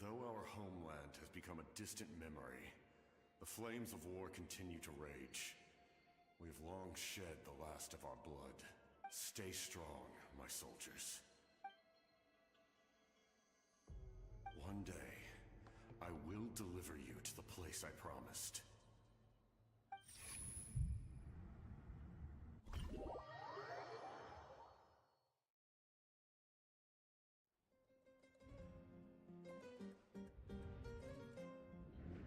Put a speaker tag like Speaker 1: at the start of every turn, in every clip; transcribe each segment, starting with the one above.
Speaker 1: Though our homeland has become a distant memory, the flames of war continue to rage. We've long shed the last of our blood. Stay strong, my soldiers. One day, I will deliver you to the place I promised.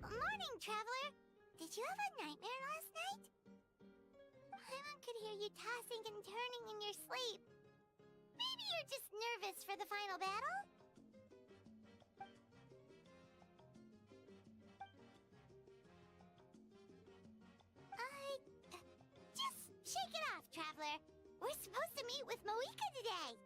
Speaker 2: Morning, Traveler! Did you have a nightmare last night? Paimon could hear you tossing and turning in your sleep. Maybe you're just nervous for the final battle? Just shake it off, Traveler. We're supposed to meet with Moika today.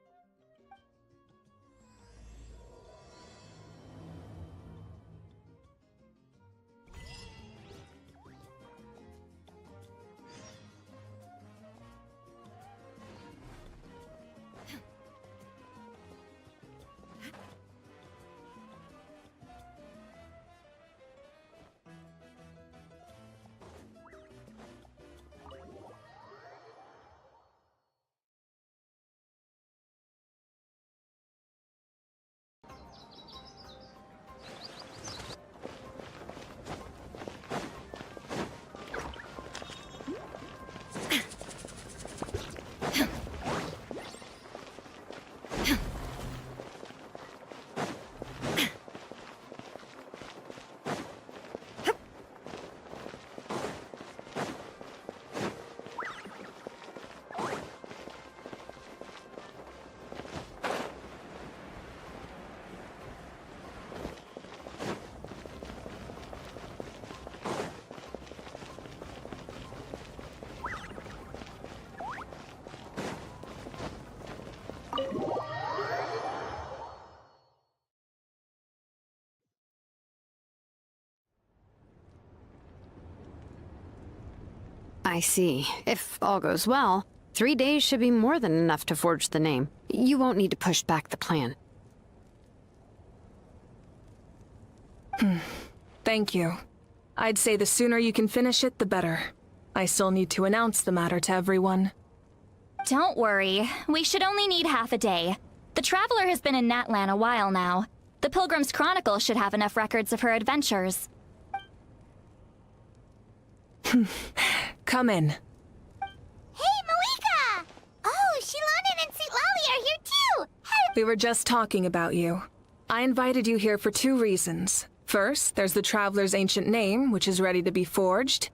Speaker 3: I see. If all goes well, 3 days should be more than enough to forge the name. You won't need to push back the plan.
Speaker 4: Thank you. I'd say the sooner you can finish it, the better. I still need to announce the matter to everyone.
Speaker 5: Don't worry. We should only need half a day. The Traveler has been in Natlan a while now. The Pilgrim's Chronicle should have enough records of her adventures.
Speaker 4: Come in.
Speaker 2: Hey, Moika! Oh, Shilonen and St. Lally are here too!
Speaker 4: We were just talking about you. I invited you here for 2 reasons. First, there's the Traveler's ancient name, which is ready to be forged.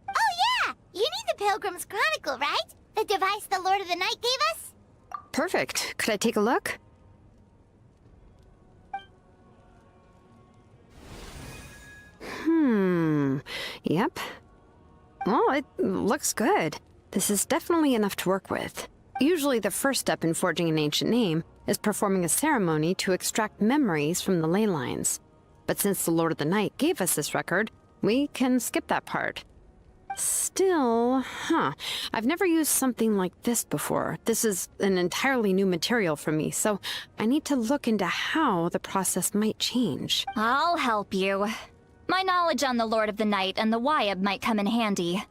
Speaker 2: Oh yeah! You need the Pilgrim's Chronicle, right? The device the Lord of the Night gave us?
Speaker 3: Perfect. Could I take a look? Yep. Well, it looks good. This is definitely enough to work with. Usually the first step in forging an ancient name is performing a ceremony to extract memories from the ley lines. But since the Lord of the Night gave us this record, we can skip that part. Still, I've never used something like this before. This is an entirely new material for me, so I need to look into how the process might change.
Speaker 5: I'll help you. My knowledge on the Lord of the Night and the Wyab might come in handy.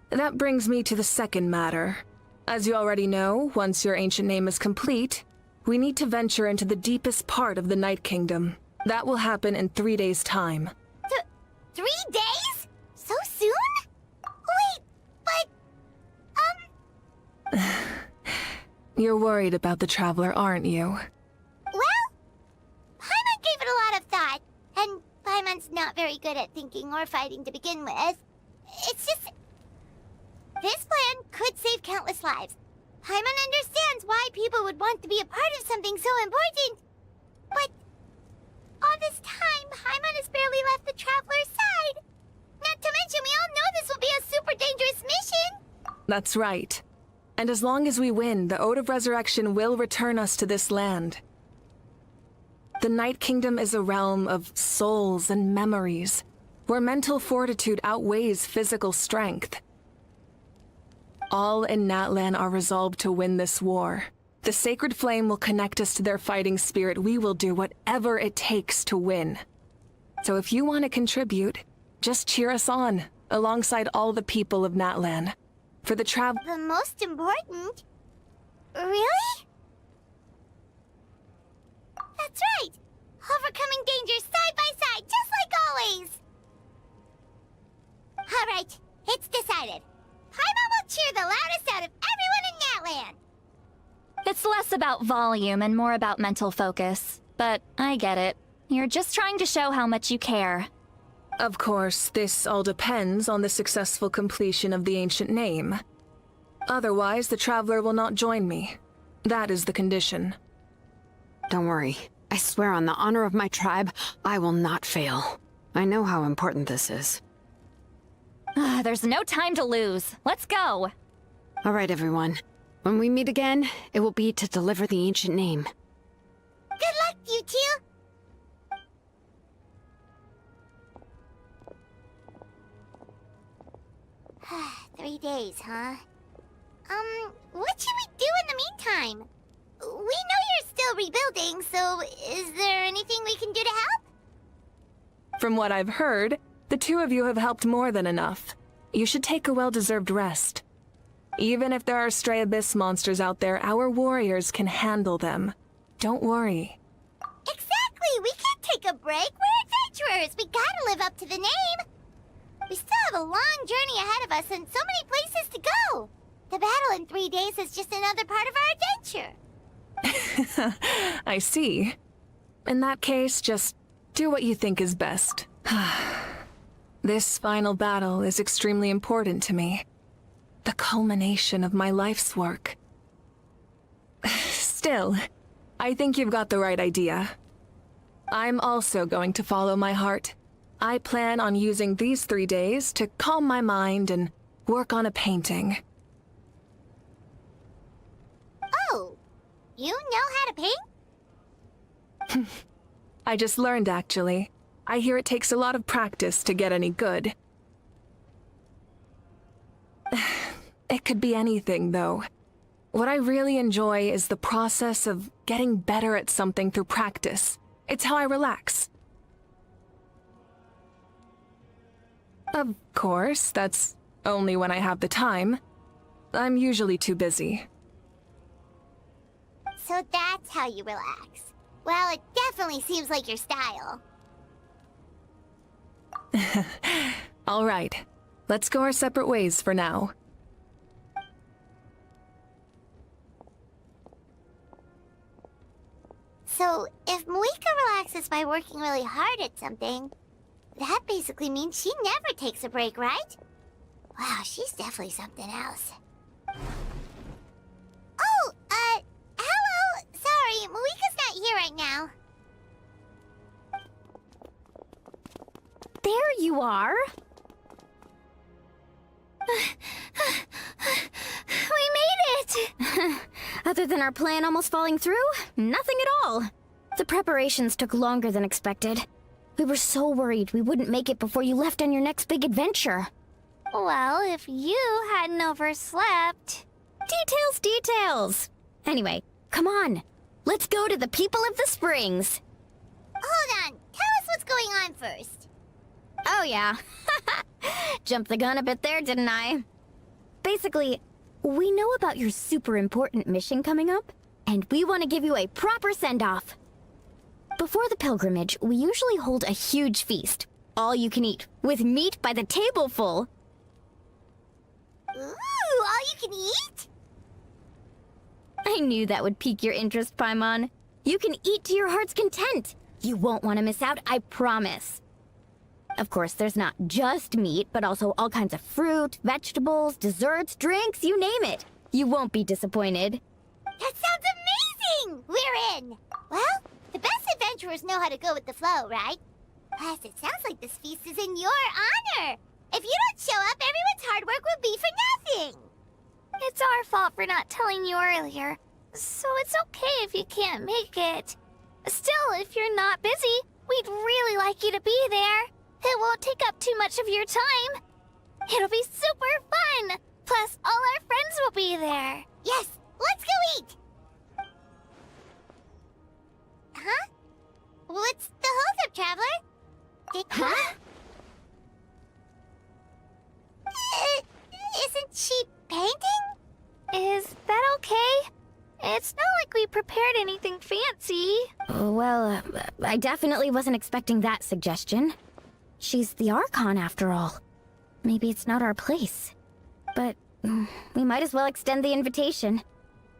Speaker 4: That brings me to the second matter. As you already know, once your ancient name is complete, we need to venture into the deepest part of the Night Kingdom. That will happen in 3 days' time.
Speaker 2: 3 days? So soon? Wait, but...
Speaker 4: You're worried about the Traveler, aren't you?
Speaker 2: Well, Paimon gave it a lot of thought, and Paimon's not very good at thinking or fighting to begin with. It's just... This plan could save countless lives. Paimon understands why people would want to be a part of something so important. But all this time, Paimon has barely left the Traveler's side. Not to mention, we all know this will be a super dangerous mission.
Speaker 4: That's right. And as long as we win, the Ode of Resurrection will return us to this land. The Night Kingdom is a realm of souls and memories, where mental fortitude outweighs physical strength. All in Natlan are resolved to win this war, The sacred flame will connect us to their fighting spirit. We will do whatever it takes to win. So if you want to contribute, just cheer us on, alongside all the people of Natlan. For the
Speaker 2: The most important? Really? That's right! Overcoming dangers side by side, just like always! Alright, it's decided. Paimon will cheer the loudest out of everyone in Natlan!
Speaker 5: It's less about volume and more about mental focus. But I get it. You're just trying to show how much you care.
Speaker 4: Of course, this all depends on the successful completion of the ancient name. Otherwise, the Traveler will not join me. That is the condition.
Speaker 3: Don't worry. I swear on the honor of my tribe, I will not fail. I know how important this is.
Speaker 5: There's no time to lose. Let's go.
Speaker 3: All right, everyone. When we meet again, it will be to deliver the ancient name.
Speaker 2: Good luck, you two! 3 days, huh? What should we do in the meantime? We know you're still rebuilding, so is there anything we can do to help?
Speaker 4: From what I've heard, the two of you have helped more than enough. You should take a well-deserved rest. Even if there are stray abyss monsters out there, our warriors can handle them. Don't worry.
Speaker 2: Exactly! We can't take a break! We're adventurers! We gotta live up to the name! We still have a long journey ahead of us and so many places to go! The battle in 3 days is just another part of our adventure!
Speaker 4: I see. In that case, just do what you think is best. This final battle is extremely important to me. The culmination of my life's work. Still, I think you've got the right idea. I'm also going to follow my heart. I plan on using these 3 days to calm my mind and work on a painting.
Speaker 2: Oh, you know how to paint?
Speaker 4: I just learned, actually. I hear it takes a lot of practice to get any good. It could be anything, though. What I really enjoy is the process of getting better at something through practice. It's how I relax. Of course, that's only when I have the time. I'm usually too busy.
Speaker 2: So that's how you relax. Well, it definitely seems like your style.
Speaker 4: All right. Let's go our separate ways for now.
Speaker 2: So, if Moika relaxes by working really hard at something, that basically means she never takes a break, right? Wow, she's definitely something else. Oh, hello! Sorry, Moika's not here right now.
Speaker 5: There you are.
Speaker 2: We made it!
Speaker 6: Other than our plan almost falling through, nothing at all. The preparations took longer than expected. We were so worried we wouldn't make it before you left on your next big adventure.
Speaker 2: Well, if you hadn't overslept...
Speaker 6: Details! Anyway, come on. Let's go to the people of the Springs.
Speaker 2: Hold on, tell us what's going on first.
Speaker 6: Oh yeah. Jumped the gun a bit there, didn't I? Basically, we know about your super important mission coming up, and we want to give you a proper send-off. Before the pilgrimage, we usually hold a huge feast. All you can eat, with meat by the tableful.
Speaker 2: Ooh, all you can eat?
Speaker 6: I knew that would pique your interest, Paimon. You can eat to your heart's content. You won't want to miss out, I promise. Of course, there's not just meat, but also all kinds of fruit, vegetables, desserts, drinks, you name it. You won't be disappointed.
Speaker 2: That sounds amazing! We're in! Well, the best adventurers know how to go with the flow, right? Plus, it sounds like this feast is in your honor! If you don't show up, everyone's hard work will be for nothing! It's our fault for not telling you earlier, so it's okay if you can't make it. Still, if you're not busy, we'd really like you to be there. It won't take up too much of your time. It'll be super fun! Plus, all our friends will be there. Yes, let's go eat! It's not like we prepared anything fancy.
Speaker 6: Well, I definitely wasn't expecting that suggestion. She's the Archon, after all. Maybe it's not our place. But we might as well extend the invitation.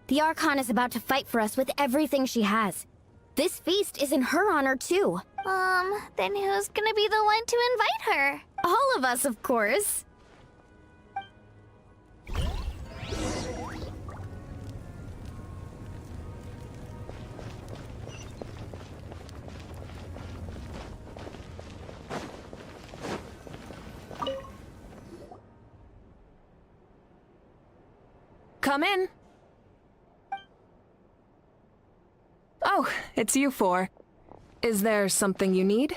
Speaker 6: The Archon is about to fight for us with everything she has. This feast is in her honor, too.
Speaker 2: Then who's gonna be the one to invite her?
Speaker 6: All of us, of course.
Speaker 4: Come in. Oh, it's you four. Is there something you need?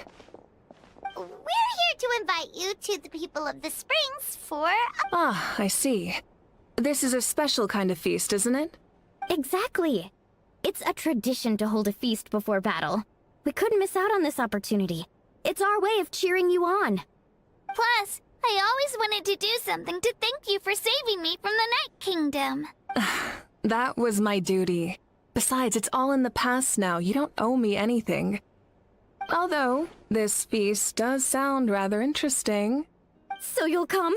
Speaker 2: We're here to invite you to the people of the Springs for...
Speaker 4: Ah, I see. This is a special kind of feast, isn't it?
Speaker 6: Exactly. It's a tradition to hold a feast before battle. We couldn't miss out on this opportunity. It's our way of cheering you on.
Speaker 2: Plus, I always wanted to do something to thank you for saving me from the Night Kingdom.
Speaker 4: That was my duty. Besides, it's all in the past now. You don't owe me anything. Although, this feast does sound rather interesting.
Speaker 6: So you'll come?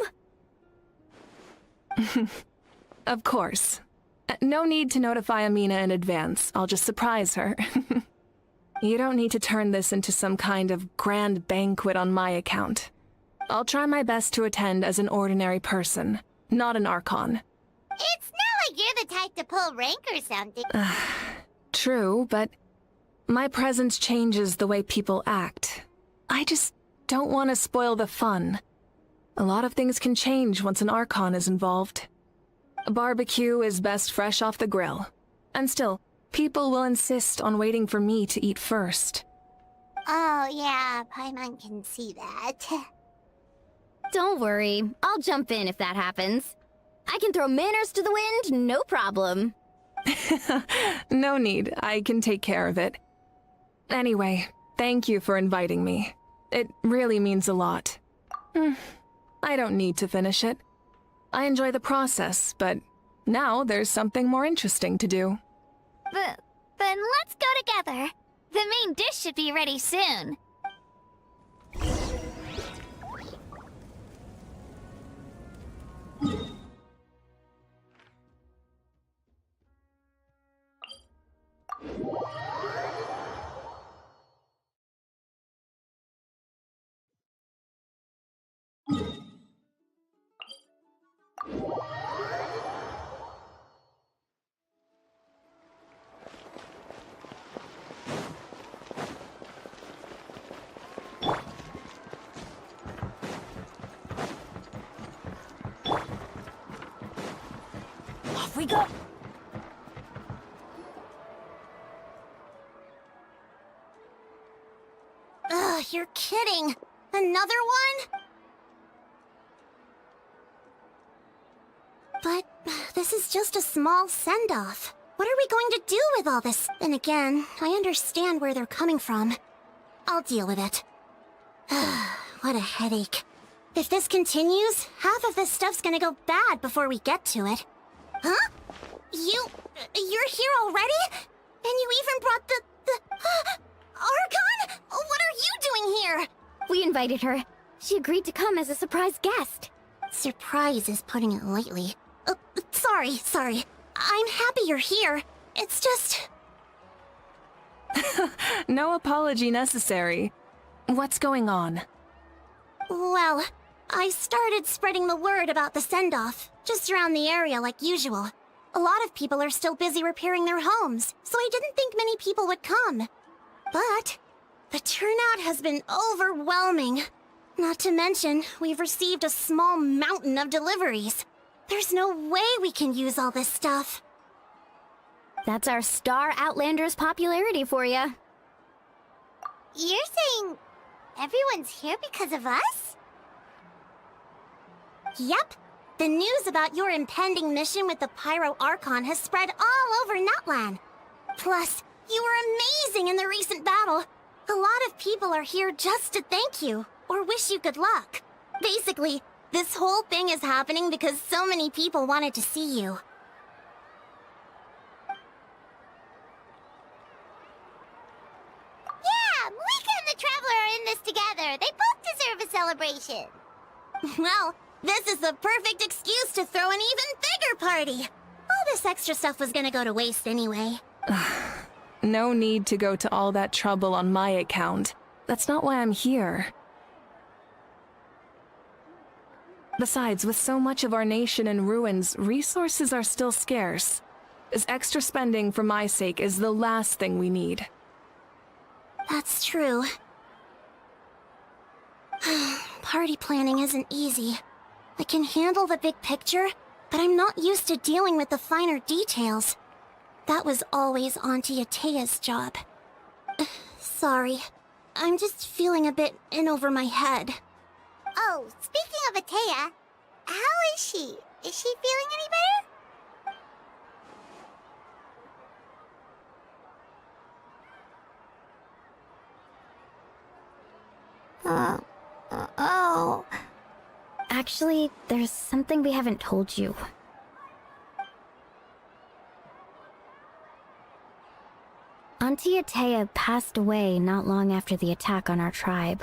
Speaker 4: Of course. No need to notify Amina in advance. I'll just surprise her. You don't need to turn this into some kind of grand banquet on my account. I'll try my best to attend as an ordinary person, not an Archon.
Speaker 2: It's not like you're the type to pull rank or something.
Speaker 4: True, but my presence changes the way people act. I just don't want to spoil the fun. A lot of things can change once an Archon is involved. A barbecue is best fresh off the grill. And still, people will insist on waiting for me to eat first.
Speaker 2: Oh, yeah, Paimon can see that.
Speaker 6: Don't worry. I'll jump in if that happens. I can throw manners to the wind, no problem.
Speaker 4: No need. I can take care of it. Anyway, thank you for inviting me. It really means a lot. I don't need to finish it. I enjoy the process, but now there's something more interesting to do.
Speaker 2: Then let's go together. The main dish should be ready soon.
Speaker 6: Off we go!
Speaker 2: Ugh, you're kidding. Another one? But this is just a small send-off. What are we going to do with all this? Then again, I understand where they're coming from. I'll deal with it. What a headache. If this continues, half of this stuff's gonna go bad before we get to it. Huh? You're here already? And you even brought the Archon? What are you doing here?
Speaker 6: We invited her. She agreed to come as a surprise guest.
Speaker 2: Surprise is putting it lightly. Sorry. I'm happy you're here. It's just...
Speaker 4: No apology necessary. What's going on?
Speaker 2: Well, I started spreading the word about the send-off, just around the area like usual. A lot of people are still busy repairing their homes, so I didn't think many people would come. But the turnout has been overwhelming. Not to mention, we've received a small mountain of deliveries. There's no way we can use all this stuff.
Speaker 6: That's our Star Outlander's popularity for you.
Speaker 2: You're saying everyone's here because of us? Yep. The news about your impending mission with the Pyro Archon has spread all over Natlan. Plus, you were amazing in the recent battle. A lot of people are here just to thank you, or wish you good luck. Basically, this whole thing is happening because so many people wanted to see you. celebration.
Speaker 6: Well, this is the perfect excuse to throw an even bigger party. All this extra stuff was gonna go to waste anyway.
Speaker 4: No need to go to all that trouble on my account. That's not why I'm here. Besides, with so much of our nation in ruins, resources are still scarce. This extra spending for my sake is the last thing we need.
Speaker 6: That's true. Party planning isn't easy. I can handle the big picture, but I'm not used to dealing with the finer details. That was always Auntie Atea's job. Sorry. I'm just feeling a bit in over my head.
Speaker 2: Oh, speaking of Atea, how is she? Is she feeling any better? Oh.
Speaker 6: Actually, there's something we haven't told you. Auntie Atea passed away not long after the attack on our tribe.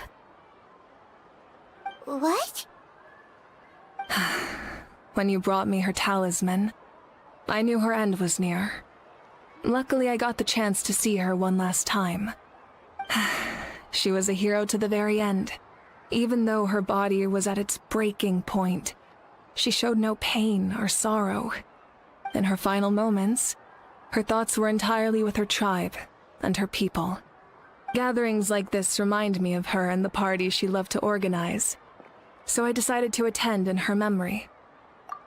Speaker 2: What?
Speaker 4: When you brought me her talisman, I knew her end was near. Luckily, I got the chance to see her one last time. She was a hero to the very end. Even though her body was at its breaking point, she showed no pain or sorrow. In her final moments, her thoughts were entirely with her tribe and her people. Gatherings like this remind me of her and the parties she loved to organize. So I decided to attend in her memory.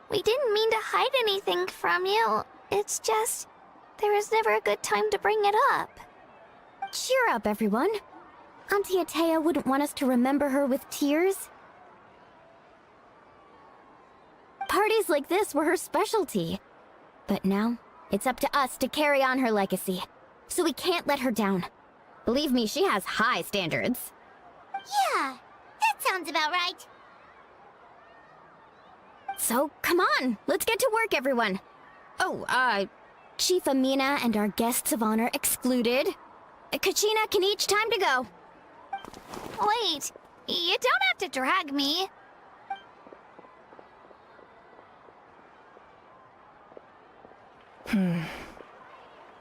Speaker 2: We didn't mean to hide anything from you. It's just, there was never a good time to bring it up.
Speaker 6: Cheer up, everyone. Auntie Atea wouldn't want us to remember her with tears. Parties like this were her specialty. But now, it's up to us to carry on her legacy. So we can't let her down. Believe me, she has high standards.
Speaker 2: Yeah, that sounds about right.
Speaker 6: So, come on, let's get to work, everyone. Oh, Chief Amina and our guests of honor excluded. Kachina can each time to go.
Speaker 2: Wait, you don't have to drag me.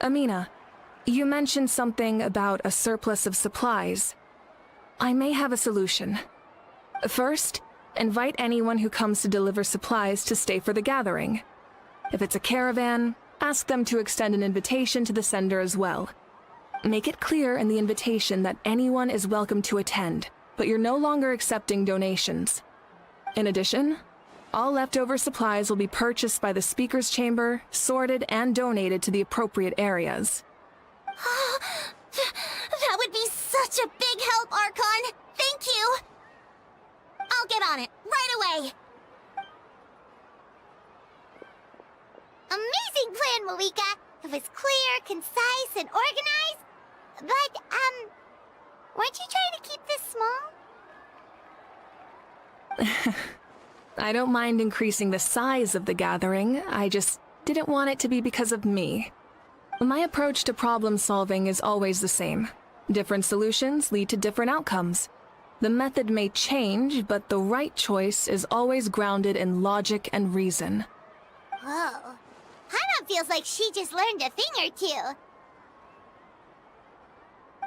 Speaker 4: Amina, you mentioned something about a surplus of supplies. I may have a solution. First, invite anyone who comes to deliver supplies to stay for the gathering. If it's a caravan, ask them to extend an invitation to the sender as well. Make it clear in the invitation that anyone is welcome to attend, but you're no longer accepting donations. In addition, all leftover supplies will be purchased by the speaker's chamber, sorted, and donated to the appropriate areas.
Speaker 6: That would be such a big help, Archon! Thank you! I'll get on it, right away!
Speaker 2: Amazing plan, Malika. It was clear, concise, and organized. But, weren't you trying to keep this small?
Speaker 4: I don't mind increasing the size of the gathering, I just didn't want it to be because of me. My approach to problem solving is always the same. Different solutions lead to different outcomes. The method may change, but the right choice is always grounded in logic and reason.
Speaker 2: Whoa. Hana feels like she just learned a thing or two.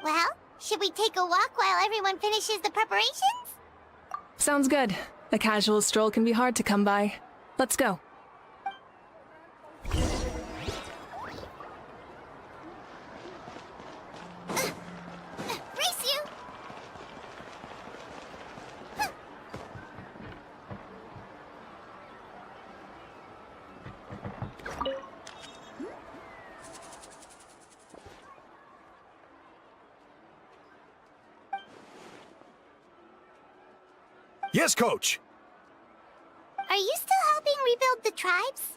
Speaker 2: Well, should we take a walk while everyone finishes the preparations?
Speaker 4: Sounds good. A casual stroll can be hard to come by. Let's go.
Speaker 2: Brace you!
Speaker 7: Yes, Coach!
Speaker 2: Are you still helping rebuild the tribes?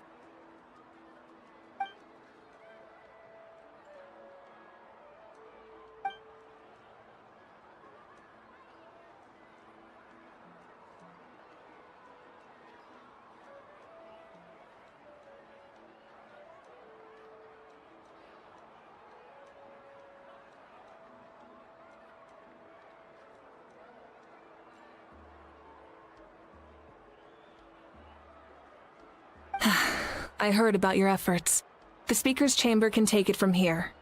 Speaker 4: I heard about your efforts. The Speaker's Chamber can take it from here.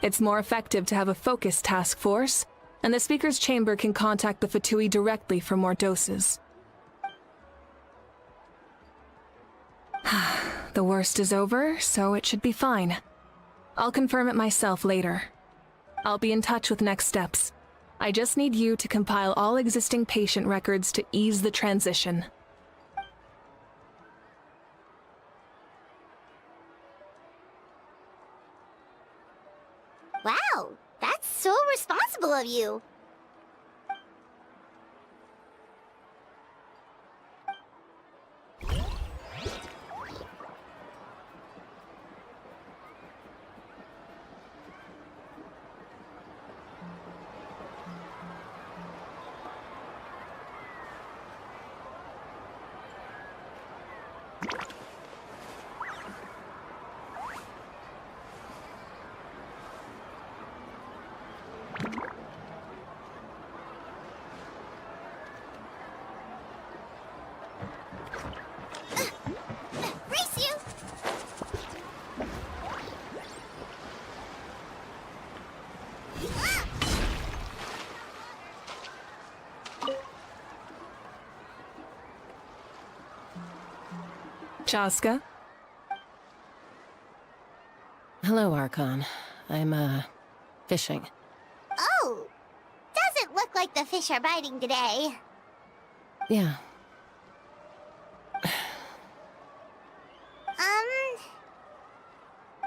Speaker 4: It's more effective to have a focused task force, and the Speaker's Chamber can contact the Fatui directly for more doses. The worst is over, so it should be fine. I'll confirm it myself later. I'll be in touch with next steps. I just need you to compile all existing patient records to ease the transition.
Speaker 2: Wow, that's so responsible of you. Race you!
Speaker 4: Chaska?
Speaker 7: Hello, Archon. I'm, fishing.
Speaker 2: Oh, doesn't look like the fish are biting today.
Speaker 7: Yeah.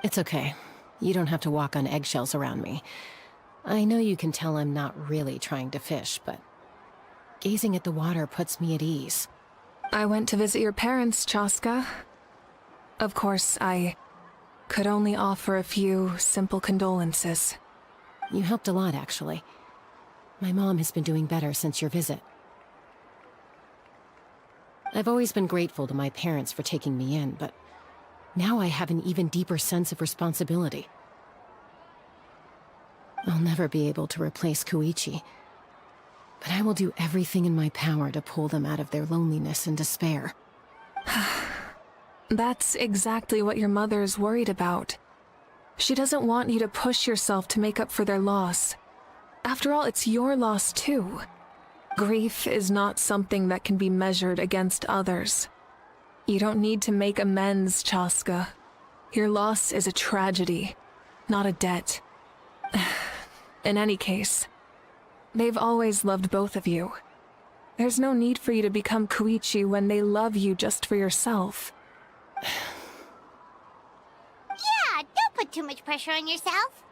Speaker 7: It's okay. You don't have to walk on eggshells around me. I know you can tell I'm not really trying to fish, but gazing at the water puts me at ease.
Speaker 4: I went to visit your parents, Chaska. Of course, I could only offer a few simple condolences.
Speaker 7: You helped a lot, actually. My mom has been doing better since your visit. I've always been grateful to my parents for taking me in, but now I have an even deeper sense of responsibility. I'll never be able to replace Koichi, but I will do everything in my power to pull them out of their loneliness and despair.
Speaker 4: That's exactly what your mother is worried about. She doesn't want you to push yourself to make up for their loss. After all, it's your loss too. Grief is not something that can be measured against others. You don't need to make amends, Chaska. Your loss is a tragedy, not a debt. In any case, they've always loved both of you. There's no need for you to become Koichi when they love you just for yourself.
Speaker 2: Yeah, don't put too much pressure on yourself.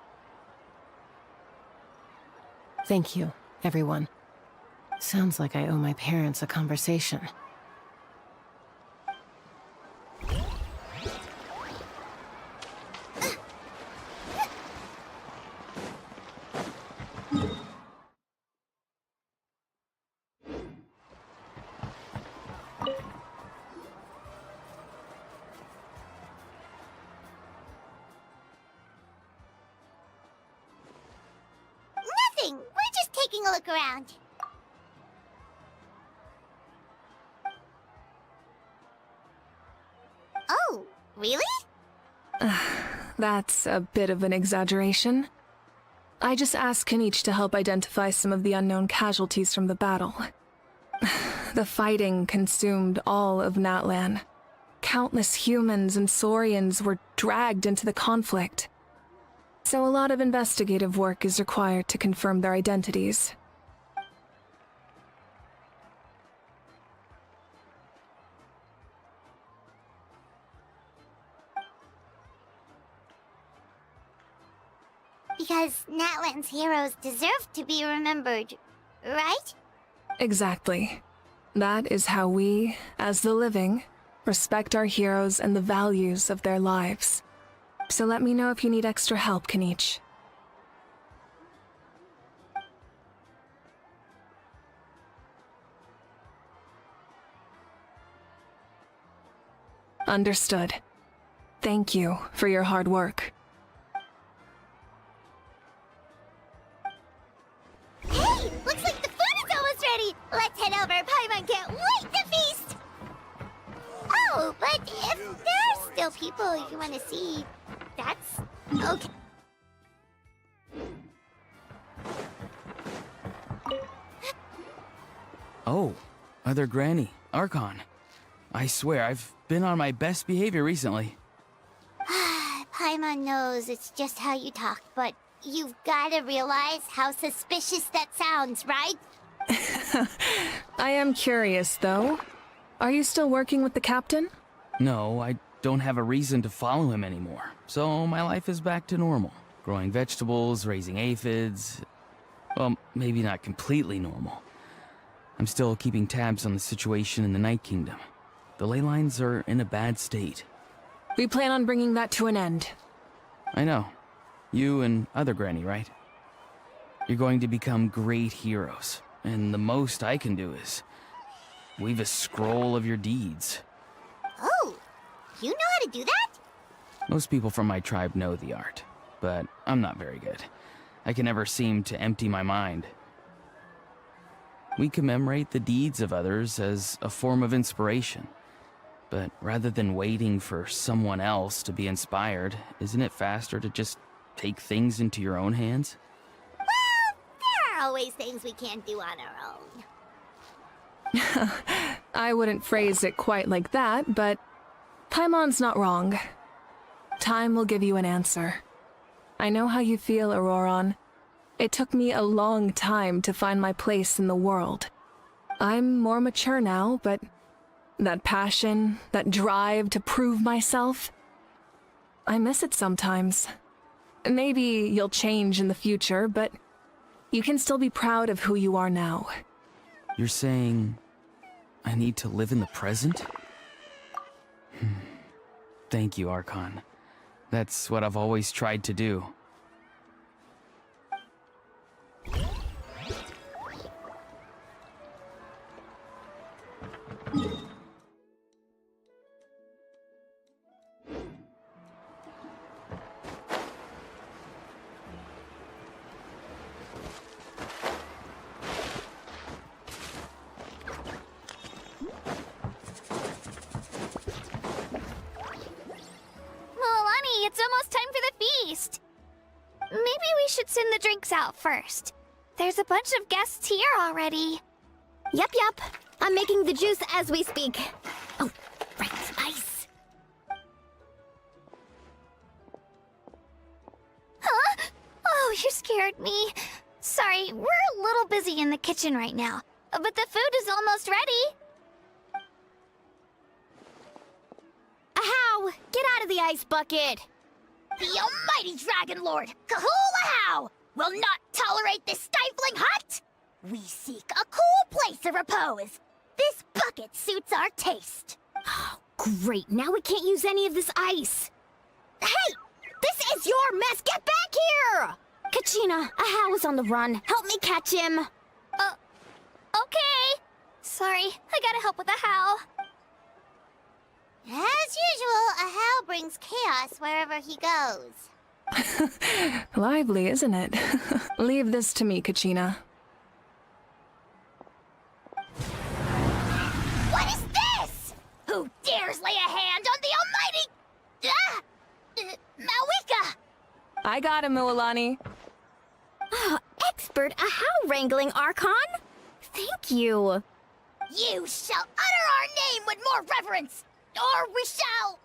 Speaker 7: Thank you, everyone. Sounds like I owe my parents a conversation.
Speaker 2: Nothing. We're just taking a look around. Oh, really?
Speaker 4: That's a bit of an exaggeration. I just asked Kenichi to help identify some of the unknown casualties from the battle. The fighting consumed all of Natlan. Countless humans and Saurians were dragged into the conflict. So a lot of investigative work is required to confirm their identities.
Speaker 2: Because Natlan's heroes deserve to be remembered, right?
Speaker 4: Exactly. That is how we, as the living, respect our heroes and the values of their lives. So let me know if you need extra help, Kenichi. Understood. Thank you for your hard work.
Speaker 2: Hey, looks like the food is almost ready. Let's head over. Paimon can't wait to feast. Oh, but if there's still people you want to see. That's okay.
Speaker 8: Oh, Mother Granny, Archon. I swear, I've been on my best behavior recently.
Speaker 2: Paimon knows it's just how you talk, but you've gotta realize how suspicious that sounds, right?
Speaker 4: I am curious, though. Are you still working with the captain?
Speaker 8: No, I don't have a reason to follow him anymore, so my life is back to normal. Growing vegetables, raising aphids. Well, maybe not completely normal. I'm still keeping tabs on the situation in the Night Kingdom. The ley lines are in a bad state.
Speaker 4: We plan on bringing that to an end.
Speaker 8: I know. You and other Granny, right? You're going to become great heroes, and the most I can do is weave a scroll of your deeds.
Speaker 2: Oh, you know how to do that?
Speaker 8: Most people from my tribe know the art, but I'm not very good. I can never seem to empty my mind. We commemorate the deeds of others as a form of inspiration. But rather than waiting for someone else to be inspired, isn't it faster to just take things into your own hands?
Speaker 2: Well, there are always things we can't do on our own.
Speaker 4: I wouldn't phrase it quite like that, but Paimon's not wrong. Time will give you an answer. I know how you feel, Auroron. It took me a long time to find my place in the world. I'm more mature now, but that passion, that drive to prove myself, I miss it sometimes. Maybe you'll change in the future, but you can still be proud of who you are now.
Speaker 8: You're saying I need to live in the present? Thank you, Archon. That's what I've always tried to do.
Speaker 2: Milani, it's almost time for the feast. Maybe we should send the drinks out first. There's a bunch of guests here already.
Speaker 6: Yep. I'm making the juice as we speak. Oh, right, ice.
Speaker 2: Huh? Oh, you scared me. Sorry, we're a little busy in the kitchen right now, but the food is almost ready.
Speaker 6: Ahow! Get out of the ice bucket!
Speaker 2: The almighty Dragon Lord, Kahulahow, will not tolerate this stifling hut. We seek a cool place of repose. This bucket suits our taste.
Speaker 6: Oh, great. Now we can't use any of this ice. Hey! This is your mess! Get back here! Kachina, Ahow is on the run. Help me catch him.
Speaker 2: Okay. Sorry, I gotta help with the how. As usual, Ahow brings chaos wherever he goes.
Speaker 4: Lively, isn't it? Leave this to me, Kachina.
Speaker 2: What is this? Who dares lay a hand on the almighty... Mawika!
Speaker 4: I got him, Mualani.
Speaker 6: Oh, expert Ahow wrangling, Archon. Thank you.
Speaker 2: You shall utter our name with more reverence, or we shall...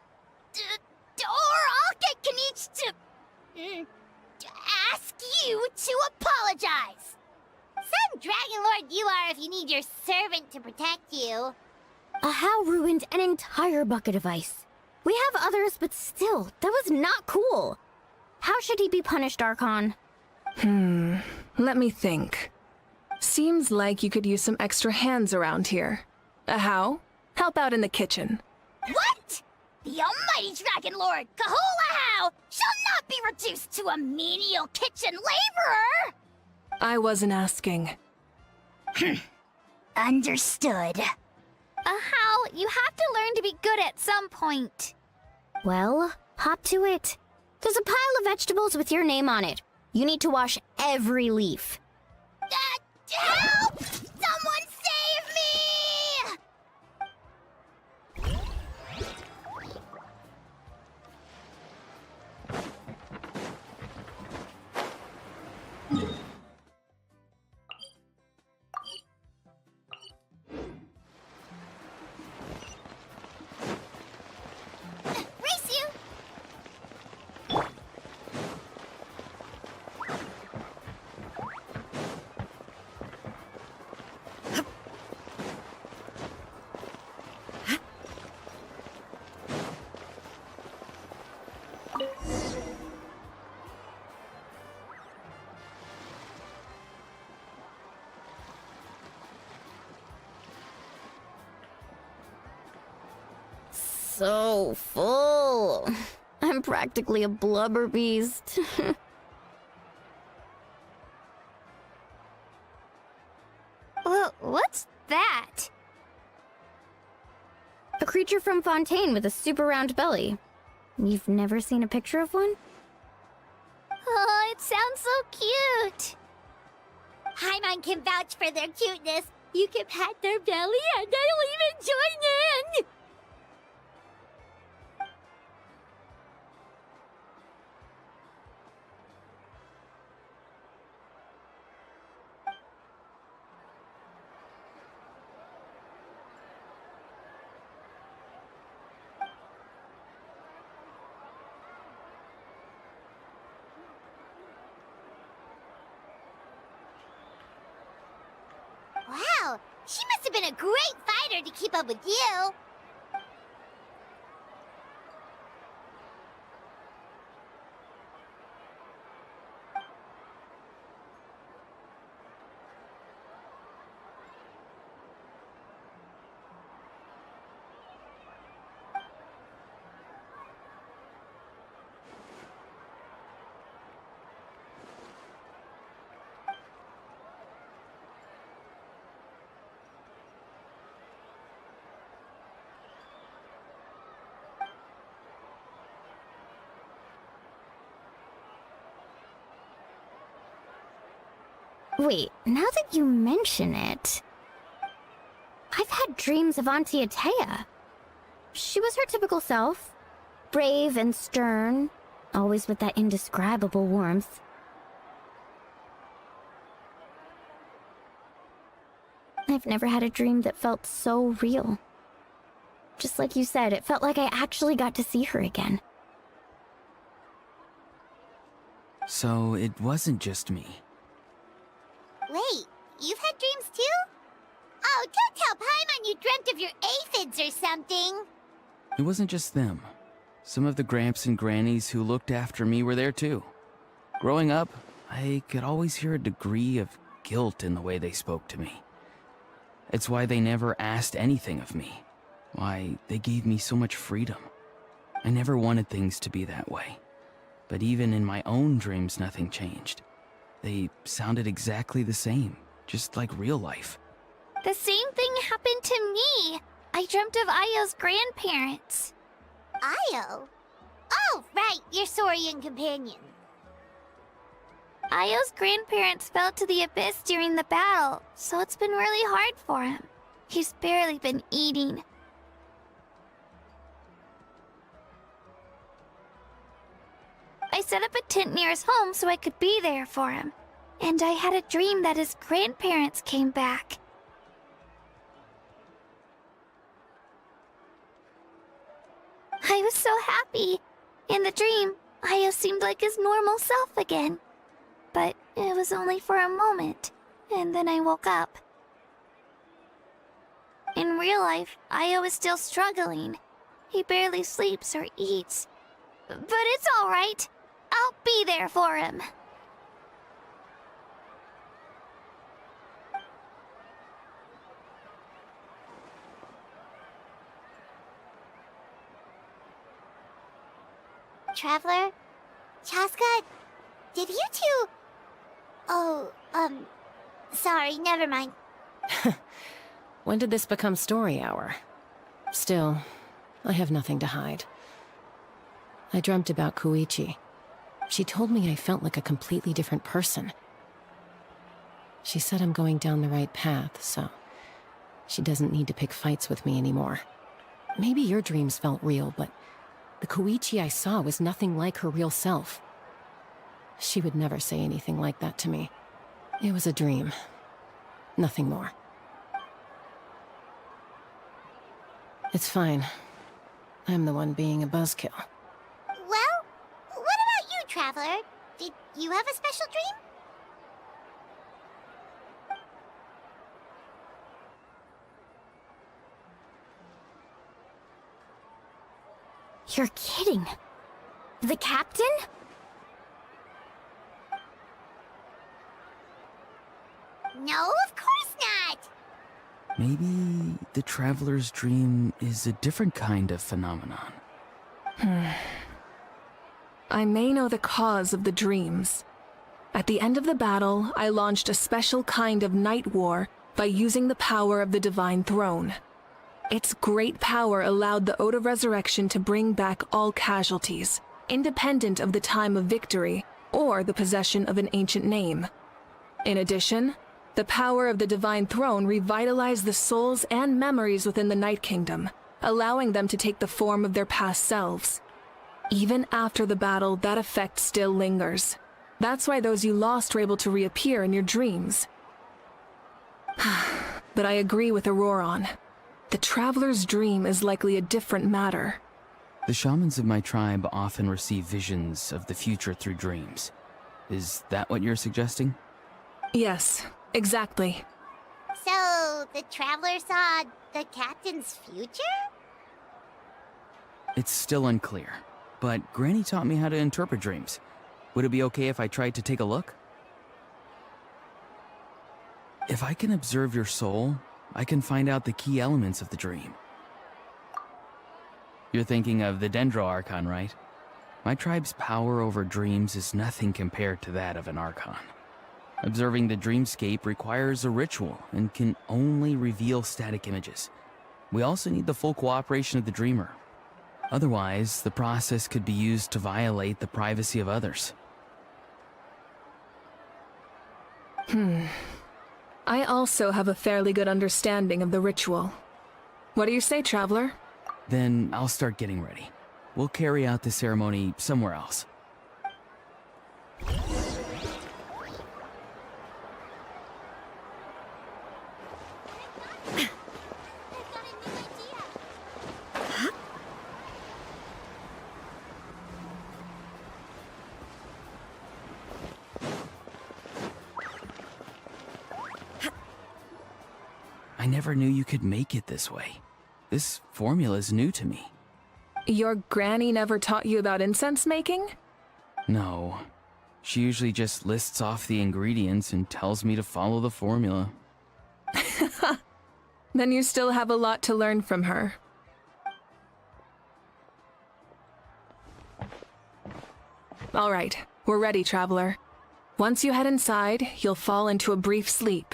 Speaker 2: or I'll get Kanich to ask you to apologize. Some Dragon Lord you are if you need your servant to protect you.
Speaker 6: Ahow ruined an entire bucket of ice. We have others, but still, that was not cool. How should he be punished, Archon?
Speaker 4: Let me think. Seems like you could use some extra hands around here. Ahow, help out in the kitchen.
Speaker 2: What? The almighty Dragon Lord, Kahulahow, shall not be reduced to a menial kitchen laborer!
Speaker 4: I wasn't asking.
Speaker 2: Understood. How? You have to learn to be good at some point.
Speaker 6: Well, hop to it. There's a pile of vegetables with your name on it. You need to wash every leaf.
Speaker 2: Help! Someone save me!
Speaker 6: so full. I'm practically a blubber beast.
Speaker 2: What's that?
Speaker 6: A creature from Fontaine with a super round belly. You've never seen a picture of one?
Speaker 2: Oh, it sounds so cute. Paimon can vouch for their cuteness. You can pat their belly and they'll even join in. Wow, she must have been a great fighter to keep up with you.
Speaker 6: Wait, now that you mention it, I've had dreams of Auntie Atea. She was her typical self, brave and stern, always with that indescribable warmth. I've never had a dream that felt so real. Just like you said, it felt like I actually got to see her again.
Speaker 8: So it wasn't just me.
Speaker 2: Wait, you've had dreams too? Oh, don't tell Paimon you dreamt of your aphids or something.
Speaker 8: It wasn't just them. Some of the Gramps and Grannies who looked after me were there too. Growing up, I could always hear a degree of guilt in the way they spoke to me. It's why they never asked anything of me. Why they gave me so much freedom. I never wanted things to be that way. But even in my own dreams, nothing changed. They sounded exactly the same, just like real life.
Speaker 2: The same thing happened to me. I dreamt of Ayo's grandparents. Ayo? Oh, right, your Saurian companion. Ayo's grandparents fell to the abyss during the battle, so it's been really hard for him. He's barely been eating. I set up a tent near his home so I could be there for him. And I had a dream that his grandparents came back. I was so happy. In the dream, Ayo seemed like his normal self again. But it was only for a moment, and then I woke up. In real life, Ayo is still struggling. He barely sleeps or eats. But it's all right. I'll be there for him. Traveler? Chaska? Did you two... Oh, sorry, never mind.
Speaker 7: When did this become story hour? Still, I have nothing to hide. I dreamt about Koichi. She told me I felt like a completely different person. She said I'm going down the right path, so she doesn't need to pick fights with me anymore. Maybe your dreams felt real, but the Koichi I saw was nothing like her real self. She would never say anything like that to me. It was a dream. Nothing more. It's fine. I'm the one being a buzzkill.
Speaker 2: Well, what about you, Traveler? Did you have a special dream?
Speaker 6: You're kidding. The captain?
Speaker 2: No, of course not.
Speaker 8: Maybe the traveler's dream is a different kind of phenomenon.
Speaker 4: I may know the cause of the dreams. At the end of the battle, I launched a special kind of night war by using the power of the Divine Throne. Its great power allowed the Ode of Resurrection to bring back all casualties, independent of the time of victory or the possession of an ancient name. In addition, the power of the Divine Throne revitalized the souls and memories within the Night Kingdom, allowing them to take the form of their past selves. Even after the battle, that effect still lingers. That's why those you lost were able to reappear in your dreams. But I agree with Auroron. The Traveler's dream is likely a different matter.
Speaker 8: The shamans of my tribe often receive visions of the future through dreams. Is that what you're suggesting?
Speaker 4: Yes, exactly.
Speaker 2: So, the Traveler saw the Captain's future?
Speaker 8: It's still unclear, but Granny taught me how to interpret dreams. Would it be okay if I tried to take a look? If I can observe your soul, I can find out the key elements of the dream. You're thinking of the Dendro Archon, right? My tribe's power over dreams is nothing compared to that of an Archon. Observing the dreamscape requires a ritual and can only reveal static images. We also need the full cooperation of the dreamer. Otherwise, the process could be used to violate the privacy of others.
Speaker 4: I also have a fairly good understanding of the ritual. What do you say, Traveler?
Speaker 8: Then I'll start getting ready. We'll carry out the ceremony somewhere else. I never knew you could make it this way. This formula's new to me.
Speaker 4: Your granny never taught you about incense making?
Speaker 8: No. She usually just lists off the ingredients and tells me to follow the formula.
Speaker 4: Then you still have a lot to learn from her. All right, we're ready, Traveler. Once you head inside, you'll fall into a brief sleep.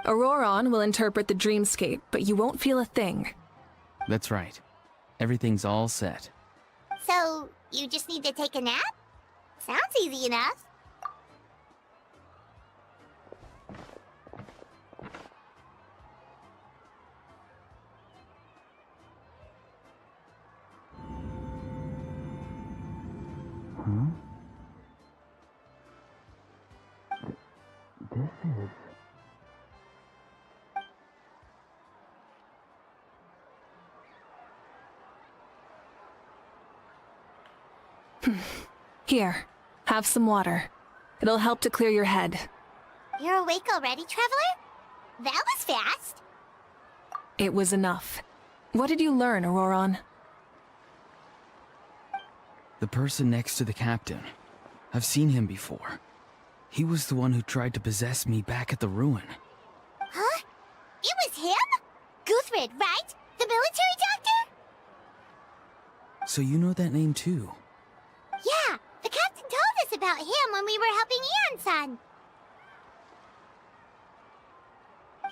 Speaker 4: Auroron will interpret the dreamscape, but you won't feel a thing.
Speaker 8: That's right. Everything's all set.
Speaker 2: So, you just need to take a nap? Sounds easy enough.
Speaker 8: This is...
Speaker 4: Here, have some water. It'll help to clear your head.
Speaker 2: You're awake already, Traveler? That was fast.
Speaker 4: It was enough. What did you learn, Auroron?
Speaker 8: The person next to the captain. I've seen him before. He was the one who tried to possess me back at the ruin.
Speaker 2: Huh? It was him? Guthrid, right? The military doctor?
Speaker 8: So you know that name too?
Speaker 2: Yeah, the captain told us about him when we were helping Ian-san.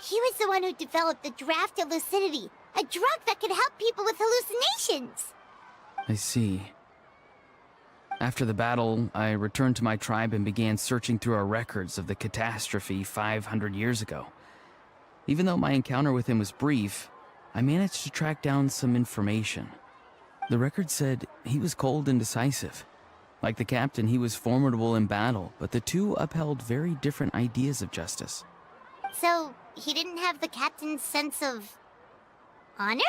Speaker 2: He was the one who developed the draft of lucidity, a drug that could help people with hallucinations.
Speaker 8: I see. After the battle, I returned to my tribe and began searching through our records of the catastrophe 500 years ago. Even though my encounter with him was brief, I managed to track down some information. The record said he was cold and decisive. Like the captain, he was formidable in battle, but the two upheld very different ideas of justice.
Speaker 2: So, he didn't have the captain's sense of... honor?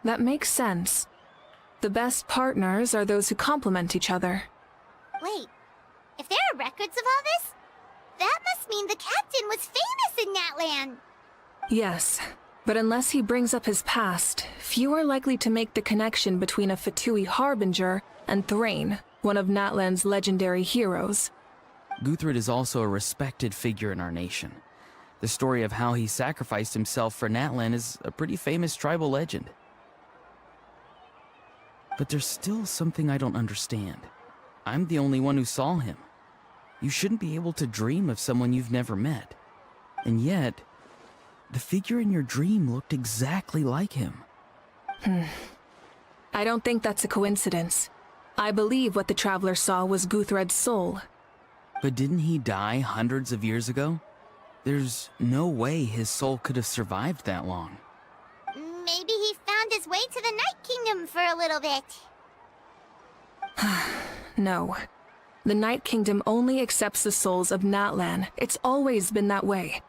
Speaker 4: That makes sense. The best partners are those who complement each other.
Speaker 2: Wait, if there are records of all this, that must mean the captain was famous in Natlan.
Speaker 4: Yes, but unless he brings up his past, few are likely to make the connection between a Fatui harbinger and Thrain, one of Natlan's legendary heroes.
Speaker 8: Guthred is also a respected figure in our nation. The story of how he sacrificed himself for Natlan is a pretty famous tribal legend. But there's still something I don't understand. I'm the only one who saw him. You shouldn't be able to dream of someone you've never met. And yet, the figure in your dream looked exactly like him.
Speaker 4: I don't think that's a coincidence. I believe what the Traveler saw was Guthred's soul.
Speaker 8: But didn't he die hundreds of years ago? There's no way his soul could have survived that long.
Speaker 2: Maybe he found his way to the Night Kingdom for a little bit.
Speaker 4: No. The Night Kingdom only accepts the souls of Natlan. It's always been that way.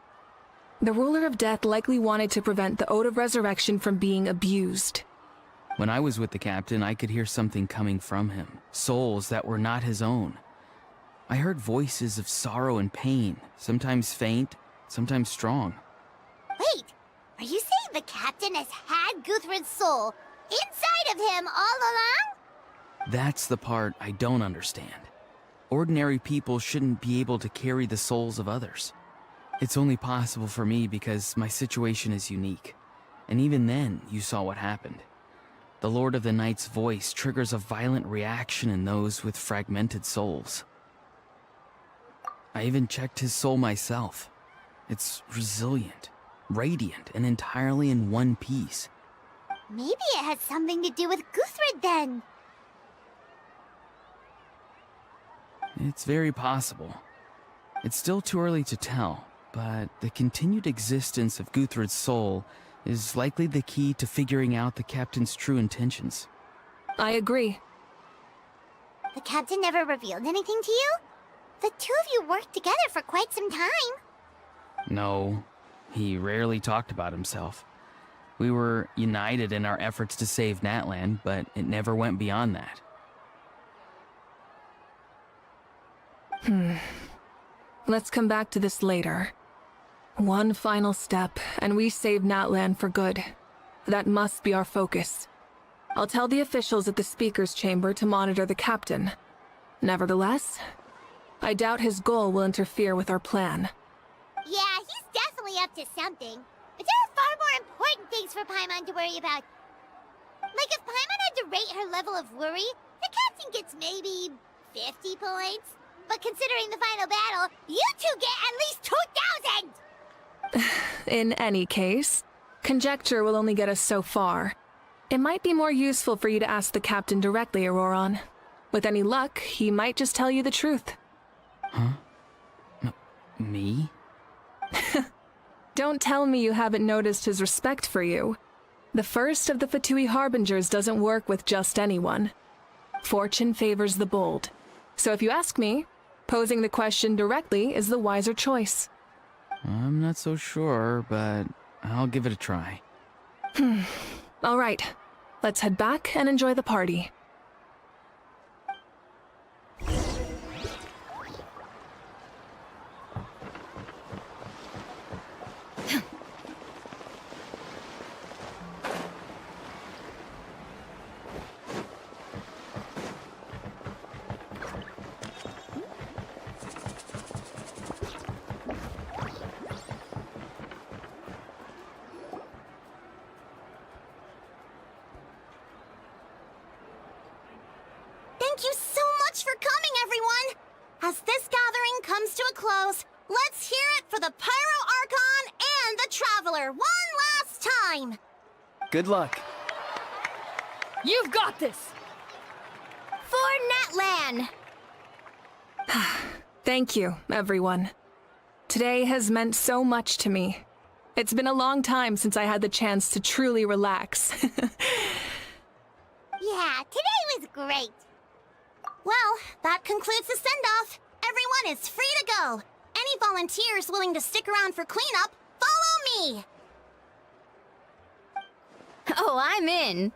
Speaker 4: The Ruler of Death likely wanted to prevent the Ode of Resurrection from being abused.
Speaker 8: When I was with the captain, I could hear something coming from him. Souls that were not his own. I heard voices of sorrow and pain, sometimes faint, sometimes strong.
Speaker 2: Wait, are you saying the captain has had Guthred's soul inside of him all along?
Speaker 8: That's the part I don't understand. Ordinary people shouldn't be able to carry the souls of others. It's only possible for me because my situation is unique. And even then, you saw what happened. The Lord of the Night's voice triggers a violent reaction in those with fragmented souls. I even checked his soul myself. It's resilient, radiant, and entirely in one piece.
Speaker 2: Maybe it has something to do with Guthred then.
Speaker 8: It's very possible. It's still too early to tell, but the continued existence of Guthred's soul is likely the key to figuring out the captain's true intentions.
Speaker 4: I agree.
Speaker 2: The captain never revealed anything to you? The two of you worked together for quite some time.
Speaker 8: No, he rarely talked about himself. We were united in our efforts to save Natlan, but it never went beyond that.
Speaker 4: Let's come back to this later. One final step, and we save Natlan for good. That must be our focus. I'll tell the officials at the Speaker's Chamber to monitor the captain. Nevertheless, I doubt his goal will interfere with our plan.
Speaker 2: Yeah, he's definitely up to something. But there are far more important things for Paimon to worry about. Like if Paimon had to rate her level of worry, the captain gets maybe 50 points. But considering the final battle, you two get at least 2,000!
Speaker 4: In any case, conjecture will only get us so far. It might be more useful for you to ask the captain directly, Auroron. With any luck, he might just tell you the truth.
Speaker 8: Huh? Me?
Speaker 4: Don't tell me you haven't noticed his respect for you. The first of the Fatui Harbingers doesn't work with just anyone. Fortune favors the bold. So if you ask me, posing the question directly is the wiser choice.
Speaker 8: I'm not so sure, but I'll give it a try.
Speaker 4: All right, let's head back and enjoy the party.
Speaker 2: Thank you so much for coming, everyone! As this gathering comes to a close, let's hear it for the Pyro Archon and the Traveler one last time!
Speaker 8: Good luck.
Speaker 5: You've got this!
Speaker 6: For Natlan!
Speaker 4: Thank you, everyone. Today has meant so much to me. It's been a long time since I had the chance to truly relax.
Speaker 2: Yeah, today was great. Well, that concludes the send-off. Everyone is free to go. Any volunteers willing to stick around for cleanup, follow me!
Speaker 6: Oh, I'm in.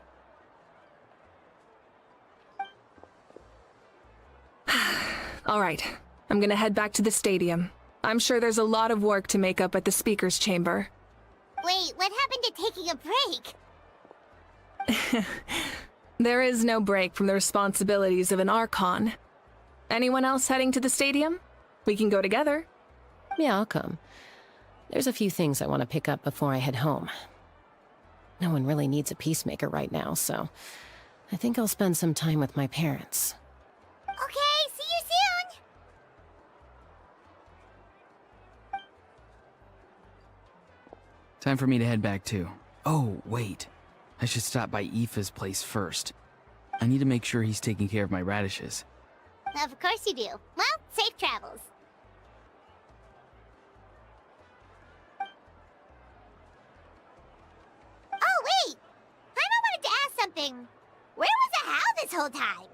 Speaker 4: All right, I'm gonna head back to the stadium. I'm sure there's a lot of work to make up at the Speaker's Chamber.
Speaker 2: Wait, what happened to taking a break?
Speaker 4: There is no break from the responsibilities of an Archon. Anyone else heading to the stadium? We can go together.
Speaker 7: Yeah, I'll come. There's a few things I want to pick up before I head home. No one really needs a peacemaker right now, so I think I'll spend some time with my parents.
Speaker 2: Okay, see you soon!
Speaker 8: Time for me to head back too. Oh, wait. I should stop by Aoife's place first. I need to make sure he's taking care of my radishes.
Speaker 2: Of course you do. Well, safe travels. Oh, wait! I wanted to ask something. Where was the How this whole time?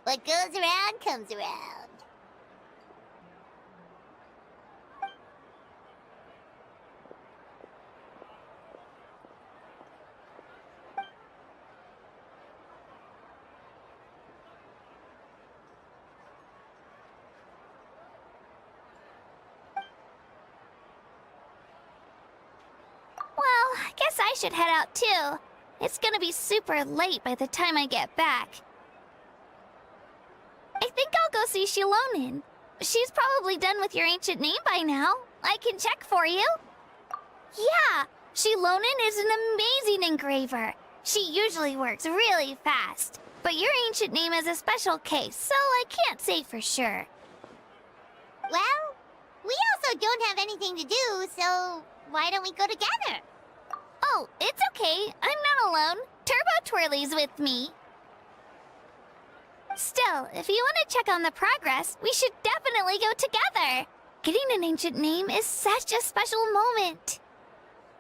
Speaker 2: What goes around comes around.
Speaker 9: Well, I guess I should head out too. It's gonna be super late by the time I get back. I think I'll go see Shilonin. She's probably done with your ancient name by now. I can check for you. Yeah, Shilonin is an amazing engraver. She usually works really fast. But your ancient name is a special case, so I can't say for sure.
Speaker 2: Well, we also don't have anything to do, so why don't we go together?
Speaker 9: Oh, it's okay. I'm not alone. Turbo Twirly's with me. Still, if you want to check on the progress, we should definitely go together. Getting an ancient name is such a special moment.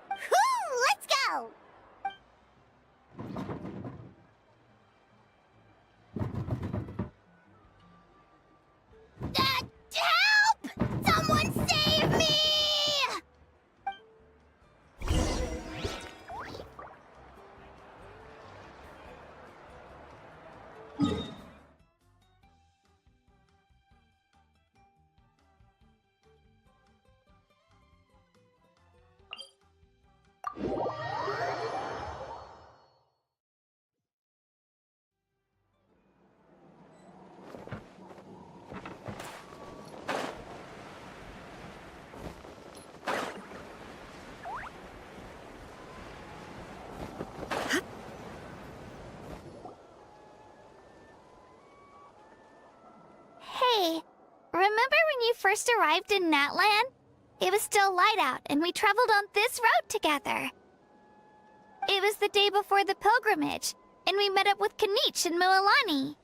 Speaker 2: Whoo! Let's go! Help! Someone save me!
Speaker 9: Hey, remember when you first arrived in Natlan? It was still light out, and we traveled on this road together. It was the day before the pilgrimage, and we met up with Kanich and Mualani.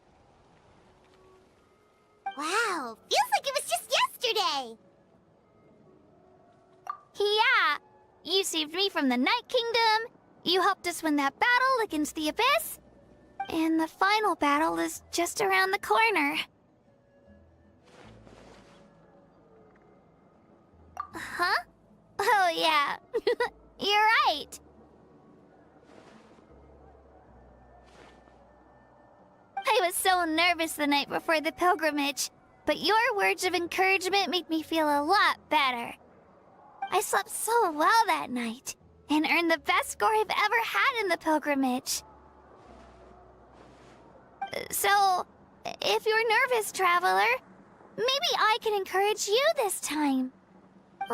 Speaker 2: Wow, feels like it was just yesterday.
Speaker 9: Yeah, you saved me from the Night Kingdom, you helped us win that battle against the Abyss, and the final battle is just around the corner. Huh? Oh yeah, you're right. I was so nervous the night before the pilgrimage, but your words of encouragement made me feel a lot better. I slept so well that night, and earned the best score I've ever had in the pilgrimage. So, if you're nervous, traveler, maybe I can encourage you this time.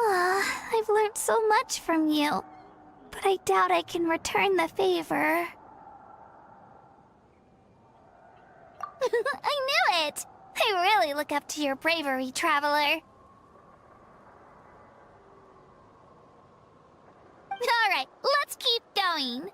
Speaker 9: I've learned so much from you, but I doubt I can return the favor. I knew it! I really look up to your bravery, traveler. Alright, let's keep going.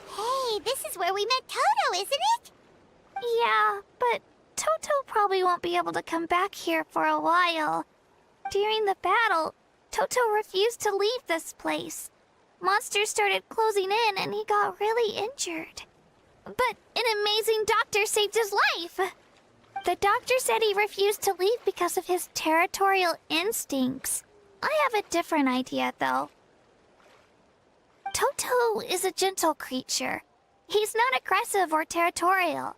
Speaker 2: Hey, this is where we met Toto, isn't it?
Speaker 9: Yeah, but Toto probably won't be able to come back here for a while. During the battle, Toto refused to leave this place. Monsters started closing in and he got really injured. But an amazing doctor saved his life. The doctor said he refused to leave because of his territorial instincts. I have a different idea, though. Toto is a gentle creature. He's not aggressive or territorial.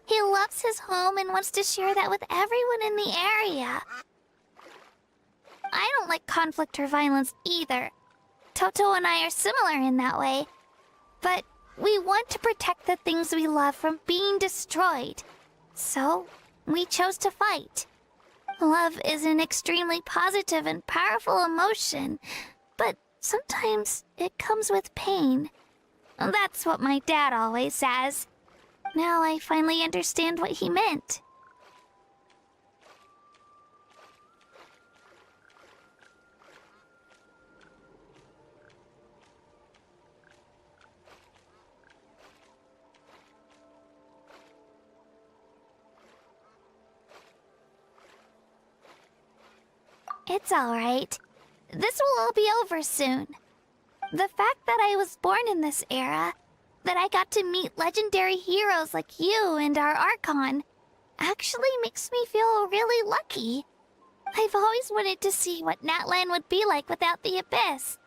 Speaker 9: He loves his home and wants to share that with everyone in the area. I don't like conflict or violence either. Toto and I are similar in that way. But we want to protect the things we love from being destroyed. So, we chose to fight. Love is an extremely positive and powerful emotion, but sometimes it comes with pain. That's what my dad always says. Now I finally understand what he meant. It's alright. This will all be over soon. The fact that I was born in this era, that I got to meet legendary heroes like you and our Archon, actually makes me feel really lucky. I've always wanted to see what Natlan would be like without the Abyss.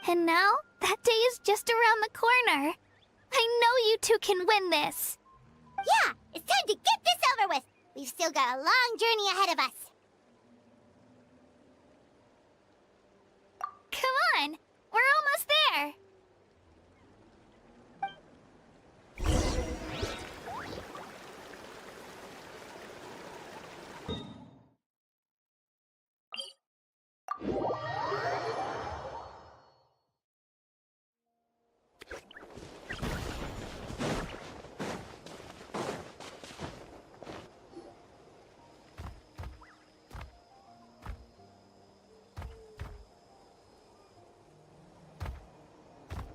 Speaker 9: And now, that day is just around the corner. I know you two can win this.
Speaker 2: Yeah, it's time to get this over with. We've still got a long journey ahead of us.
Speaker 9: Come on, we're almost there.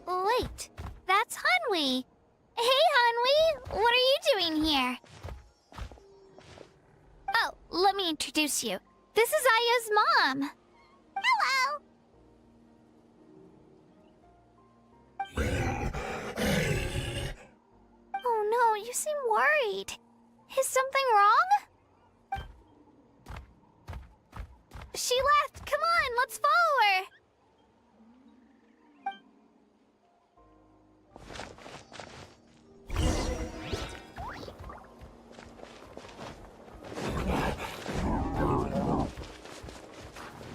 Speaker 9: Wait, that's Hanwi. Hey, Hanwi, what are you doing here? Oh, let me introduce you. This is Aya's mom.
Speaker 2: Hello!
Speaker 9: Oh no, you seem worried. Is something wrong? She left. Come on, let's follow her.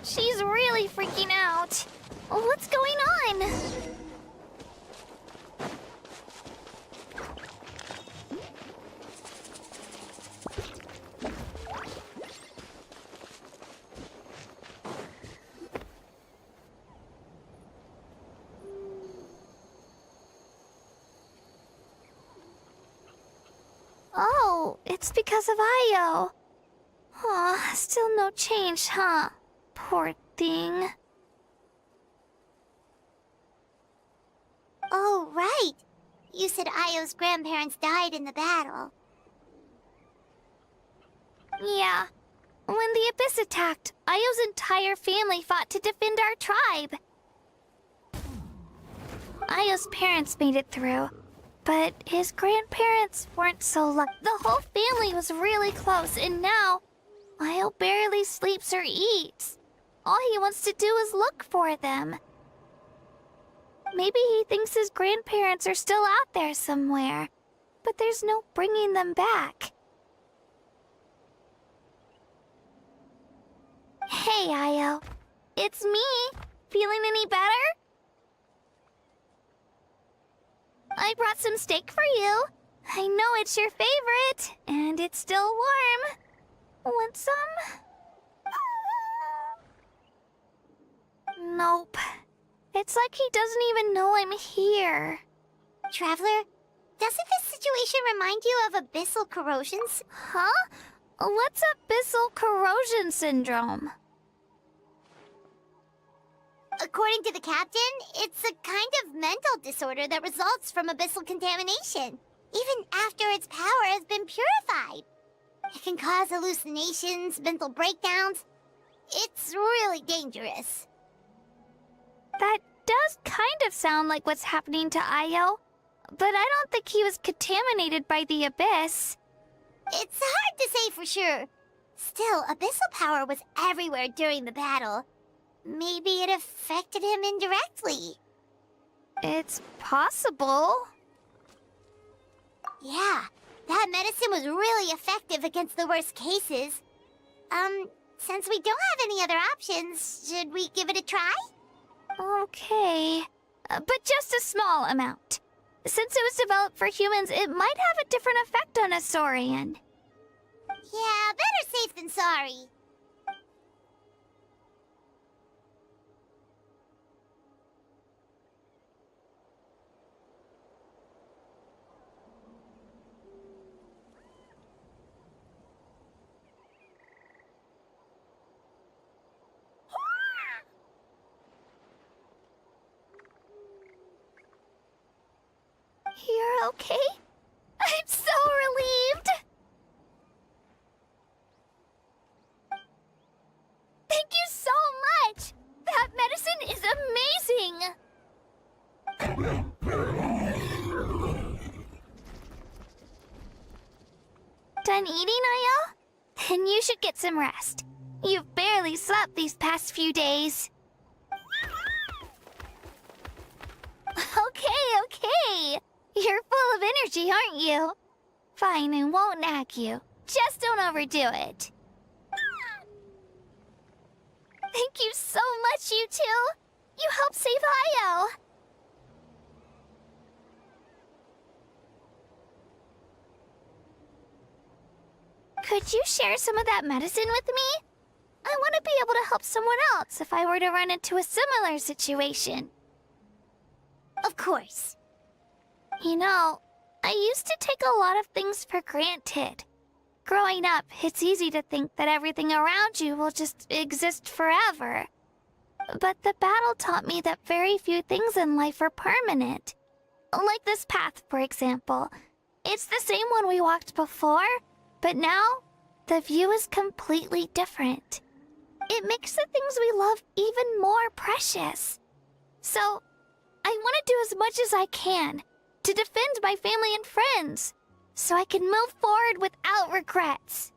Speaker 9: She's really freaking out. What's going on? Oh, it's because of Io. Aw, still no change, huh? Poor thing.
Speaker 2: Oh, right. You said Io's grandparents died in the battle.
Speaker 9: Yeah. When the Abyss attacked, Io's entire family fought to defend our tribe. Io's parents made it through, but his grandparents weren't so lucky. The whole family was really close, and now Io barely sleeps or eats. All he wants to do is look for them. Maybe he thinks his grandparents are still out there somewhere, but there's no bringing them back. Hey, Io. It's me. Feeling any better? I brought some steak for you. I know it's your favorite, and it's still warm. Want some? Nope. It's like he doesn't even know I'm here.
Speaker 2: Traveler, doesn't this situation remind you of abyssal corrosions?
Speaker 9: Huh? What's abyssal corrosion syndrome?
Speaker 2: According to the captain, it's a kind of mental disorder that results from abyssal contamination, even after its power has been purified. It can cause hallucinations, mental breakdowns. It's really dangerous.
Speaker 9: That does kind of sound like what's happening to Io, but I don't think he was contaminated by the Abyss.
Speaker 2: It's hard to say for sure. Still, abyssal power was everywhere during the battle. Maybe it affected him indirectly.
Speaker 9: It's possible.
Speaker 2: Yeah, that medicine was really effective against the worst cases. Since we don't have any other options, should we give it a try?
Speaker 9: Okay. But just a small amount. Since it was developed for humans, it might have a different effect on a Saurian.
Speaker 2: Yeah, better safe than sorry.
Speaker 9: You're okay? I'm so relieved! Thank you so much! That medicine is amazing! Done eating, Io? Then you should get some rest. You've barely slept these past few days. Okay. You're full of energy, aren't you? Fine, I won't nag you. Just don't overdo it. Thank you so much, you two. You helped save Io. Could you share some of that medicine with me? I want to be able to help someone else if I were to run into a similar situation.
Speaker 2: Of course.
Speaker 9: You know, I used to take a lot of things for granted. Growing up, it's easy to think that everything around you will just exist forever. But the battle taught me that very few things in life are permanent. Like this path, for example. It's the same one we walked before, but now the view is completely different. It makes the things we love even more precious. So, I want to do as much as I can to defend my family and friends, so I can move forward without regrets.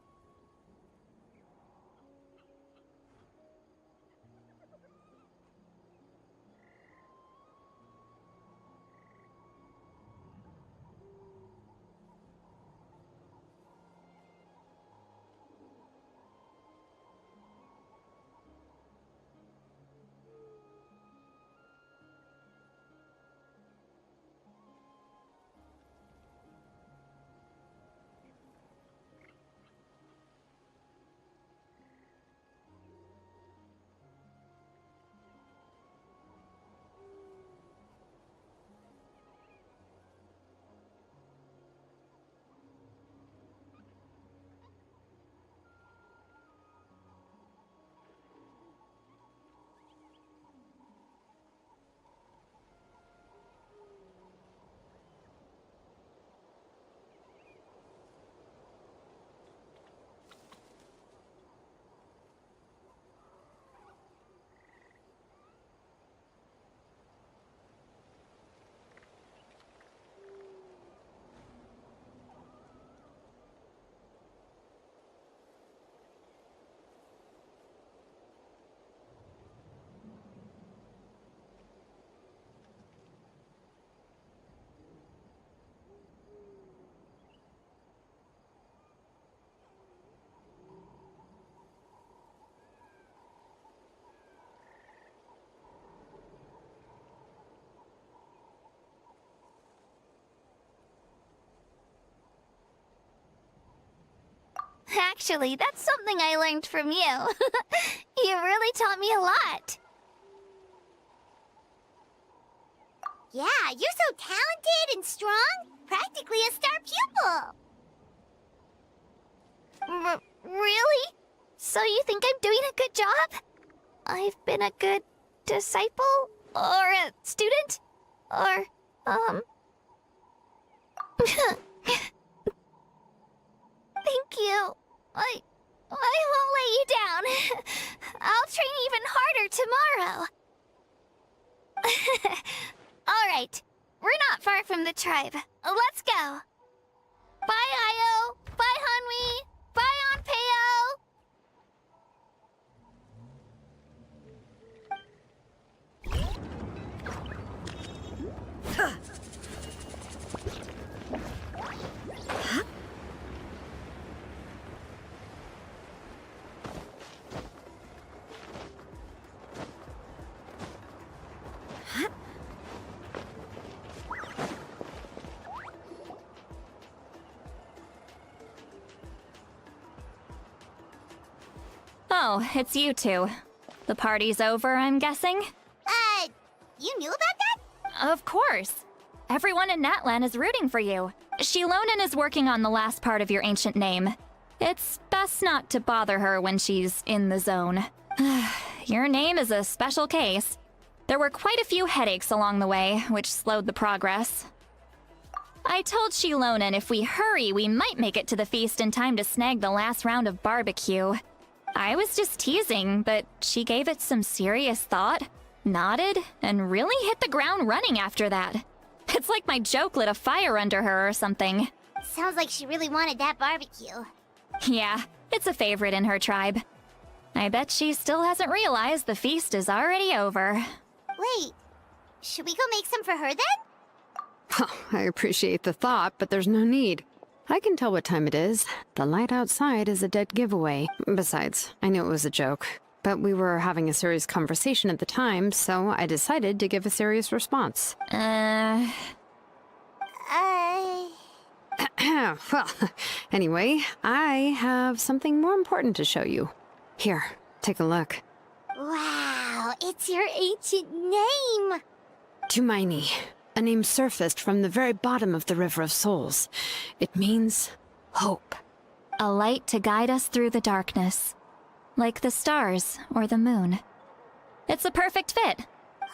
Speaker 9: Actually, that's something I learned from you. You really taught me a lot.
Speaker 2: Yeah, you're so talented and strong. Practically a star pupil.
Speaker 9: Really? So you think I'm doing a good job? I've been a good disciple? Or a student? Or, Thank you. I won't let you down. I'll train even harder tomorrow. All right. We're not far from the tribe. Let's go. Bye, Io. Bye, Hanwi. Bye, Onpeo.
Speaker 5: Oh, it's you two. The party's over, I'm guessing?
Speaker 2: You knew about that?
Speaker 5: Of course. Everyone in Natlan is rooting for you. Shilonen is working on the last part of your ancient name. It's best not to bother her when she's in the zone. Your name is a special case. There were quite a few headaches along the way, which slowed the progress. I told Shilonen if we hurry, we might make it to the feast in time to snag the last round of barbecue. I was just teasing, but she gave it some serious thought, nodded, and really hit the ground running after that. It's like my joke lit a fire under her or something.
Speaker 2: Sounds like she really wanted that barbecue.
Speaker 5: Yeah, it's a favorite in her tribe. I bet she still hasn't realized the feast is already over.
Speaker 2: Wait, should we go make some for her then?
Speaker 3: I appreciate the thought, but there's no need. I can tell what time it is. The light outside is a dead giveaway. Besides, I knew it was a joke. But we were having a serious conversation at the time, so I decided to give a serious response. Well, anyway, I have something more important to show you. Here, take a look.
Speaker 2: Wow, it's your ancient name!
Speaker 3: Tumaini, a name surfaced from the very bottom of the River of Souls. It means hope.
Speaker 5: A light to guide us through the darkness. Like the stars or the moon. It's a perfect fit.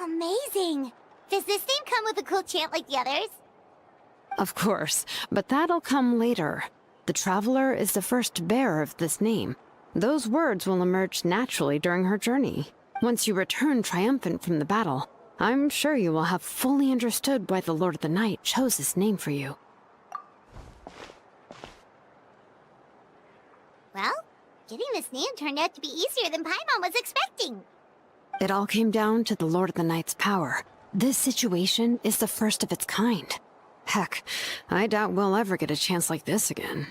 Speaker 2: Amazing! Does this name come with a cool chant like the others?
Speaker 3: Of course, but that'll come later. The Traveler is the first bearer of this name. Those words will emerge naturally during her journey. Once you return triumphant from the battle, I'm sure you will have fully understood why the Lord of the Night chose this name for you.
Speaker 2: Well, getting this name turned out to be easier than Paimon was expecting.
Speaker 3: It all came down to the Lord of the Night's power. This situation is the first of its kind. Heck, I doubt we'll ever get a chance like this again.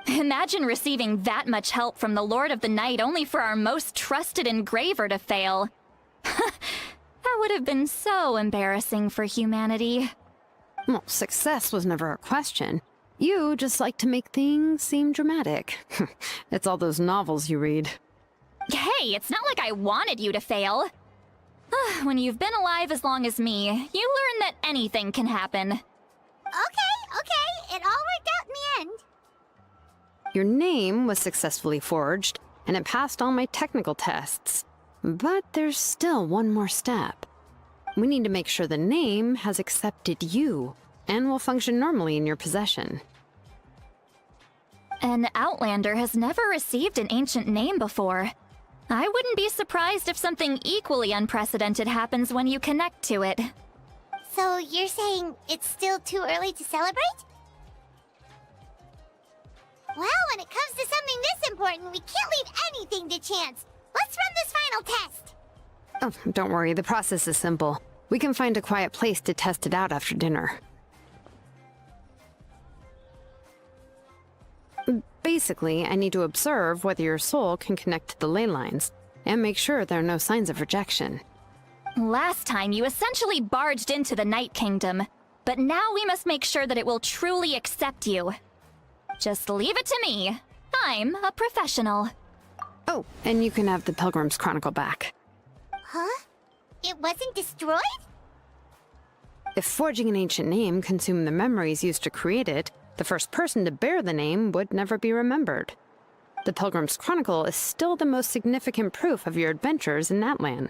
Speaker 5: Imagine receiving that much help from the Lord of the Night only for our most trusted engraver to fail. That would have been so embarrassing for humanity.
Speaker 3: Well, success was never a question. You just like to make things seem dramatic. It's all those novels you read.
Speaker 5: Hey, it's not like I wanted you to fail. When you've been alive as long as me, you learn that anything can happen.
Speaker 2: Okay, it all worked out in the end.
Speaker 3: Your name was successfully forged, and it passed all my technical tests. But there's still one more step. We need to make sure the name has accepted you, and will function normally in your possession.
Speaker 5: An Outlander has never received an ancient name before. I wouldn't be surprised if something equally unprecedented happens when you connect to it.
Speaker 2: So you're saying it's still too early to celebrate? Well, when it comes to something this important, we can't leave anything to chance. Let's run this final test.
Speaker 3: Oh, don't worry, the process is simple. We can find a quiet place to test it out after dinner. Basically, I need to observe whether your soul can connect to the ley lines, and make sure there are no signs of rejection.
Speaker 5: Last time, you essentially barged into the Night Kingdom, but now we must make sure that it will truly accept you. Just leave it to me. I'm a professional.
Speaker 3: Oh, and you can have the Pilgrim's Chronicle back.
Speaker 2: Huh? It wasn't destroyed?
Speaker 3: If forging an ancient name consumed the memories used to create it, the first person to bear the name would never be remembered. The Pilgrim's Chronicle is still the most significant proof of your adventures in Natlan.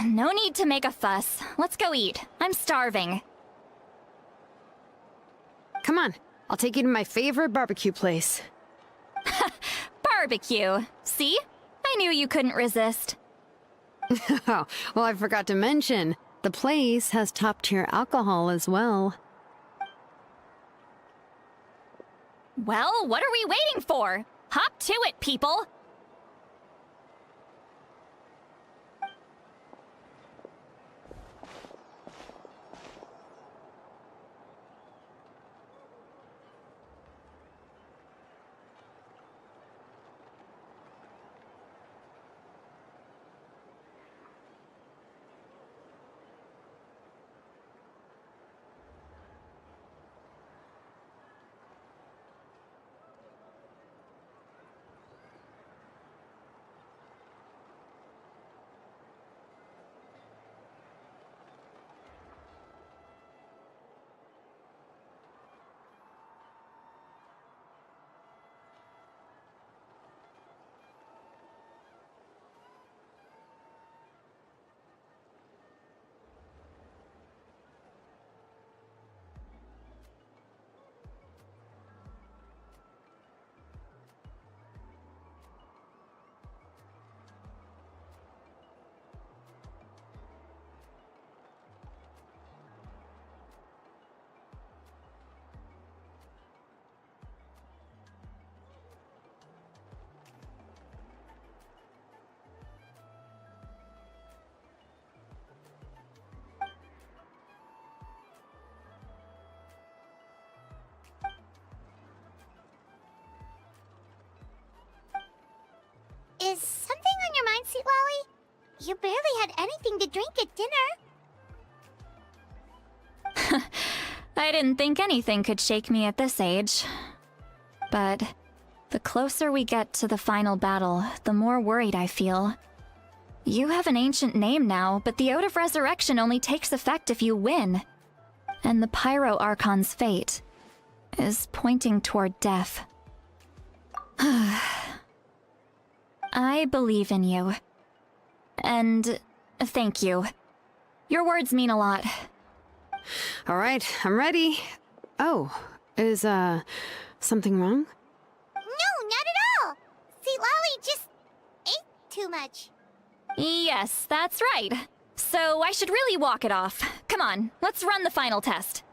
Speaker 5: No need to make a fuss. Let's go eat. I'm starving.
Speaker 3: Come on, I'll take you to my favorite barbecue place.
Speaker 5: Barbecue. See? I knew you couldn't resist.
Speaker 3: Oh, well, I forgot to mention, The place has top-tier alcohol as well.
Speaker 5: Well, what are we waiting for? Hop to it, people!
Speaker 2: Is something on your mind, Sweet Lolly? You barely had anything to drink at dinner.
Speaker 5: I didn't think anything could shake me at this age. But the closer we get to the final battle, the more worried I feel. You have an ancient name now, but the Ode of Resurrection only takes effect if you win. And the Pyro Archon's fate is pointing toward death. I believe in you. And thank you. Your words mean a lot.
Speaker 3: All right, I'm ready. Oh, is, something wrong?
Speaker 2: No, not at all. Sweet Lolly just ate too much.
Speaker 5: Yes, that's right. So I should really walk it off. Come on, let's run the final test.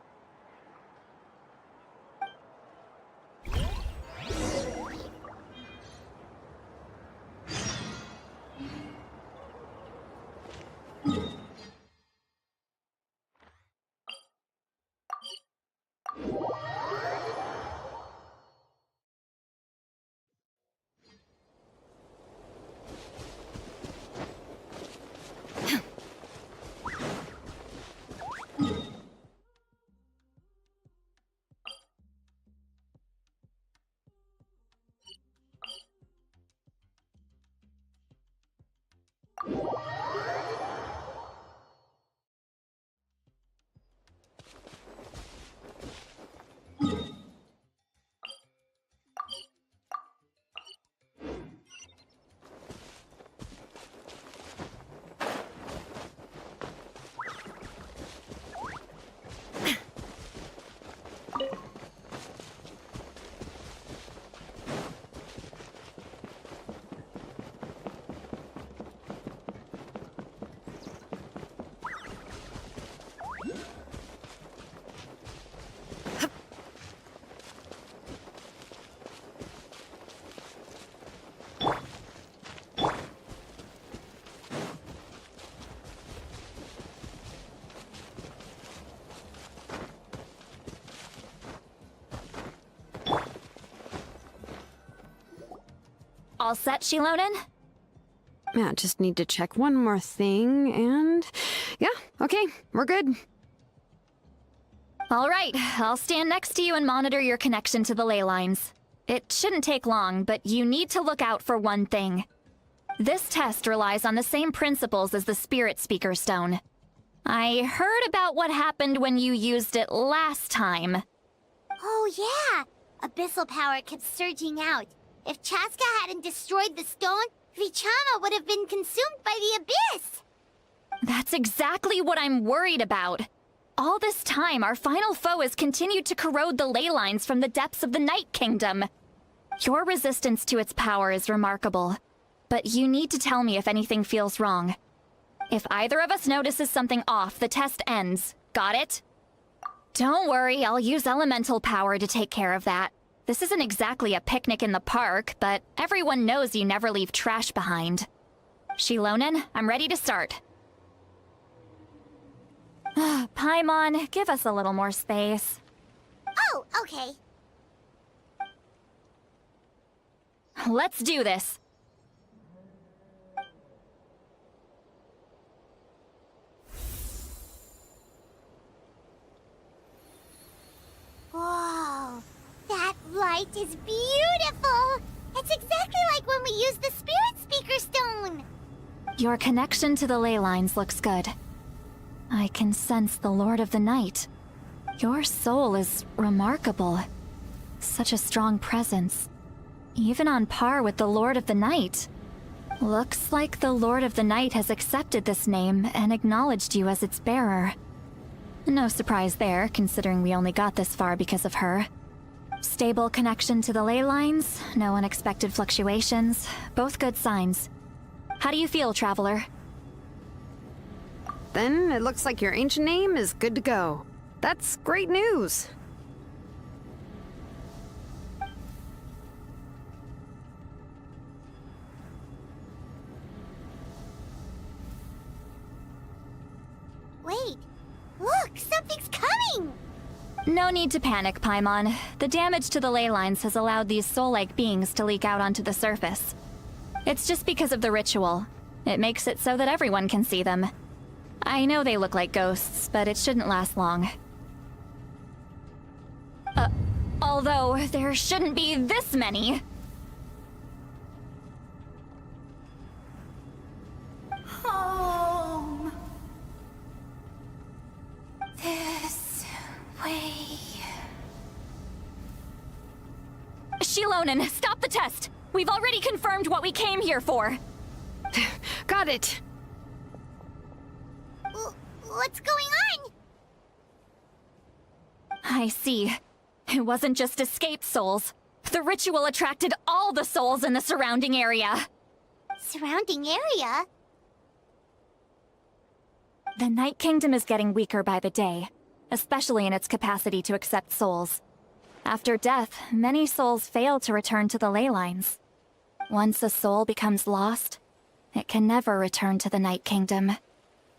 Speaker 5: All set, Shilonen?
Speaker 3: Yeah, just need to check one more thing, and... yeah, okay, we're good.
Speaker 5: All right, I'll stand next to you and monitor your connection to the ley lines. It shouldn't take long, but you need to look out for one thing. This test relies on the same principles as the Spirit Speaker Stone. I heard about what happened when you used it last time.
Speaker 2: Oh yeah! Abyssal power kept surging out. If Chaska hadn't destroyed the stone, Vichama would have been consumed by the abyss!
Speaker 5: That's exactly what I'm worried about. All this time, our final foe has continued to corrode the ley lines from the depths of the Night Kingdom. Your resistance to its power is remarkable, but you need to tell me if anything feels wrong. If either of us notices something off, the test ends. Got it? Don't worry, I'll use elemental power to take care of that. This isn't exactly a picnic in the park, but everyone knows you never leave trash behind. Shilonen, I'm ready to start. Paimon, give us a little more space.
Speaker 2: Oh, okay.
Speaker 5: Let's do this.
Speaker 2: Whoa, that light is beautiful! It's exactly like when we used the Spirit Speaker Stone!
Speaker 5: Your connection to the ley lines looks good. I can sense the Lord of the Night. Your soul is remarkable. Such a strong presence. Even on par with the Lord of the Night. Looks like the Lord of the Night has accepted this name and acknowledged you as its bearer. No surprise there, considering we only got this far because of her. Stable connection to the ley lines, no unexpected fluctuations, both good signs. How do you feel, Traveler?
Speaker 3: Then it looks like your ancient name is good to go. That's great news.
Speaker 2: Wait, look, something's coming!
Speaker 5: No need to panic, Paimon. The damage to the ley lines has allowed these soul-like beings to leak out onto the surface. It's just because of the ritual. It makes it so that everyone can see them. I know they look like ghosts, but it shouldn't last long. Although, there shouldn't be this many.
Speaker 2: Home. This way.
Speaker 5: Shilonen, stop the test! We've already confirmed what we came here for.
Speaker 3: Got it.
Speaker 2: What's going on?
Speaker 5: I see. It wasn't just escaped souls. The ritual attracted all the souls in the surrounding area.
Speaker 2: Surrounding area?
Speaker 5: The Night Kingdom is getting weaker by the day, especially in its capacity to accept souls. After death, many souls fail to return to the ley lines. Once a soul becomes lost, it can never return to the Night Kingdom.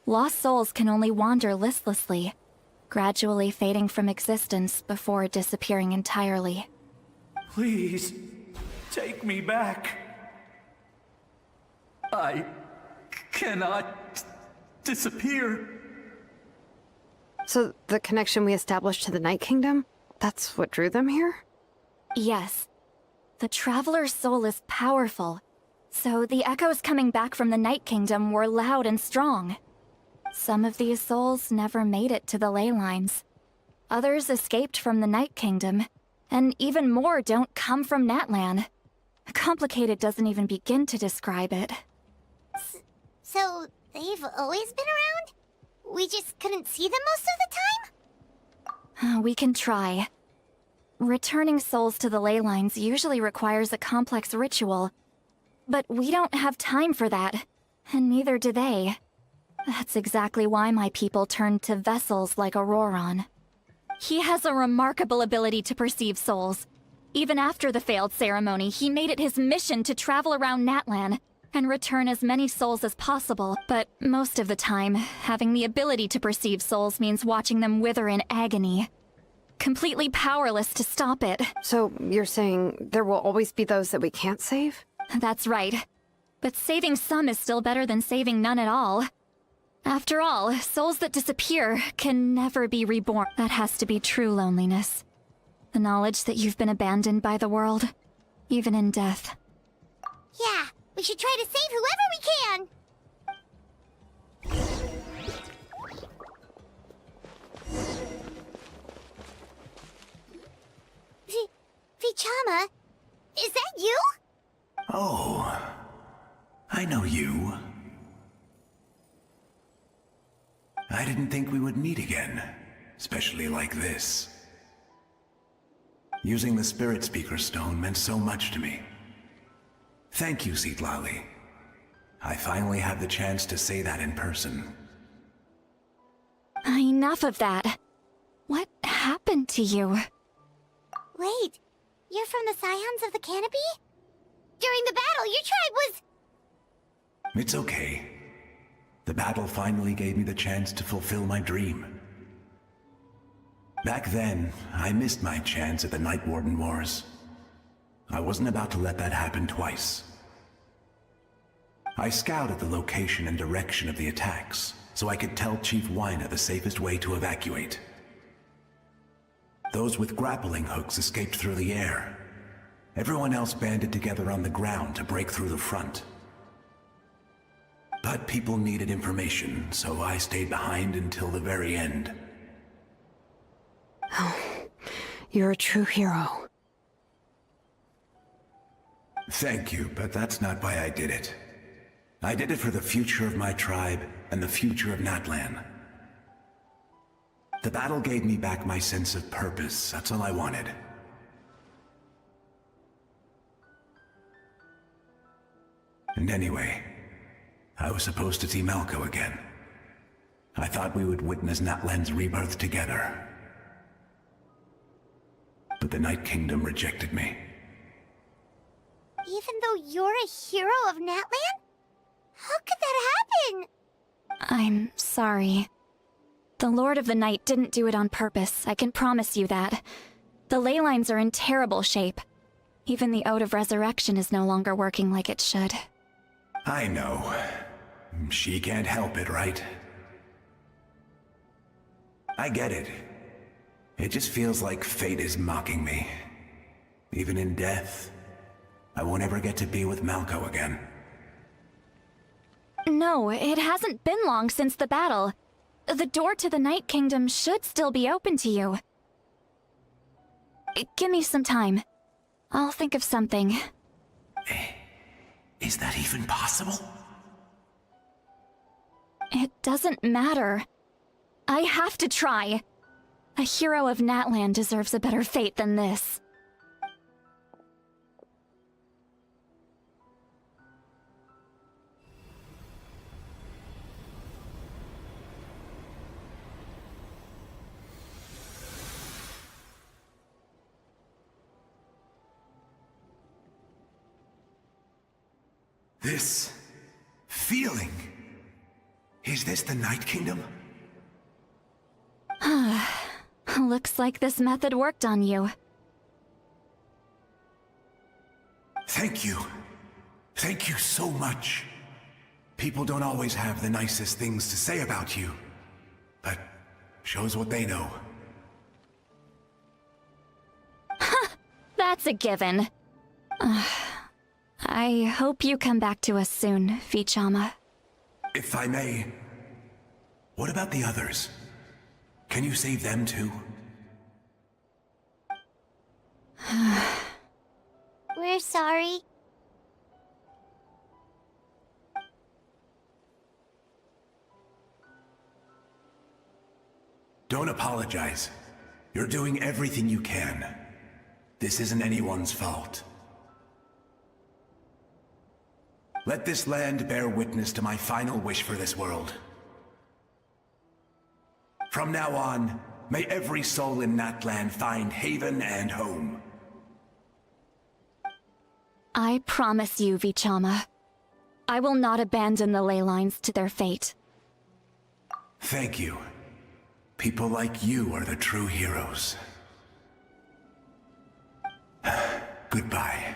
Speaker 5: Lost souls can only wander listlessly, gradually fading from existence before disappearing entirely.
Speaker 10: Please, take me back. I cannot disappear.
Speaker 3: So the connection we established to the Night Kingdom, that's what drew them here?
Speaker 5: Yes. The Traveler's soul is powerful, so the echoes coming back from the Night Kingdom were loud and strong. Some of these souls never made it to the ley lines. Others escaped from the Night Kingdom, and even more don't come from Natlan. Complicated doesn't even begin to describe it.
Speaker 2: So, they've always been around? We just couldn't see them most of the time?
Speaker 5: We can try. Returning souls to the ley lines usually requires a complex ritual. But we don't have time for that, and neither do they. That's exactly why my people turned to vessels like Auroron. He has a remarkable ability to perceive souls. Even after the failed ceremony, he made it his mission to travel around Natlan and return as many souls as possible. But most of the time, having the ability to perceive souls means watching them wither in agony. Completely powerless to stop it.
Speaker 3: So you're saying there will always be those that we can't save?
Speaker 5: That's right. But saving some is still better than saving none at all. After all, souls that disappear can never be reborn. That has to be true loneliness. The knowledge that you've been abandoned by the world, even in death.
Speaker 2: Yeah, we should try to save whoever we can! Vichama, is that you?
Speaker 10: Oh, I know you. I didn't think we would meet again, especially like this. Using the Spirit Speaker Stone meant so much to me. Thank you, Citlali. I finally had the chance to say that in person.
Speaker 5: Enough of that. What happened to you?
Speaker 2: Wait, you're from the Scions of the Canopy? During the battle, your tribe was...
Speaker 10: It's okay. The battle finally gave me the chance to fulfill my dream. Back then, I missed my chance at the Night Warden Wars. I wasn't about to let that happen twice. I scouted the location and direction of the attacks, so I could tell Chief Wyna the safest way to evacuate. Those with grappling hooks escaped through the air. Everyone else banded together on the ground to break through the front. But people needed information, so I stayed behind until the very end.
Speaker 3: Oh, you're a true hero.
Speaker 10: Thank you, but that's not why I did it. I did it for the future of my tribe and the future of Natlan. The battle gave me back my sense of purpose. That's all I wanted. And anyway, I was supposed to see Malco again. I thought we would witness Natlan's rebirth together. But the Night Kingdom rejected me.
Speaker 2: Even though you're a hero of Natlan? How could that happen?
Speaker 5: I'm sorry. The Lord of the Night didn't do it on purpose, I can promise you that. The ley lines are in terrible shape. Even the Ode of Resurrection is no longer working like it should.
Speaker 10: I know. She can't help it, right? I get it. It just feels like fate is mocking me. Even in death, I won't ever get to be with Malco again.
Speaker 5: No, it hasn't been long since the battle. The door to the Night Kingdom should still be open to you. Give me some time. I'll think of something.
Speaker 10: Is that even possible?
Speaker 5: It doesn't matter. I have to try. A hero of Natlan deserves a better fate than this.
Speaker 10: This feeling. Is this the Night Kingdom?
Speaker 5: Looks like this method worked on you.
Speaker 10: Thank you. Thank you so much. People don't always have the nicest things to say about you, but shows what they know.
Speaker 5: That's a given. I hope you come back to us soon, Vichama.
Speaker 10: If I may, what about the others? Can you save them too?
Speaker 2: We're sorry.
Speaker 10: Don't apologize. You're doing everything you can. This isn't anyone's fault. Let this land bear witness to my final wish for this world. From now on, may every soul in Natlan find haven and home.
Speaker 5: I promise you, Vichama. I will not abandon the ley lines to their fate.
Speaker 10: Thank you. People like you are the true heroes. Goodbye.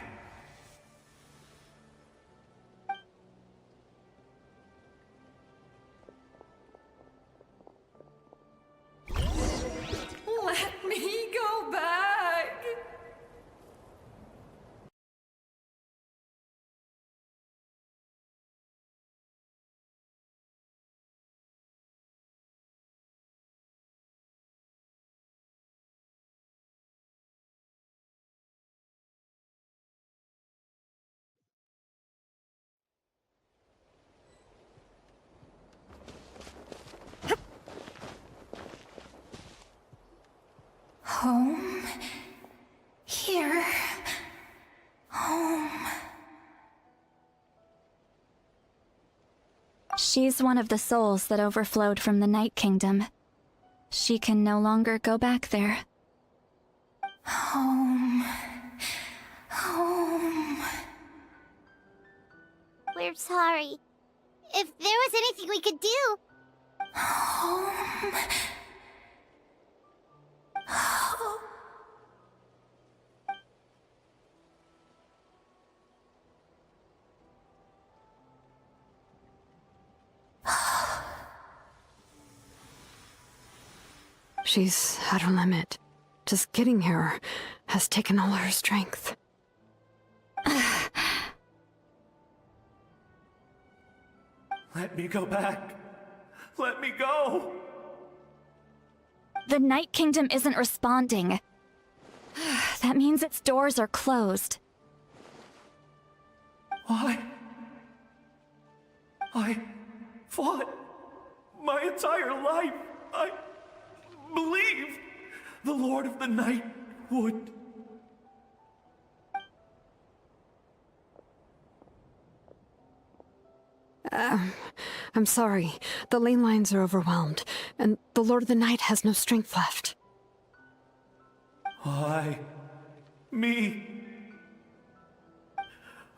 Speaker 11: Let me go back.
Speaker 5: She's one of the souls that overflowed from the Night Kingdom. She can no longer go back there.
Speaker 11: Home. Home.
Speaker 2: We're sorry. If there was anything we could do...
Speaker 11: Home.
Speaker 3: She's at her limit. Just getting here has taken all her strength.
Speaker 10: Let me go back. Let me go.
Speaker 5: The Night Kingdom isn't responding. That means its doors are closed.
Speaker 10: Why? I fought my entire life. I believed the Lord of the Night would.
Speaker 3: I'm sorry. The lane lines are overwhelmed, and the Lord of the Night has no strength left.
Speaker 10: Why? Me?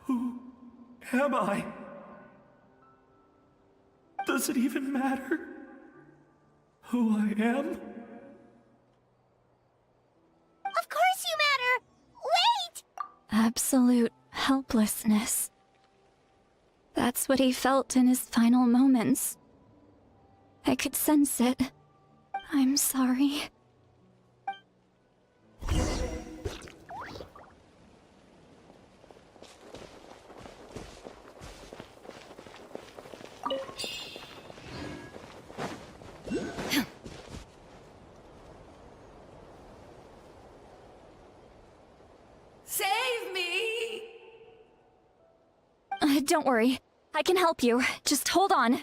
Speaker 10: Who am I? Does it even matter who I am?
Speaker 2: Of course you matter! Wait!
Speaker 5: Absolute helplessness. That's what he felt in his final moments. I could sense it. I'm sorry.
Speaker 11: Save me!
Speaker 5: Don't worry. I can help you. Just hold on.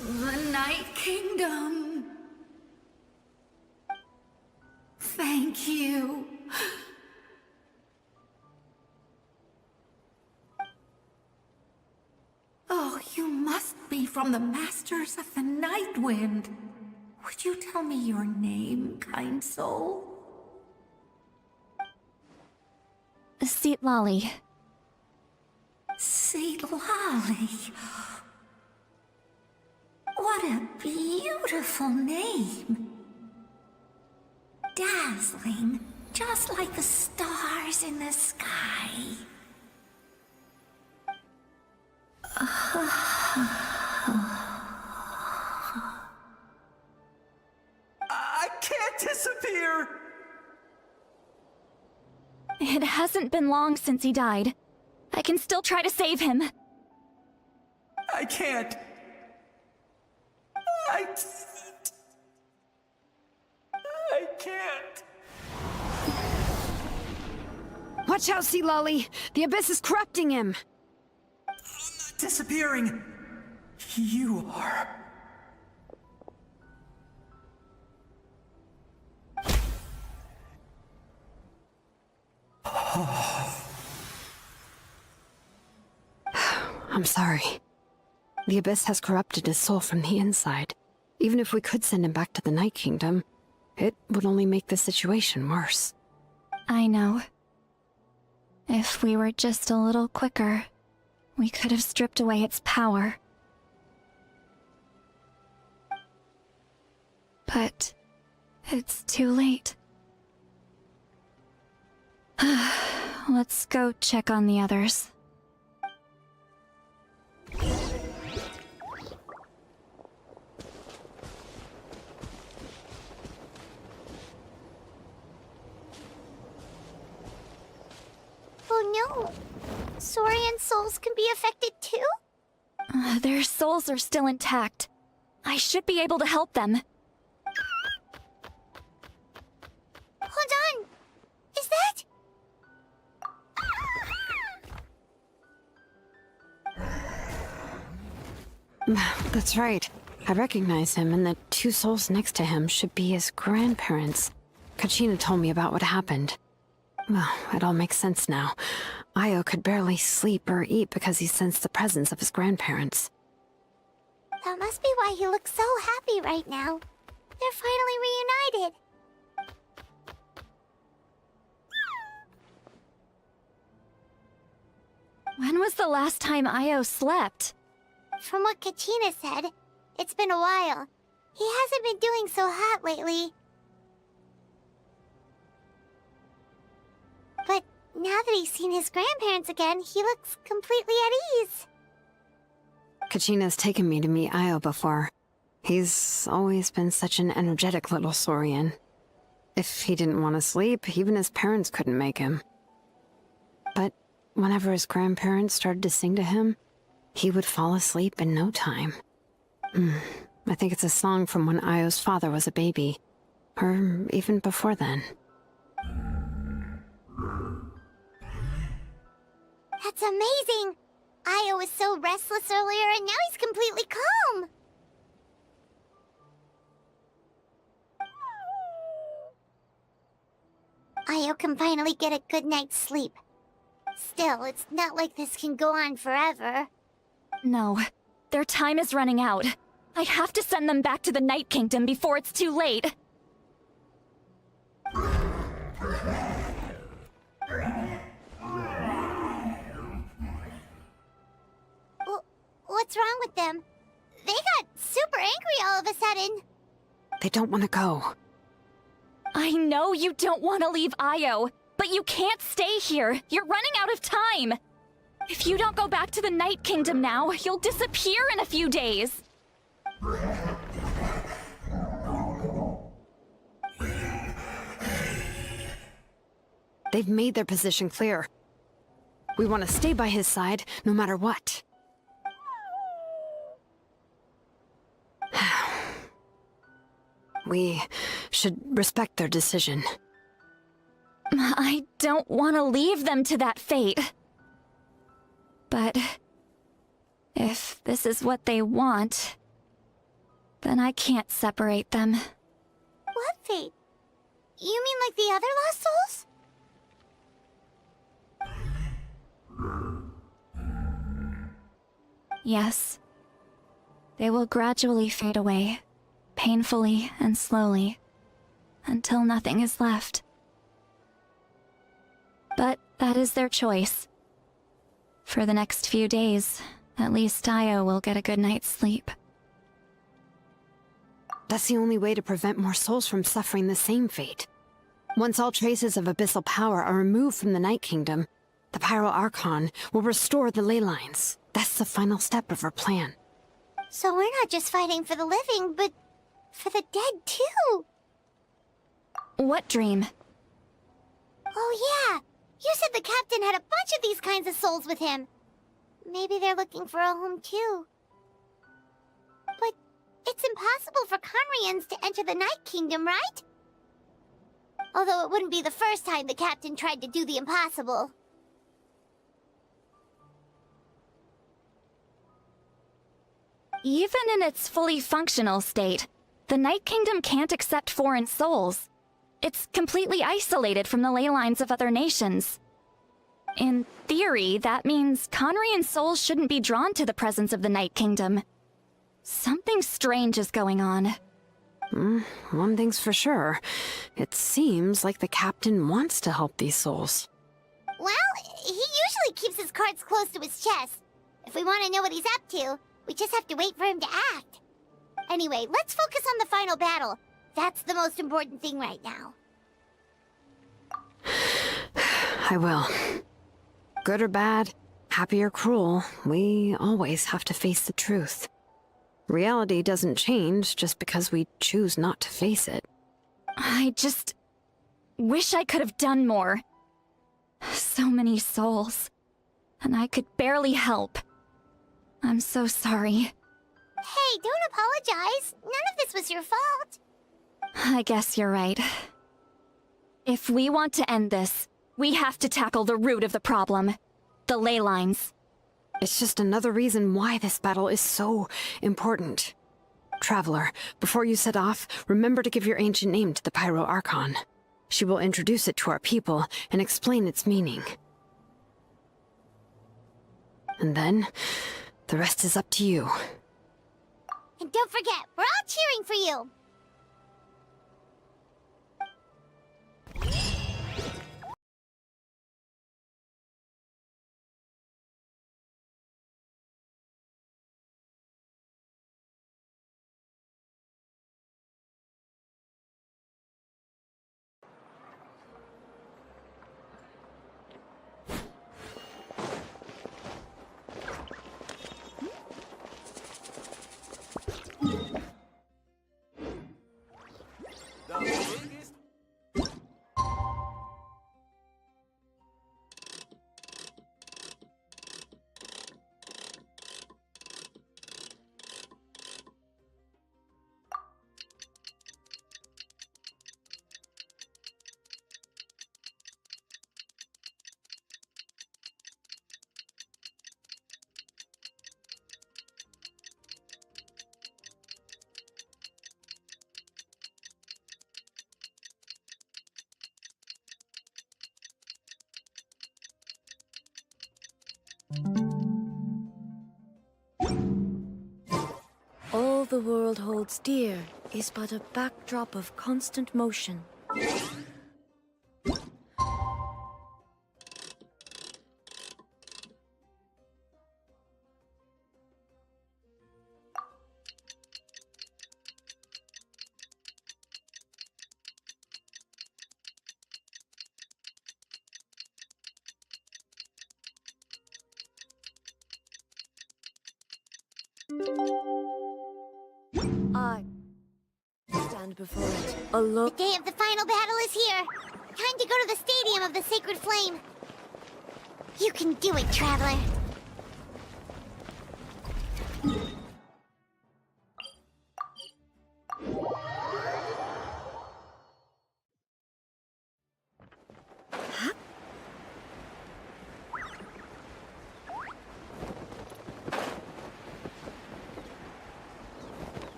Speaker 11: The Night Kingdom. Thank you. Oh, you must be from the Masters of the Night Wind. Would you tell me your name, kind soul?
Speaker 5: Seat Lolly.
Speaker 11: Seat Lolly. What a beautiful name. Dazzling, just like the stars in the sky.
Speaker 10: I can't disappear!
Speaker 5: It hasn't been long since he died. I can still try to save him.
Speaker 10: I can't. I can't.
Speaker 3: Watch out, Sea Lolly! The Abyss is corrupting him!
Speaker 10: I'm not disappearing. You are.
Speaker 3: I'm sorry. The Abyss has corrupted his soul from the inside. Even if we could send him back to the Night Kingdom, it would only make the situation worse.
Speaker 5: I know. If we were just a little quicker, we could have stripped away its power. But it's too late. Let's go check on the others.
Speaker 2: Oh no! Saurian souls can be affected too?
Speaker 5: Their souls are still intact. I should be able to help them.
Speaker 2: Hold on! Is that...
Speaker 3: That's right. I recognize him, and the two souls next to him should be his grandparents. Kachina told me about what happened. Well, it all makes sense now. Io could barely sleep or eat because he sensed the presence of his grandparents.
Speaker 2: That must be why he looks so happy right now. They're finally reunited.
Speaker 5: When was the last time Io slept?
Speaker 2: From what Kachina said, it's been a while. He hasn't been doing so hot lately. But now that he's seen his grandparents again, he looks completely at ease.
Speaker 3: Kachina's taken me to meet Io before. He's always been such an energetic little saurian. If he didn't want to sleep, even his parents couldn't make him. But whenever his grandparents started to sing to him, he would fall asleep in no time. I think it's a song from when Io's father was a baby. Or even before then.
Speaker 2: That's amazing! Io was so restless earlier and now he's completely calm! Io can finally get a good night's sleep. Still, it's not like this can go on forever.
Speaker 5: No, their time is running out. I have to send them back to the Night Kingdom before it's too late.
Speaker 2: What's wrong with them? They got super angry all of a sudden.
Speaker 3: They don't want to go.
Speaker 5: I know you don't want to leave Io, but you can't stay here. You're running out of time. If you don't go back to the Night Kingdom now, you'll disappear in a few days.
Speaker 3: They've made their position clear. We want to stay by his side, no matter what. We should respect their decision.
Speaker 5: I don't want to leave them to that fate. But if this is what they want, then I can't separate them.
Speaker 2: What fate? You mean like the other lost souls?
Speaker 5: Yes. They will gradually fade away, painfully and slowly, until nothing is left. But that is their choice. For the next few days, at least Io will get a good night's sleep.
Speaker 3: That's the only way to prevent more souls from suffering the same fate. Once all traces of abyssal power are removed from the Night Kingdom, the Pyro Archon will restore the ley lines. That's the final step of our plan.
Speaker 2: So we're not just fighting for the living, but for the dead too.
Speaker 5: What dream?
Speaker 2: Oh yeah! You said the captain had a bunch of these kinds of souls with him. Maybe they're looking for a home too. But it's impossible for Conrians to enter the Night Kingdom, right? Although it wouldn't be the first time the captain tried to do the impossible.
Speaker 5: Even in its fully functional state, the Night Kingdom can't accept foreign souls. It's completely isolated from the ley lines of other nations. In theory, that means Conrian souls shouldn't be drawn to the presence of the Night Kingdom. Something strange is going on.
Speaker 3: One thing's for sure. It seems like the captain wants to help these souls.
Speaker 2: Well, he usually keeps his cards close to his chest. If we want to know what he's up to, we just have to wait for him to act. Anyway, let's focus on the final battle. That's the most important thing right now.
Speaker 3: I will. Good or bad, happy or cruel, we always have to face the truth. Reality doesn't change just because we choose not to face it.
Speaker 5: I just wish I could have done more. So many souls, and I could barely help. I'm so sorry.
Speaker 2: Hey, don't apologize. None of this was your fault.
Speaker 5: I guess you're right. If we want to end this, we have to tackle the root of the problem. The ley lines.
Speaker 3: It's just another reason why this battle is so important. Traveler, before you set off, remember to give your ancient name to the Pyro Archon. She will introduce it to our people and explain its meaning. And then, the rest is up to you.
Speaker 2: And don't forget, we're all cheering for you!
Speaker 12: All the world holds dear is but a backdrop of constant motion. I stand before it alone.
Speaker 2: The day of the final battle is here! Time to go to the Stadium of the Sacred Flame! You can do it, Traveler!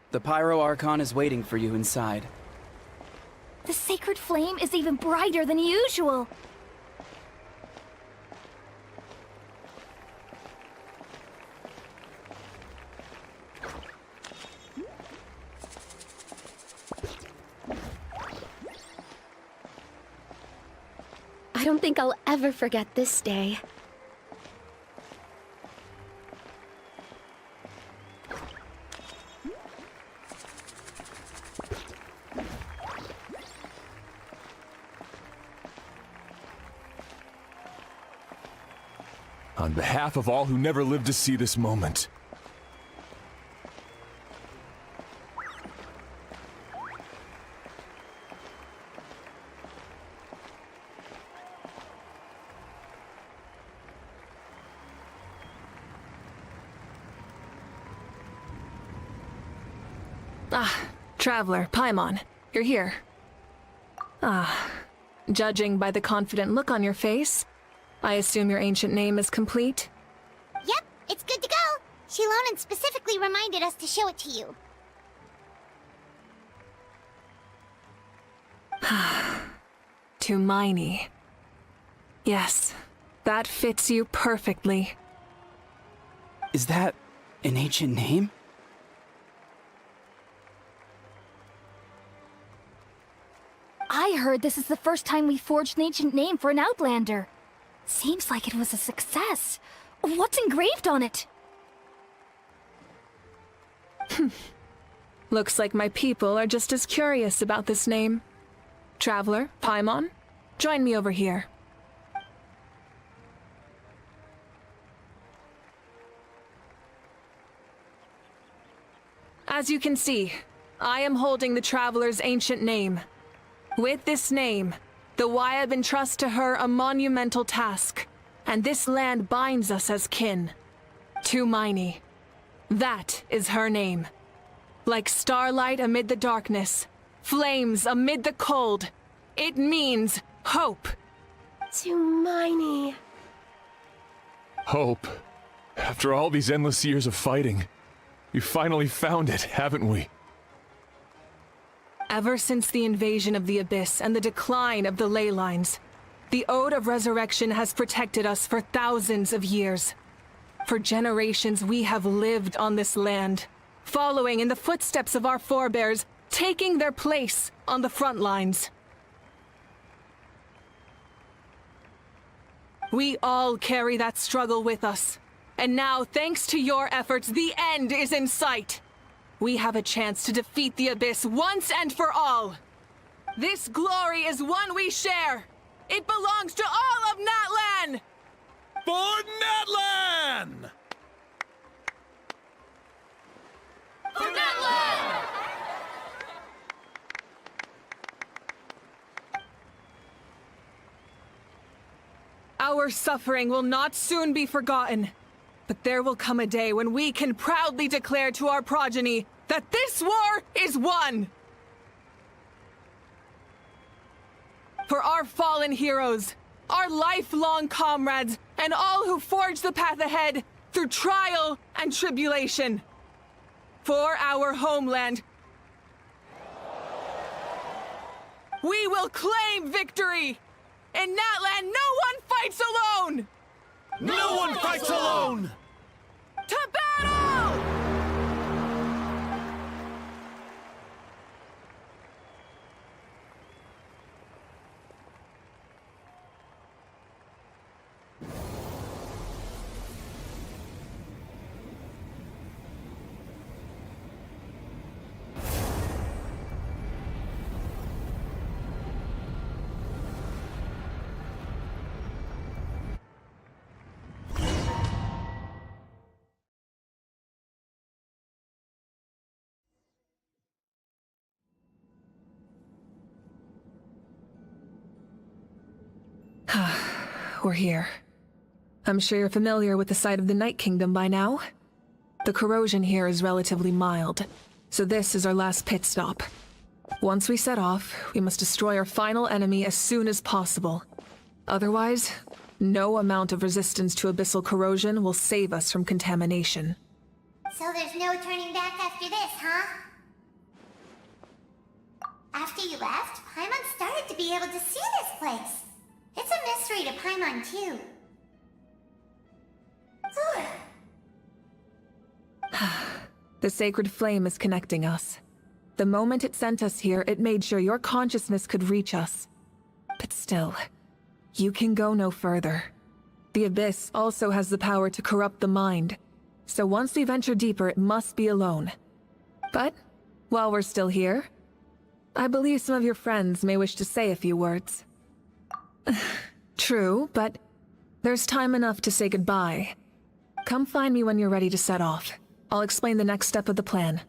Speaker 13: The Pyro Archon is waiting for you inside.
Speaker 9: The sacred flame is even brighter than usual.
Speaker 6: I don't think I'll ever forget this day.
Speaker 14: On behalf of all who never lived to see this moment.
Speaker 4: Traveler, Paimon, you're here. Judging by the confident look on your face, I assume your ancient name is complete?
Speaker 2: Yep, it's good to go! Shilonen specifically reminded us to show it to you.
Speaker 4: Tumaini. Yes, that fits you perfectly.
Speaker 13: Is that an ancient name?
Speaker 9: I heard this is the first time we forged an ancient name for an Outlander. Seems like it was a success. What's engraved on it?
Speaker 4: Looks like my people are just as curious about this name. Traveler, Paimon, join me over here. As you can see, I am holding the Traveler's ancient name. With this name, the Wyab entrust to her a monumental task, and this land binds us as kin. To Miney. That is her name. Like starlight amid the darkness, flames amid the cold, it means hope.
Speaker 12: To Miney.
Speaker 14: Hope. After all these endless years of fighting, we finally found it, haven't we?
Speaker 4: Ever since the invasion of the Abyss and the decline of the ley lines, the Ode of Resurrection has protected us for thousands of years. For generations we have lived on this land, following in the footsteps of our forebears, taking their place on the front lines. We all carry that struggle with us. And now, thanks to your efforts, the end is in sight. We have a chance to defeat the Abyss once and for all. This glory is one we share. It belongs to all of Natlan!
Speaker 14: For Natlan!
Speaker 4: For Natlan! Our suffering will not soon be forgotten. But there will come a day when we can proudly declare to our progeny that this war is won! For our fallen heroes, our lifelong comrades, and all who forge the path ahead through trial and tribulation. For our homeland, we will claim victory! In Natlan, no one fights alone!
Speaker 14: No one fights alone!
Speaker 4: To battle! We're here. I'm sure you're familiar with the site of the Night Kingdom by now. The corrosion here is relatively mild, so this is our last pit stop. Once we set off, we must destroy our final enemy as soon as possible. Otherwise, no amount of resistance to abyssal corrosion will save us from contamination.
Speaker 2: So there's no turning back after this, huh? After you left, Paimon started to be able to see this place. It's a mystery to Paimon, too.
Speaker 4: The sacred flame is connecting us. The moment it sent us here, it made sure your consciousness could reach us. But still, you can go no further. The Abyss also has the power to corrupt the mind, so once we venture deeper, it must be alone. But, while we're still here, I believe some of your friends may wish to say a few words. True, but there's time enough to say goodbye. Come find me when you're ready to set off. I'll explain the next step of the plan.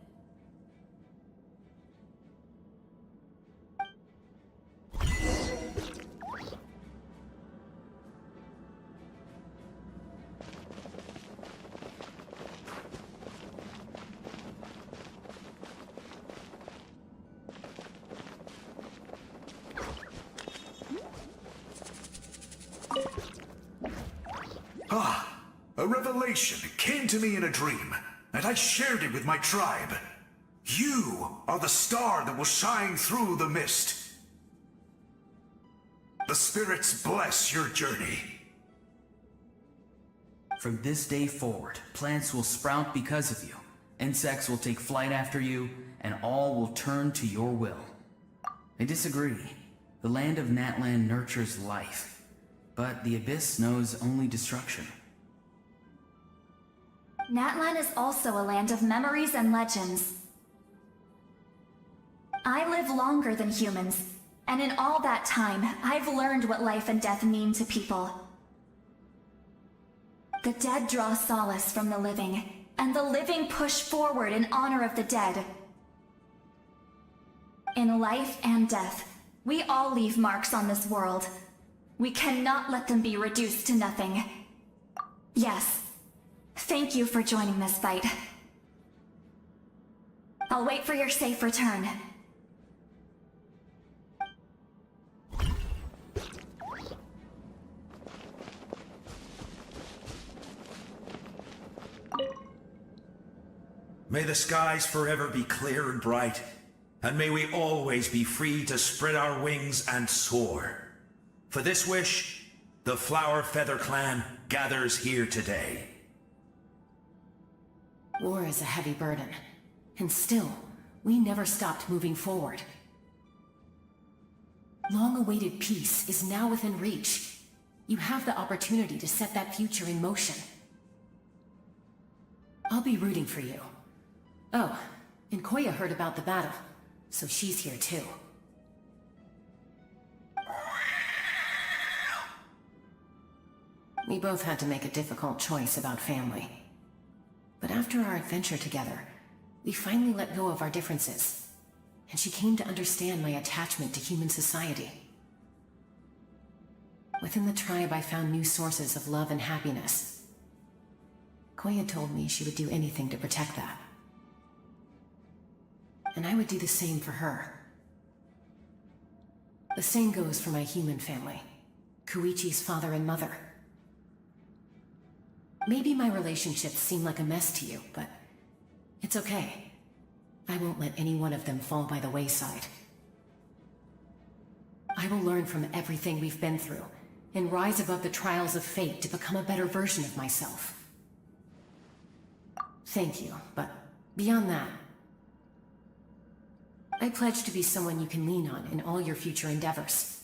Speaker 10: A revelation came to me in a dream, and I shared it with my tribe. You are the star that will shine through the mist. The spirits bless your journey.
Speaker 8: From this day forward, plants will sprout because of you, insects will take flight after you, and all will turn to your will. I disagree. The land of Natlan nurtures life, but the Abyss knows only destruction.
Speaker 5: Natlan is also a land of memories and legends. I live longer than humans, and in all that time, I've learned what life and death mean to people. The dead draw solace from the living, and the living push forward in honor of the dead. In life and death, we all leave marks on this world. We cannot let them be reduced to nothing. Yes, thank you for joining this fight. I'll wait for your safe return.
Speaker 10: May the skies forever be clear and bright, and may we always be free to spread our wings and soar. For this wish, the Flower Feather Clan gathers here today.
Speaker 7: War is a heavy burden, and still, we never stopped moving forward. Long-awaited peace is now within reach. You have the opportunity to set that future in motion. I'll be rooting for you. Oh, and Koya heard about the battle, so she's here too. We both had to make a difficult choice about family. But after our adventure together, we finally let go of our differences, and she came to understand my attachment to human society. Within the tribe, I found new sources of love and happiness. Koya told me she would do anything to protect that. And I would do the same for her. The same goes for my human family, Koichi's father and mother. Maybe my relationships seem like a mess to you, but it's okay. I won't let any one of them fall by the wayside. I will learn from everything we've been through, and rise above the trials of fate to become a better version of myself. Thank you, but beyond that, I pledge to be someone you can lean on in all your future endeavors.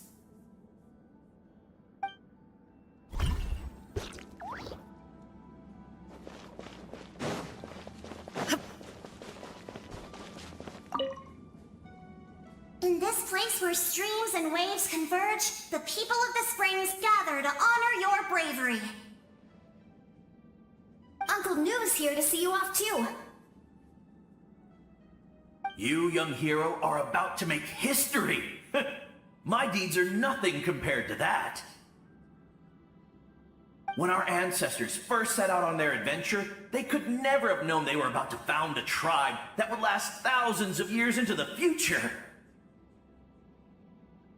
Speaker 2: In this place where streams and waves converge, the people of the springs gather to honor your bravery. Uncle Noo's here to see you off too.
Speaker 15: You, young hero, are about to make history! My deeds are nothing compared to that. When our ancestors first set out on their adventure, they could never have known they were about to found a tribe that would last thousands of years into the future.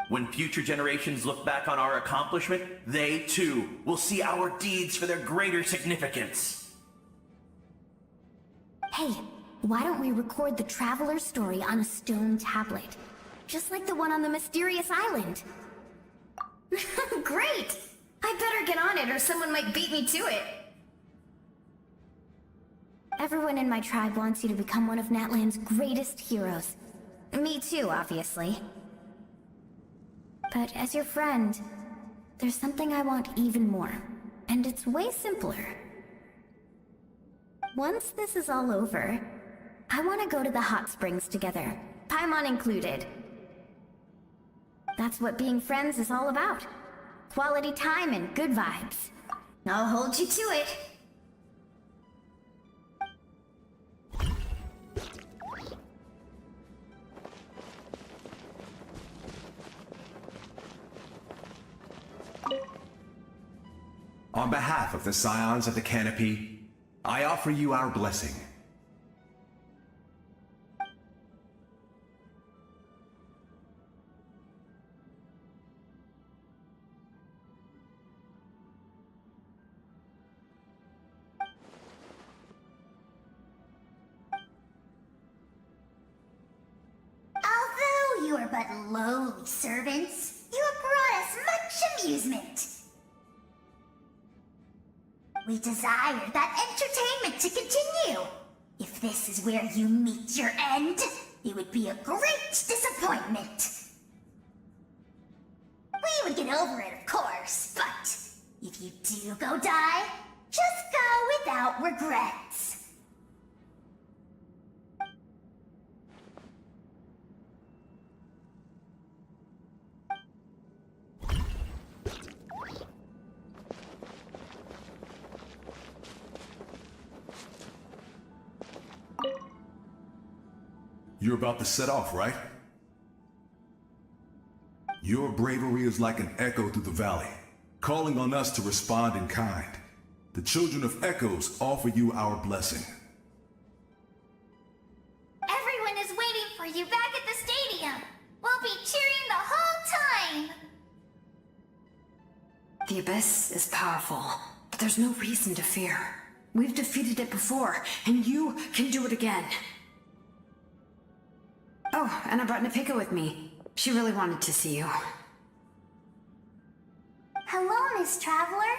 Speaker 15: When future generations look back on our accomplishment, they too will see our deeds for their greater significance.
Speaker 2: Hey, why don't we record the traveler's story on a stone tablet? Just like the one on the mysterious island. Great! I better get on it or someone might beat me to it. Everyone in my tribe wants you to become one of Natlan's greatest heroes. Me too, obviously. But as your friend, there's something I want even more. And it's way simpler. Once this is all over, I want to go to the hot springs together, Paimon included. That's what being friends is all about. Quality time and good vibes. I'll hold you to it.
Speaker 10: On behalf of the Scions of the Canopy, I offer you our blessing.
Speaker 2: Although you are but lowly servants, you have brought us much amusement. We desire that entertainment to continue. If this is where you meet your end, it would be a great disappointment. We would get over it, of course, but if you do go die, Just go without regrets.
Speaker 16: You're about to set off, right? Your bravery is like an echo through the valley, calling on us to respond in kind. The Children of Echoes offer you our blessing.
Speaker 9: Everyone is waiting for you back at the stadium. We'll be cheering the whole time.
Speaker 3: The Abyss is powerful, but there's no reason to fear. We've defeated it before, and you can do it again. Oh, and I brought Napika with me. She really wanted to see you.
Speaker 2: Hello, Miss Traveler.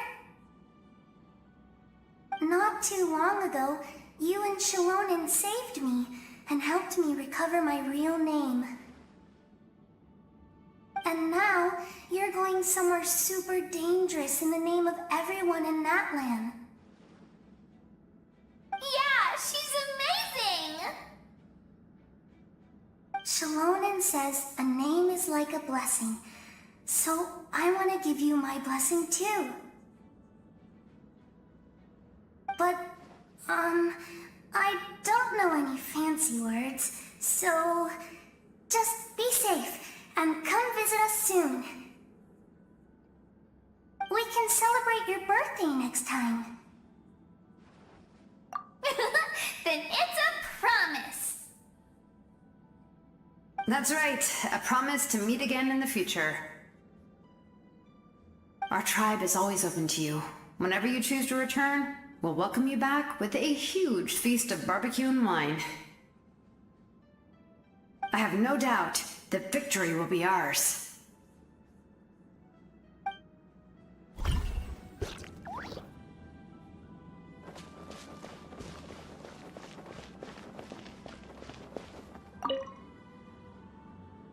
Speaker 2: Not too long ago, you and Shalonen saved me and helped me recover my real name. And now, you're going somewhere super dangerous in the name of everyone in Natlan.
Speaker 9: Yeah, she's amazing!
Speaker 2: Shalonen says a name is like a blessing, so I want to give you my blessing too. But, I don't know any fancy words, so just be safe and come visit us soon. We can celebrate your birthday next time.
Speaker 9: Then it's a promise.
Speaker 3: That's right, a promise to meet again in the future. Our tribe is always open to you. Whenever you choose to return, we'll welcome you back with a huge feast of barbecue and wine. I have no doubt that victory will be ours.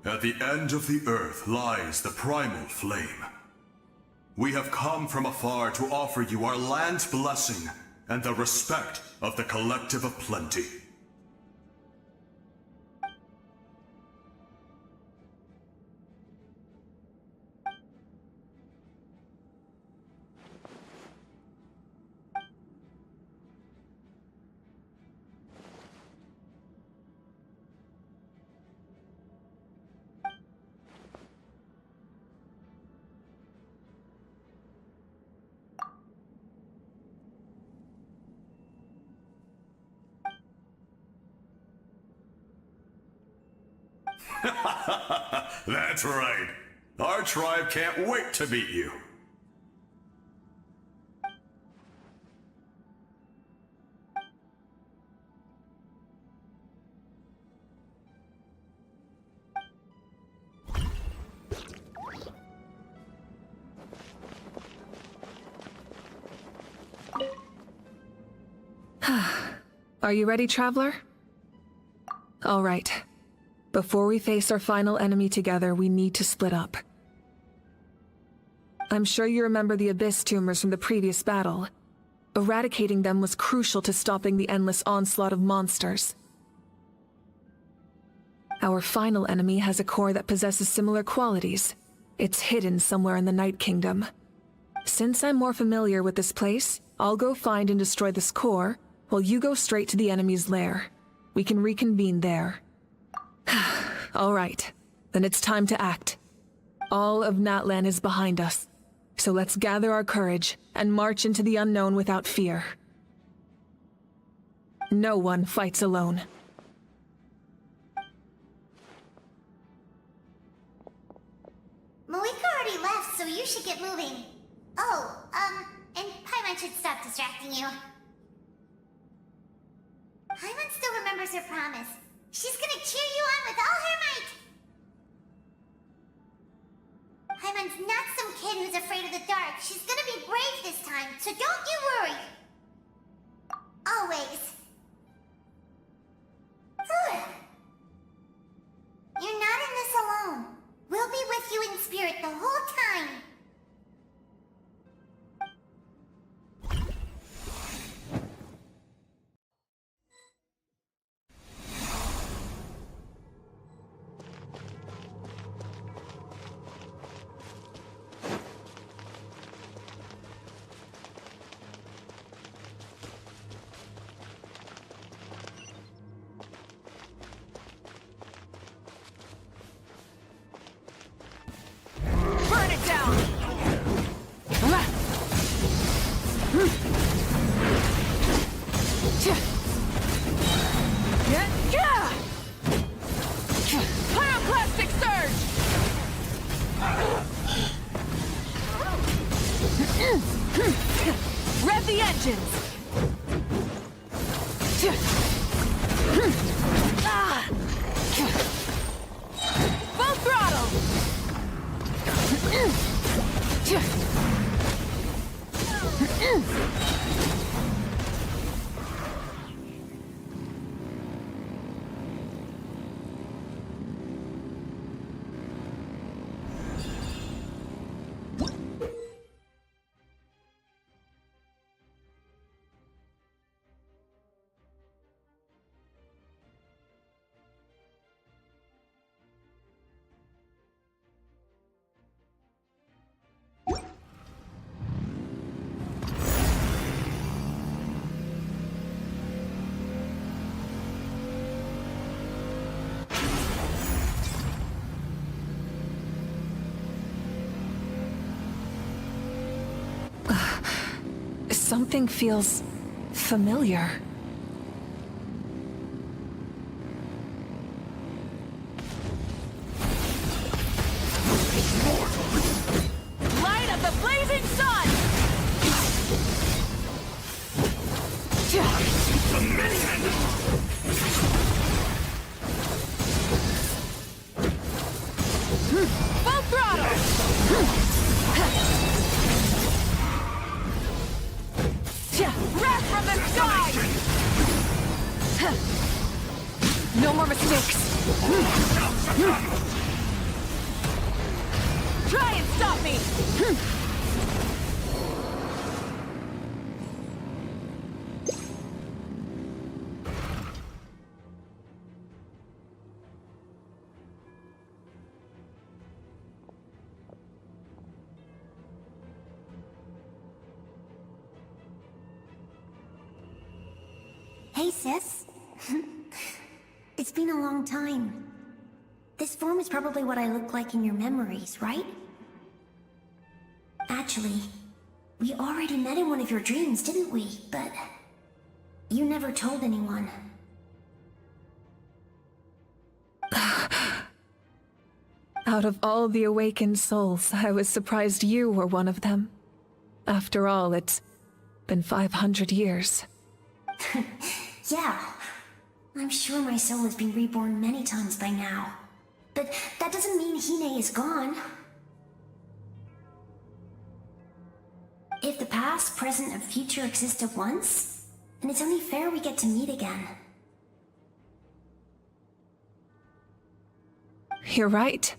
Speaker 16: At the end of the earth lies the primal flame. We have come from afar to offer you our land's blessing and the respect of the Collective of Plenty. That's right. Our tribe can't wait to meet you.
Speaker 4: Are you ready, Traveler? All right. Before we face our final enemy together, we need to split up. I'm sure you remember the Abyss tumors from the previous battle. Eradicating them was crucial to stopping the endless onslaught of monsters. Our final enemy has a core that possesses similar qualities. It's hidden somewhere in the Night Kingdom. Since I'm more familiar with this place, I'll go find and destroy this core, while you go straight to the enemy's lair. We can reconvene there. All right, then it's time to act. All of Natlan is behind us, so let's gather our courage and march into the unknown without fear. No one fights alone.
Speaker 2: Malika already left, so you should get moving. Oh, and Paimon should stop distracting you. Paimon still remembers her promise. She's gonna cheer you on with all her might! Paimon's not some kid who's afraid of the dark. She's gonna be brave this time, so don't you worry! Always. You're not in this alone. We'll be with you in spirit the whole time.
Speaker 4: Full throttle! Something feels familiar. Light of the blazing sun!
Speaker 10: The many-handed!
Speaker 4: Full throttle! Wrath from the sky! No more mistakes! Try and stop me!
Speaker 2: Hey, sis. It's been a long time. This form is probably what I look like in your memories, right? Actually, we already met in one of your dreams, didn't we? But you never told anyone.
Speaker 4: Out of all the awakened souls, I was surprised you were one of them. After all, it's been 500 years.
Speaker 2: Yeah. I'm sure my soul has been reborn many times by now. But that doesn't mean Hine is gone. If the past, present, and future exist at once, then it's only fair we get to meet again.
Speaker 4: You're right.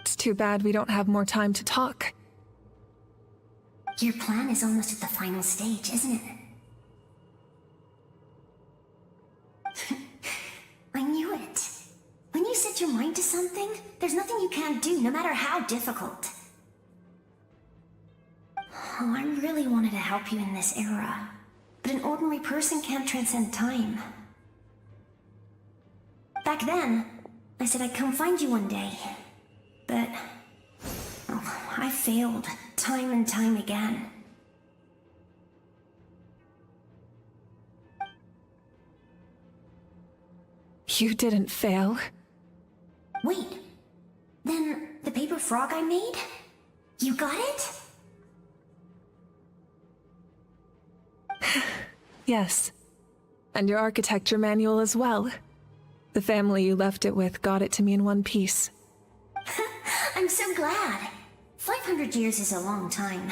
Speaker 4: It's too bad we don't have more time to talk.
Speaker 2: Your plan is almost at the final stage, isn't it? I knew it. When you set your mind to something, there's nothing you can't do, no matter how difficult. Oh, I really wanted to help you in this era. But an ordinary person can't transcend time. Back then, I said I'd come find you one day. But... oh, I failed, time and time again.
Speaker 4: You didn't fail.
Speaker 2: Wait, then the paper frog I made? You got it?
Speaker 4: Yes. And your architecture manual as well. The family you left it with got it to me in one piece.
Speaker 2: I'm so glad. 500 years is a long time.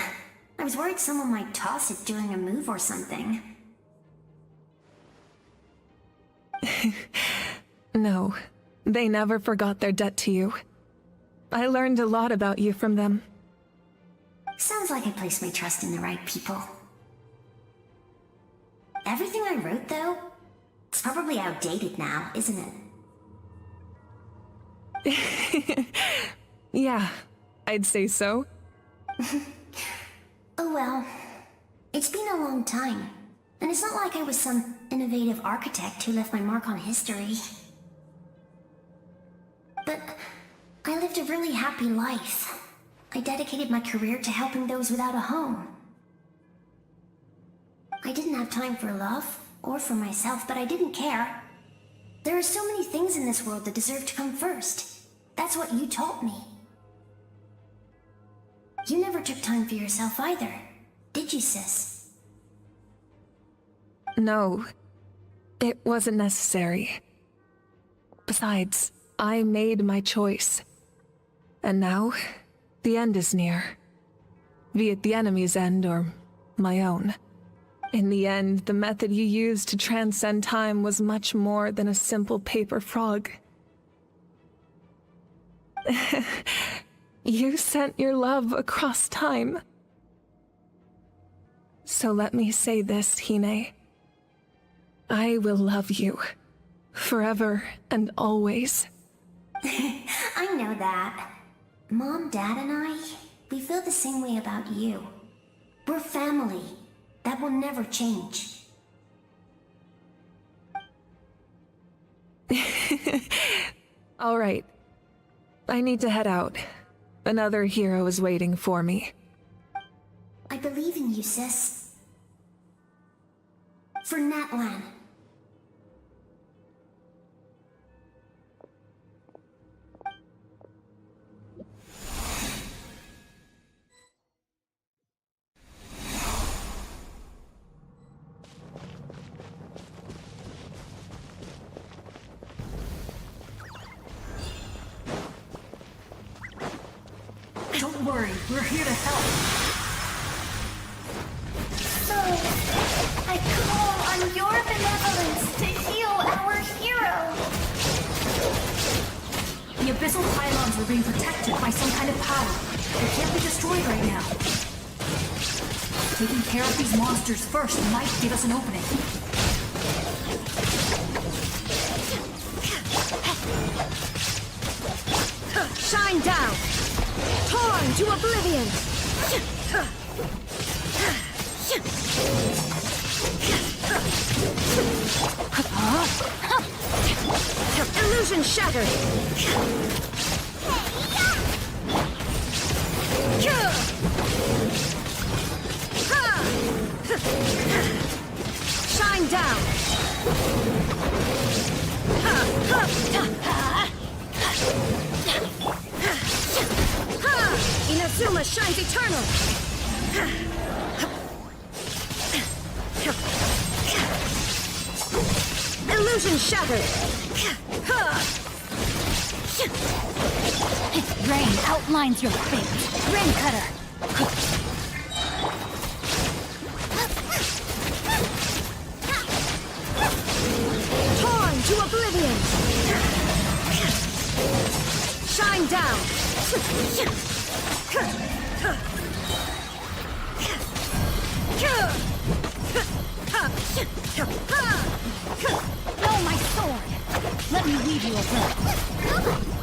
Speaker 2: I was worried someone might toss it during a move or something.
Speaker 4: No, they never forgot their debt to you. I learned a lot about you from them.
Speaker 2: Sounds like I placed my trust in the right people. Everything I wrote, though, it's probably outdated now, isn't it?
Speaker 4: Yeah, I'd say so.
Speaker 2: Oh well. It's been a long time. And it's not like I was some innovative architect who left my mark on history. But I lived a really happy life. I dedicated my career to helping those without a home. I didn't have time for love, or for myself, but I didn't care. There are so many things in this world that deserve to come first. That's what you taught me. You never took time for yourself either, did you, sis?
Speaker 4: No, it wasn't necessary. Besides, I made my choice. And now, the end is near. Be it the enemy's end or my own. In the end, the method you used to transcend time was much more than a simple paper frog. You sent your love across time. So let me say this, Hine. I will love you. Forever and always.
Speaker 17: I know that. Mom, Dad, and I, we feel the same way about you. We're family. That will never change.
Speaker 4: All right. I need to head out. Another hero is waiting for me.
Speaker 17: I believe in you, sis. For Natlan.
Speaker 11: Don't worry, we're here to help.
Speaker 9: So, I call on your benevolence to heal our hero.
Speaker 11: The abyssal pylons are being protected by some kind of power. They can't be destroyed right now. Taking care of these monsters first might give us an opening.
Speaker 12: Shine down! Torn to oblivion! Illusion shattered! Shine down! Inazuma shines eternal! Illusion shattered!
Speaker 5: Rain outlines your fate. Rain cutter.
Speaker 12: Torn to oblivion! Shine down!
Speaker 5: No, my sword! Let me leave you alone.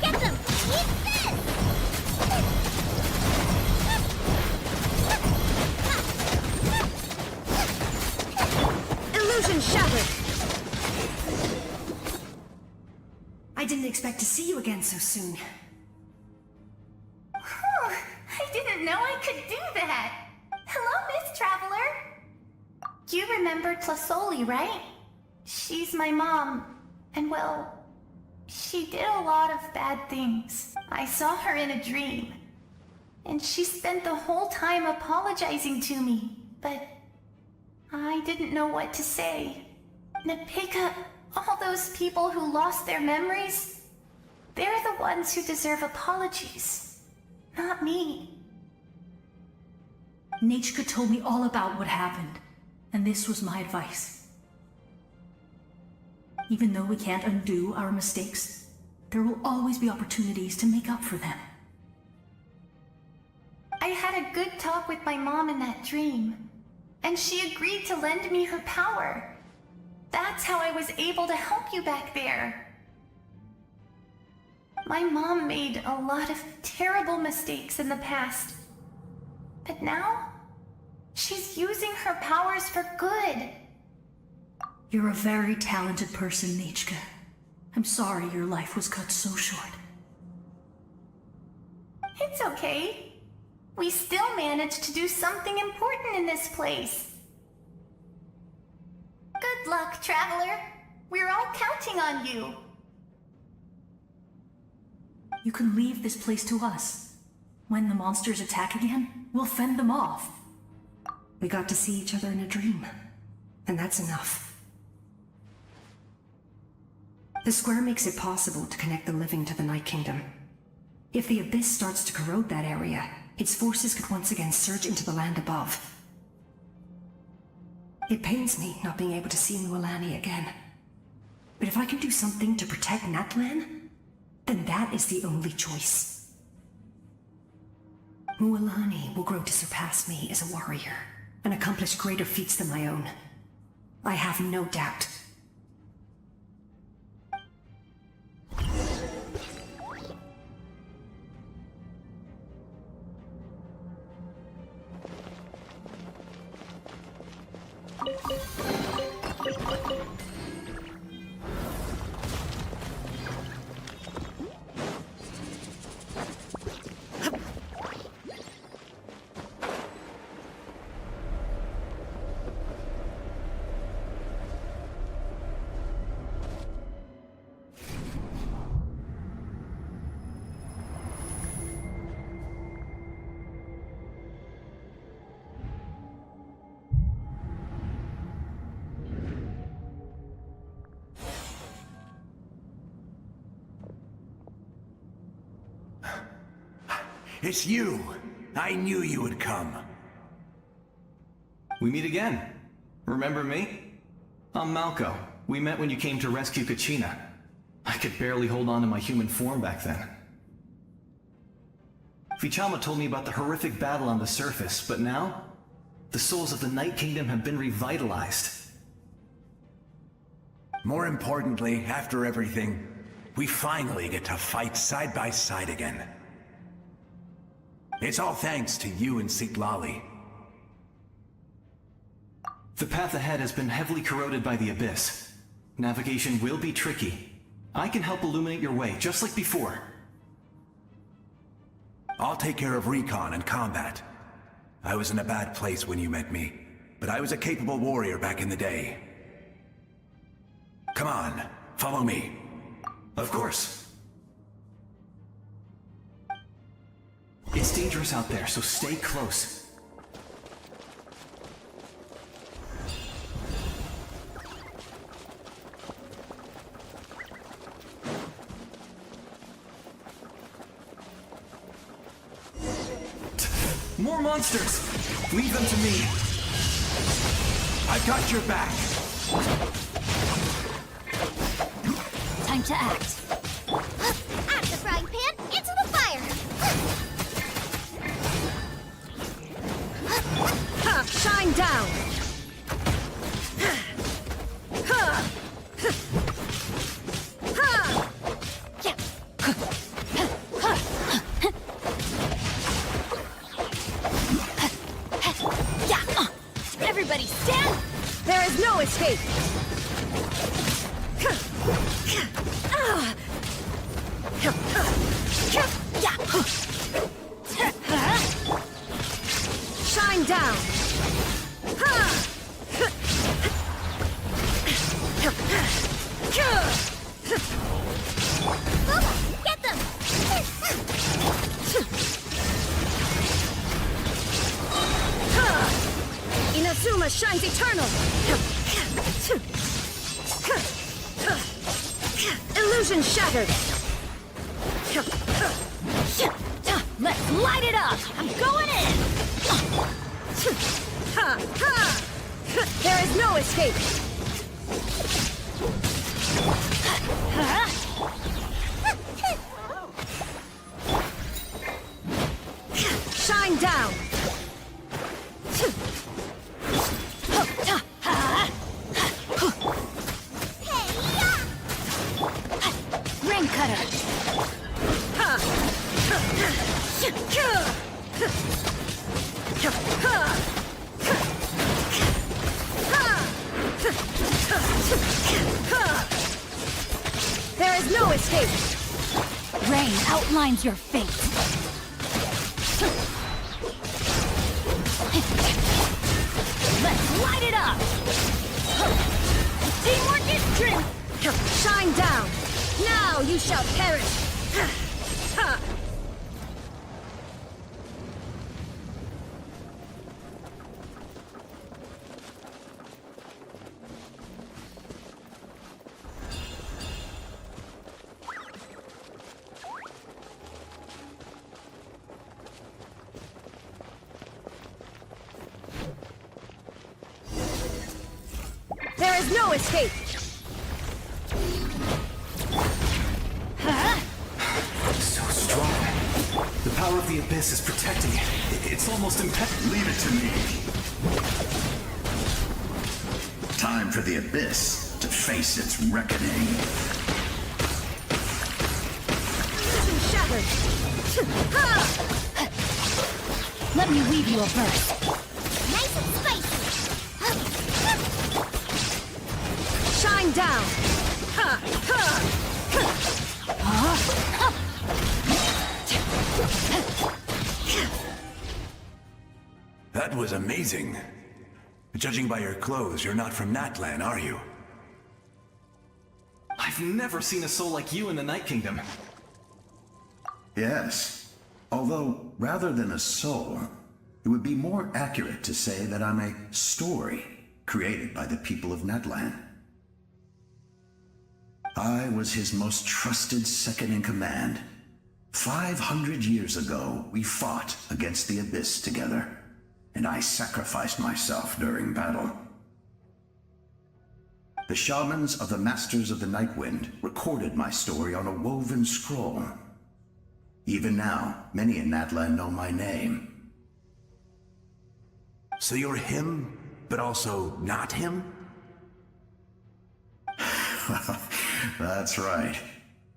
Speaker 2: Get them! Eat this!
Speaker 12: Illusion shattered!
Speaker 11: I didn't expect to see you again so soon.
Speaker 9: I didn't know I could do that. Hello, Miss Traveler. You remember Tlasoli, right? She's my mom. And well, she did a lot of bad things. I saw her in a dream. And she spent the whole time apologizing to me. But I didn't know what to say. Napika, all those people who lost their memories, they're the ones who deserve apologies. Not me.
Speaker 11: Nachka told me all about what happened, and this was my advice. Even though we can't undo our mistakes, there will always be opportunities to make up for them.
Speaker 9: I had a good talk with my mom in that dream, and she agreed to lend me her power. That's how I was able to help you back there. My mom made a lot of terrible mistakes in the past. But now, she's using her powers for good.
Speaker 11: You're a very talented person, Nachka. I'm sorry your life was cut so short.
Speaker 9: It's okay. We still managed to do something important in this place. Good luck, Traveler. We're all counting on you.
Speaker 11: You can leave this place to us. When the monsters attack again, we'll fend them off. We got to see each other in a dream.
Speaker 18: and that's enough. The square makes it possible to connect the living to the Night Kingdom. If the Abyss starts to corrode that area, its forces could once again surge into the land above. It pains me not being able to see Mualani again. But if I can do something to protect Natlan, then that is the only choice. Mualani will grow to surpass me as a warrior, and accomplish greater feats than my own. I have no doubt.
Speaker 10: It's you! I knew you would come.
Speaker 15: We meet again. Remember me? I'm Malco. We met when you came to rescue Kachina. I could barely hold on to my human form back then. Vichama told me about the horrific battle on the surface, but now, the souls of the Night Kingdom have been revitalized.
Speaker 10: More importantly, after everything, we finally get to fight side by side again. It's all thanks to you and Sitlali.
Speaker 15: The path ahead has been heavily corroded by the Abyss. Navigation will be tricky. I can help illuminate your way, just like before.
Speaker 10: I'll take care of recon and combat. I was in a bad place when you met me, but I was a capable warrior back in the day. Come on, follow me.
Speaker 15: Of course. It's dangerous out there, so stay close. More monsters! Leave them to me.
Speaker 10: I've got your back.
Speaker 9: Time to act. Out of the frying pan, into the fire!
Speaker 6: Ha! Shine down! Ha! Ha!
Speaker 9: Everybody stand!
Speaker 6: There is no escape! Shine down!
Speaker 9: Get them!
Speaker 6: Inazuma shines eternal! Illusion shattered!
Speaker 9: Let's light it up! I'm going in!
Speaker 6: There is no escape! Shine down!
Speaker 9: Ring cutter!
Speaker 6: There is no escape!
Speaker 9: Rain outlines your fate. Let's light it up! Teamwork is true!
Speaker 6: Shine down! Now you shall perish!
Speaker 12: There is no escape!
Speaker 10: So strong. The power of the Abyss is protecting it. It's almost impenetrable.
Speaker 16: Leave it to me. Time for the Abyss to face its reckoning.
Speaker 12: Shattered!
Speaker 5: Let me weave you a verse.
Speaker 2: Nice and spicy!
Speaker 12: Shine down!
Speaker 10: That was amazing. Judging by your clothes, you're not from Natlan, are you?
Speaker 15: I've never seen a soul like you in the Night Kingdom.
Speaker 16: Yes. Although, rather than a soul, it would be more accurate to say that I'm a story created by the people of Natlan. I was his most trusted second-in-command. 500 years ago, we fought against the Abyss together, and I sacrificed myself during battle. The shamans of the Masters of the Nightwind recorded my story on a woven scroll. Even now, many in Natlan know my name.
Speaker 10: So you're him, but also not him?
Speaker 16: That's right.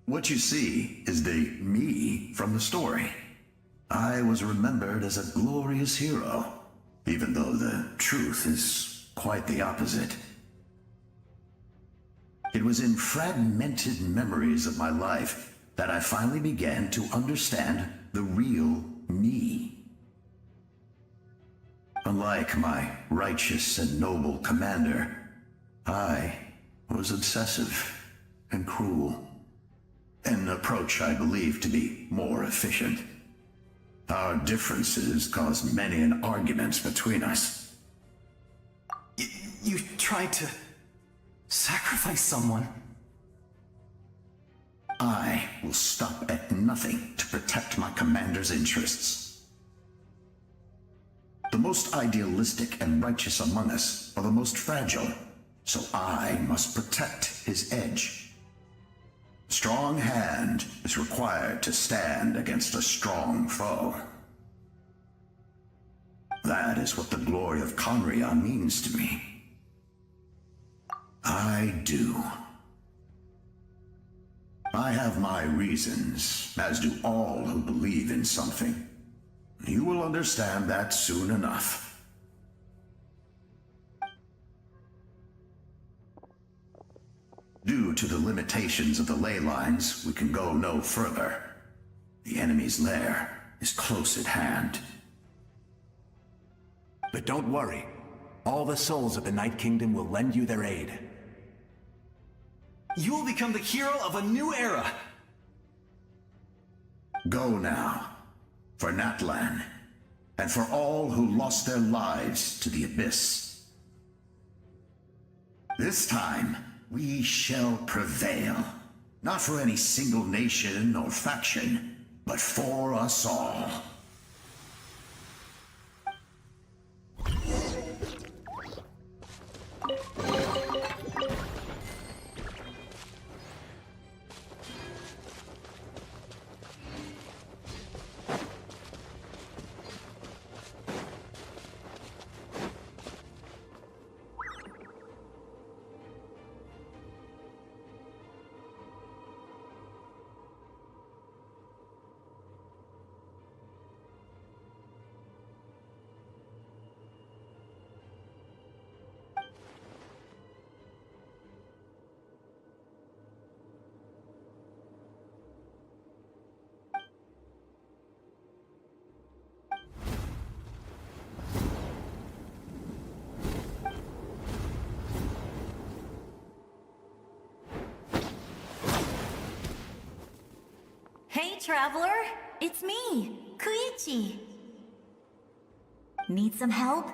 Speaker 16: What you see is the me from the story. I was remembered as a glorious hero, even though the truth is quite the opposite. It was in fragmented memories of my life that I finally began to understand the real me. Unlike my righteous and noble commander, I was obsessive and cruel. An approach I believe to be more efficient. Our differences caused many an arguments between us.
Speaker 15: You tried to sacrifice someone?
Speaker 16: I will stop at nothing to protect my commander's interests. The most idealistic and righteous among us are the most fragile, so I must protect his edge. Strong hand is required to stand against a strong foe. That is what the glory of Conria means to me. I do. I have my reasons, as do all who believe in something. You will understand that soon enough. Due to the limitations of the ley lines, we can go no further. The enemy's lair is close at hand.
Speaker 10: But don't worry. All the souls of the Night Kingdom will lend you their aid. You will become the hero of a new era!
Speaker 16: Go now, for Natlan, and for all who lost their lives to the Abyss. This time, we shall prevail, not for any single nation or faction, but for us all.
Speaker 19: Hey, traveler! It's me, Koichi. Need some help?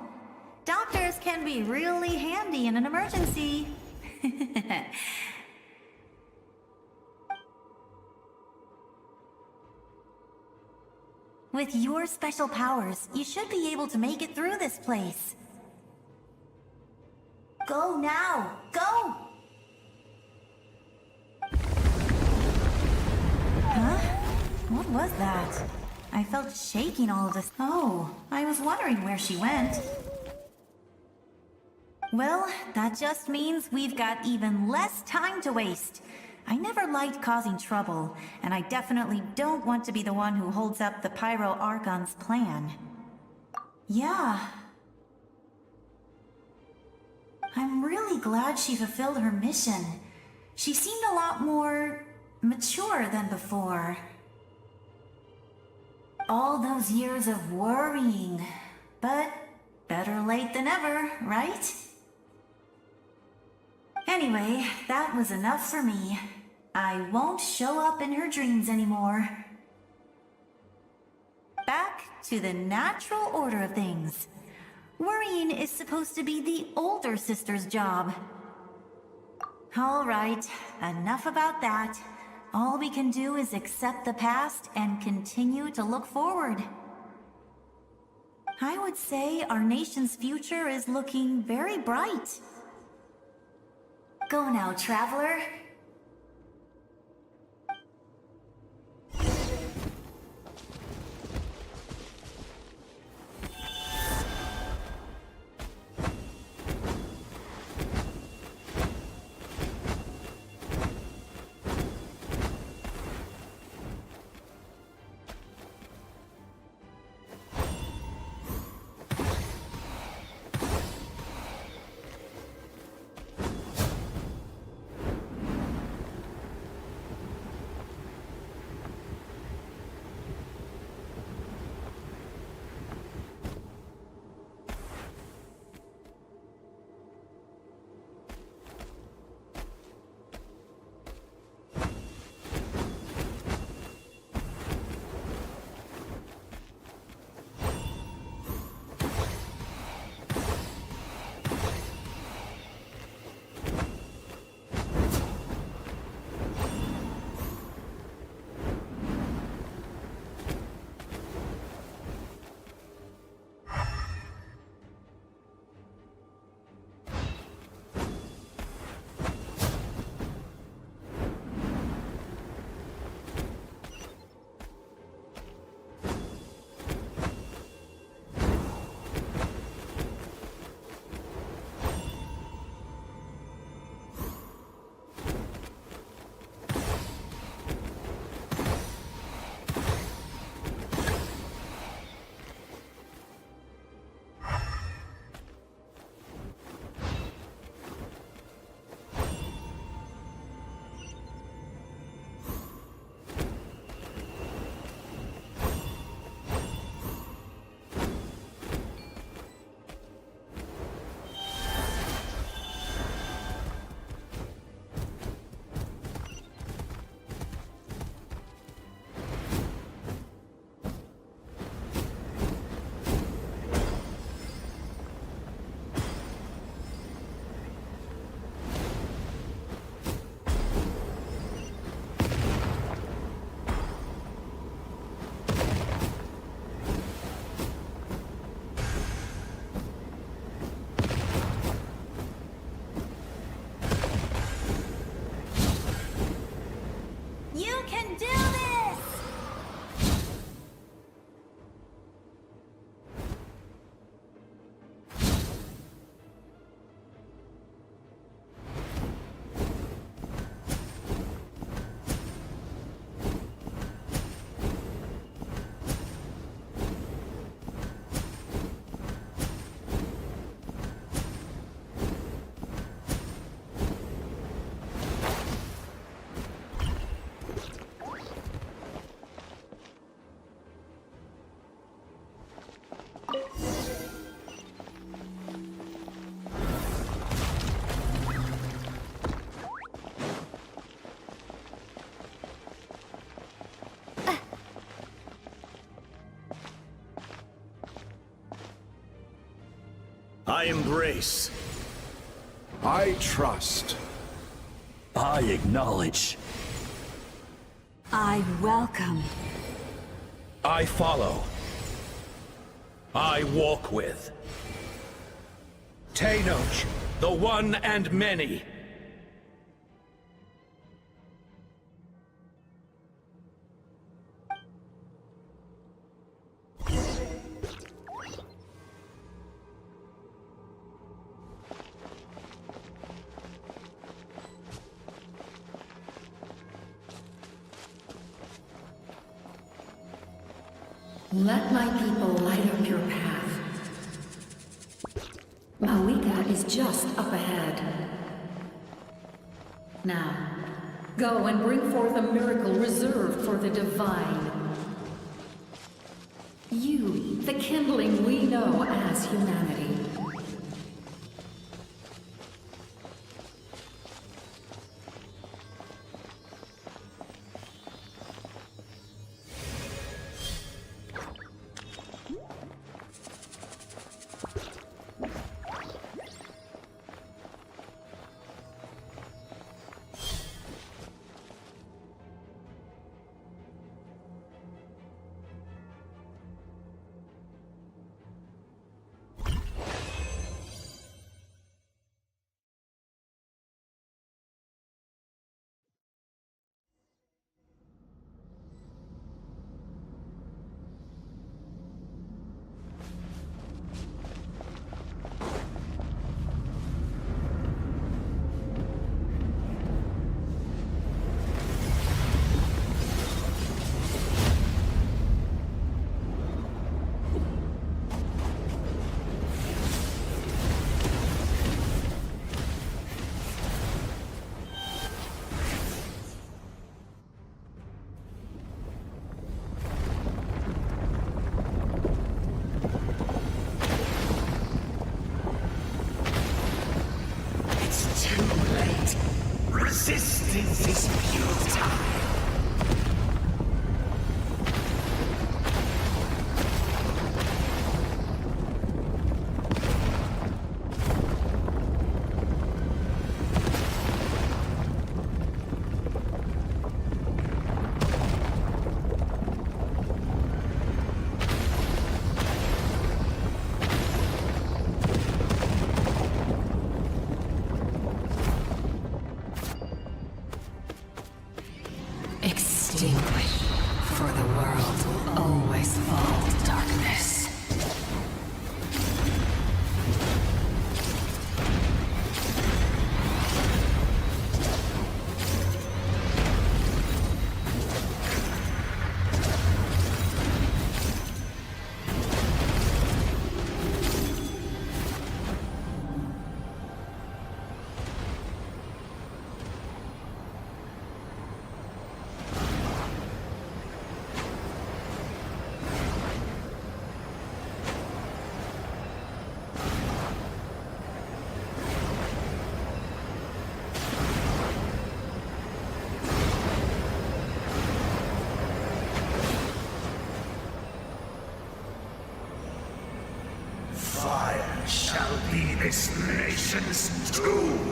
Speaker 19: Doctors can be really handy in an emergency. With your special powers, you should be able to make it through this place. Go now! Go! Huh? What was that? I felt shaking all of this. Oh, I was wondering where she went. Well, that just means we've got even less time to waste. I never liked causing trouble, and I definitely don't want to be the one who holds up the Pyro Archon's plan. Yeah. I'm really glad she fulfilled her mission. She seemed a lot more mature than before. All those years of worrying, but better late than ever, right? Anyway, that was enough for me. I won't show up in her dreams anymore. Back to the natural order of things. Worrying is supposed to be the older sister's job. All right, enough about that. All we can do is accept the past and continue to look forward. I would say our nation's future is looking very bright. Go now, traveler.
Speaker 20: I embrace.
Speaker 21: I trust.
Speaker 20: I acknowledge.
Speaker 18: I welcome.
Speaker 20: I follow. I walk with.
Speaker 21: Tenoch,
Speaker 20: the one and many.
Speaker 1: Let my people light up your path. Mawika is just up ahead. Now, go and bring forth a miracle reserved for the divine. You, the kindling we know as humanity.
Speaker 10: Resistance is futile.
Speaker 1: Extinguish, for the world will always fall to darkness.
Speaker 10: Fire shall be this nation's tomb.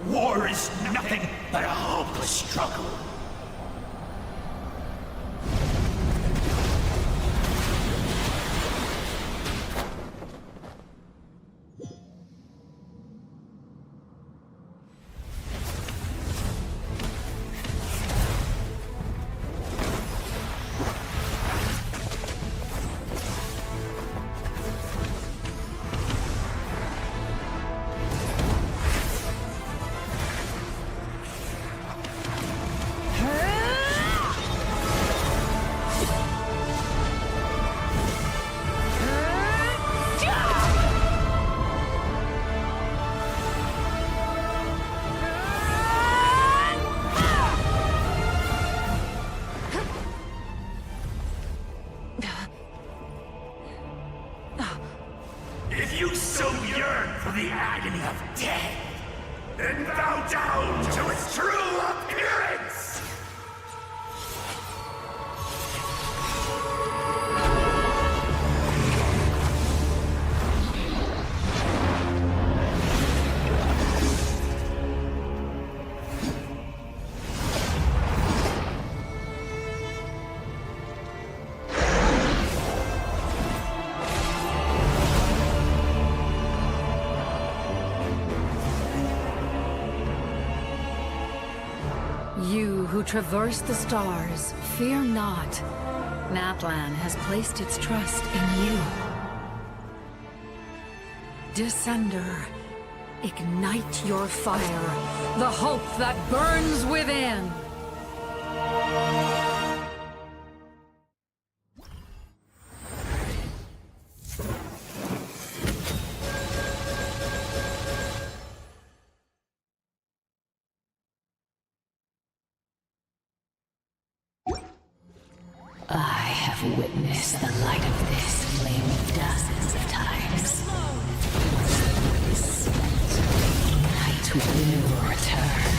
Speaker 10: War is nothing but a hopeless struggle. agony of death, and bow down to its true appearance!
Speaker 1: You who traverse the stars, fear not. Natlan has placed its trust in you. Descender, ignite your fire, the hope that burns within.
Speaker 13: I have witnessed the light of this flame dozens of times. Night will return.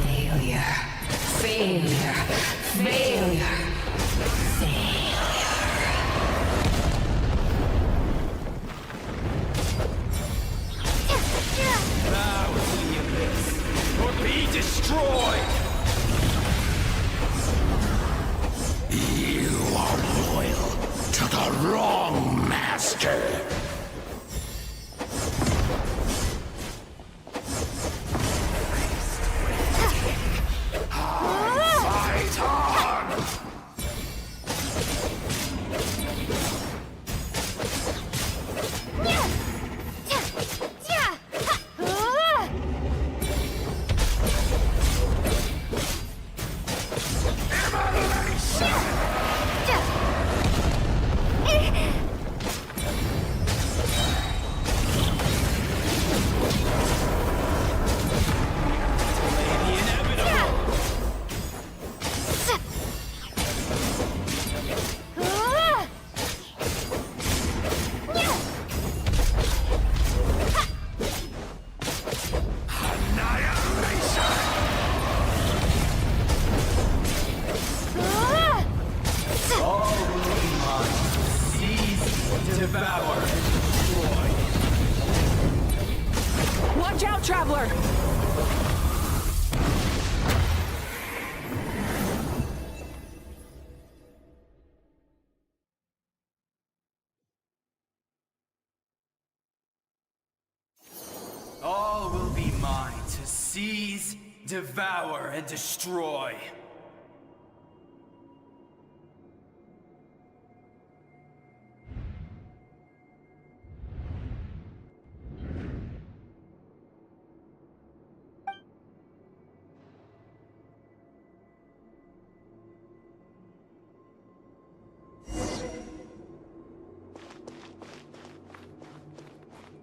Speaker 13: Failure. Failure. Failure. Failure.
Speaker 10: Bow to the abyss, or be destroyed! You are loyal to the wrong master! Fight on!
Speaker 4: Watch out, Traveler!
Speaker 22: All will be mine to seize, devour, and destroy.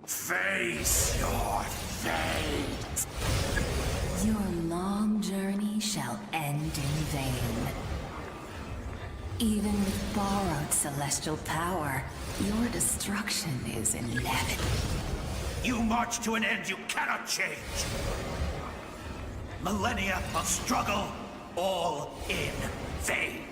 Speaker 10: Face your fate!
Speaker 13: Your long journey shall end in vain. Even with borrowed celestial power, your destruction is inevitable.
Speaker 10: You march to an end you cannot change! Millennia of struggle, all in vain!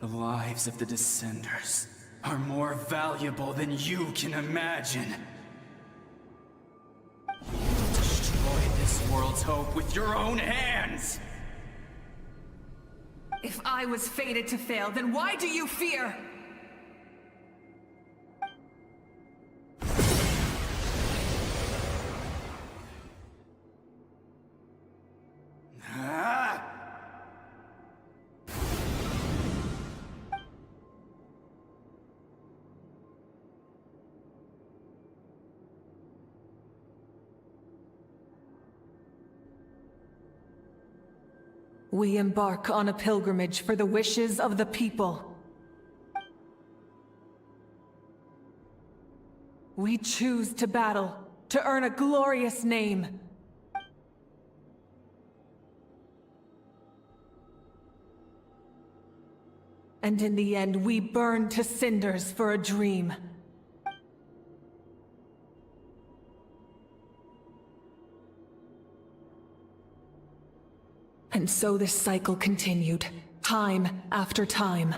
Speaker 22: The lives of the Descenders are more valuable than you can imagine. You destroyed this world's hope with your own hands!
Speaker 4: If I was fated to fail, then why do you fear? We embark on a pilgrimage for the wishes of the people.
Speaker 8: We choose to battle, to earn a glorious name. And in the end, we burn to cinders for a dream. And so this cycle continued, time after time.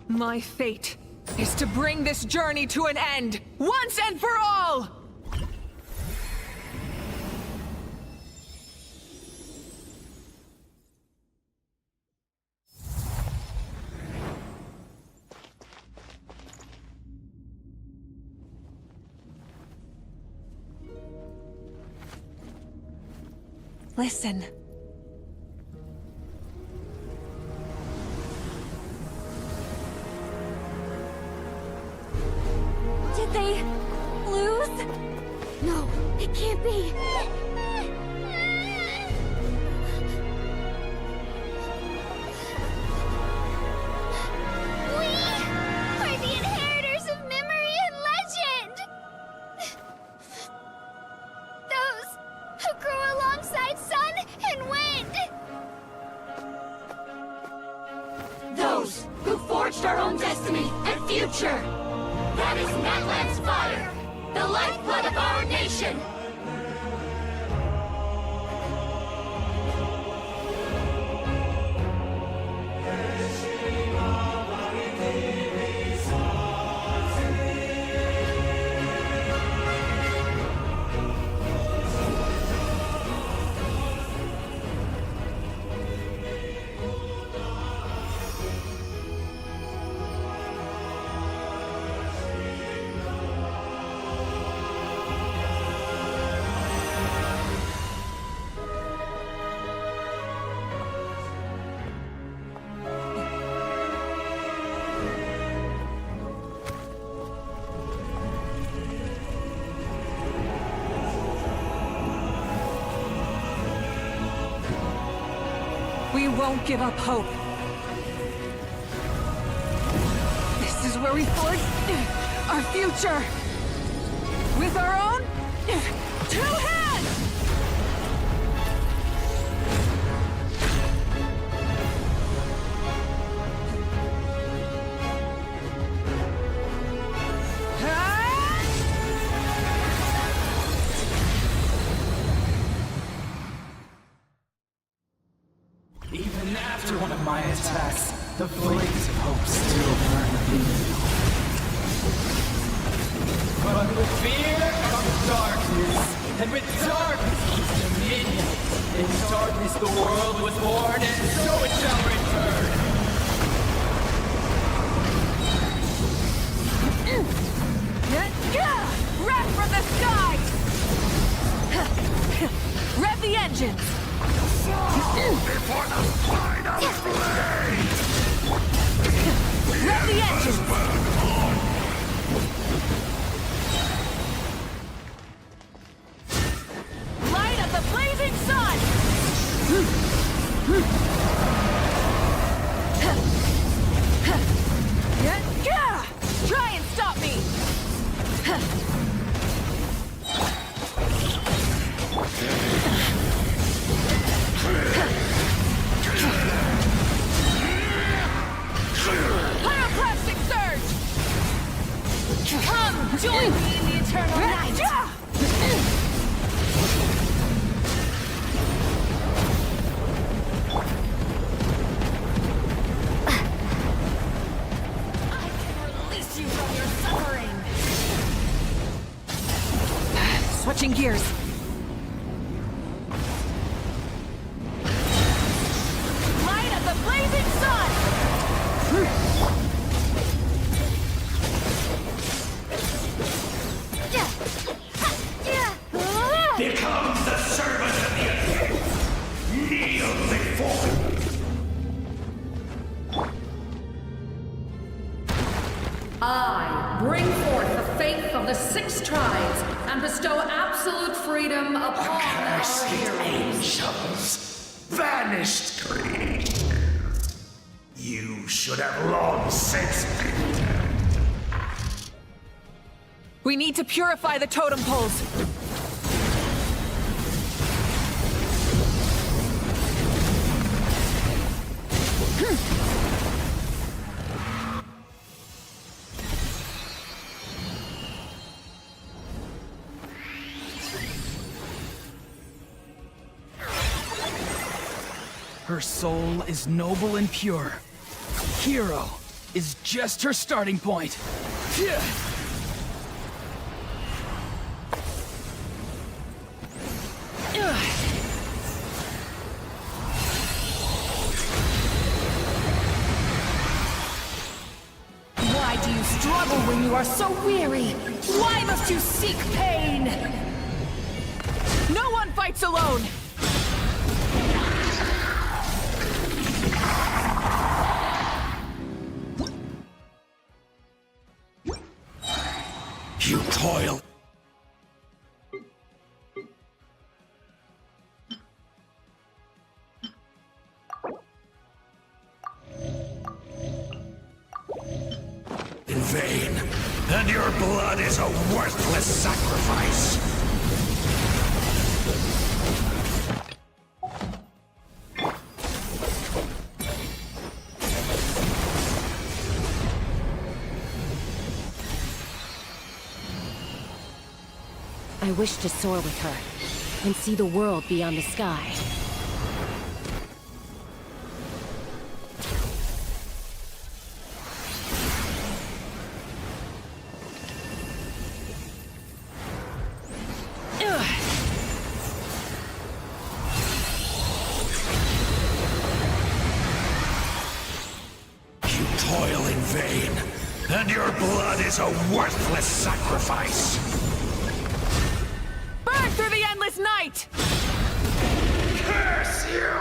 Speaker 8: My fate is to bring this journey to an end, once and for all! Listen.
Speaker 6: Did they lose? No, it can't be.
Speaker 9: We are the inheritors of memory and legend! Those who grow alongside sun and wind!
Speaker 14: Those who forged our own destiny and future! That is Natlan's fire, the lifeblood of our nation!
Speaker 8: We won't give up hope. This is where we forge our future. With our own 2 hands!
Speaker 22: Even after one of my attacks, the flames of hope still burn within me. But with fear comes darkness, and with darkness comes dominion. In darkness the world was born, and so it shall return.
Speaker 8: Wrath from the sky! Rev the engines!
Speaker 14: Before the final blade!
Speaker 8: Rev the engines! Light up the blazing sun! Try and stop me! Pyroclastic surge! Come, join me in the eternal night! I can release you from your suffering! Switching gears. Light of the blazing sun!
Speaker 1: I bring forth the faith of the 6 tribes and bestow absolute freedom upon our heroes.
Speaker 10: Angels, vanished creatures. You should have long since been dead.
Speaker 4: We need to purify the totem poles.
Speaker 22: Her soul is noble and pure. Hero is just her starting point.
Speaker 1: Why do you struggle when you are so weary? Why must you seek pain?
Speaker 4: No one fights alone!
Speaker 10: You toil. In vain, and your blood is a worthless sacrifice.
Speaker 12: I wish to soar with her and see the world beyond the sky.
Speaker 10: You toil in vain, and your blood is a worthless sacrifice.
Speaker 4: Burn through the endless night!
Speaker 10: Curse you!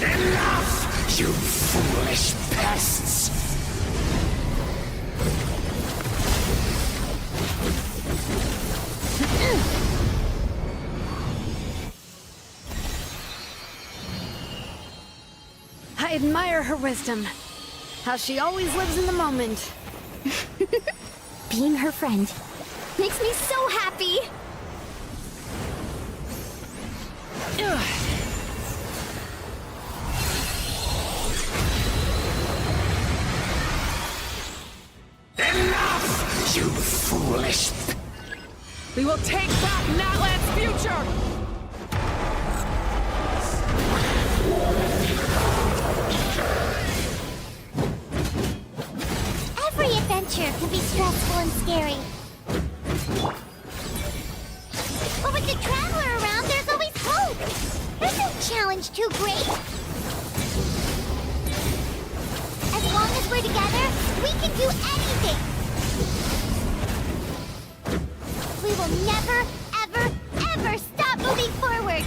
Speaker 10: Enough, you foolish pests!
Speaker 12: I admire her wisdom. How she always lives in the moment.
Speaker 6: Being her friend makes me so happy!
Speaker 10: Enough, you foolish...
Speaker 4: We will take back Natlan's future!
Speaker 2: Every adventure can be stressful and scary. But with the Traveler around, there's always hope. There's no challenge too great. As long as we're together, we can do anything. We will never, ever, ever stop moving forward.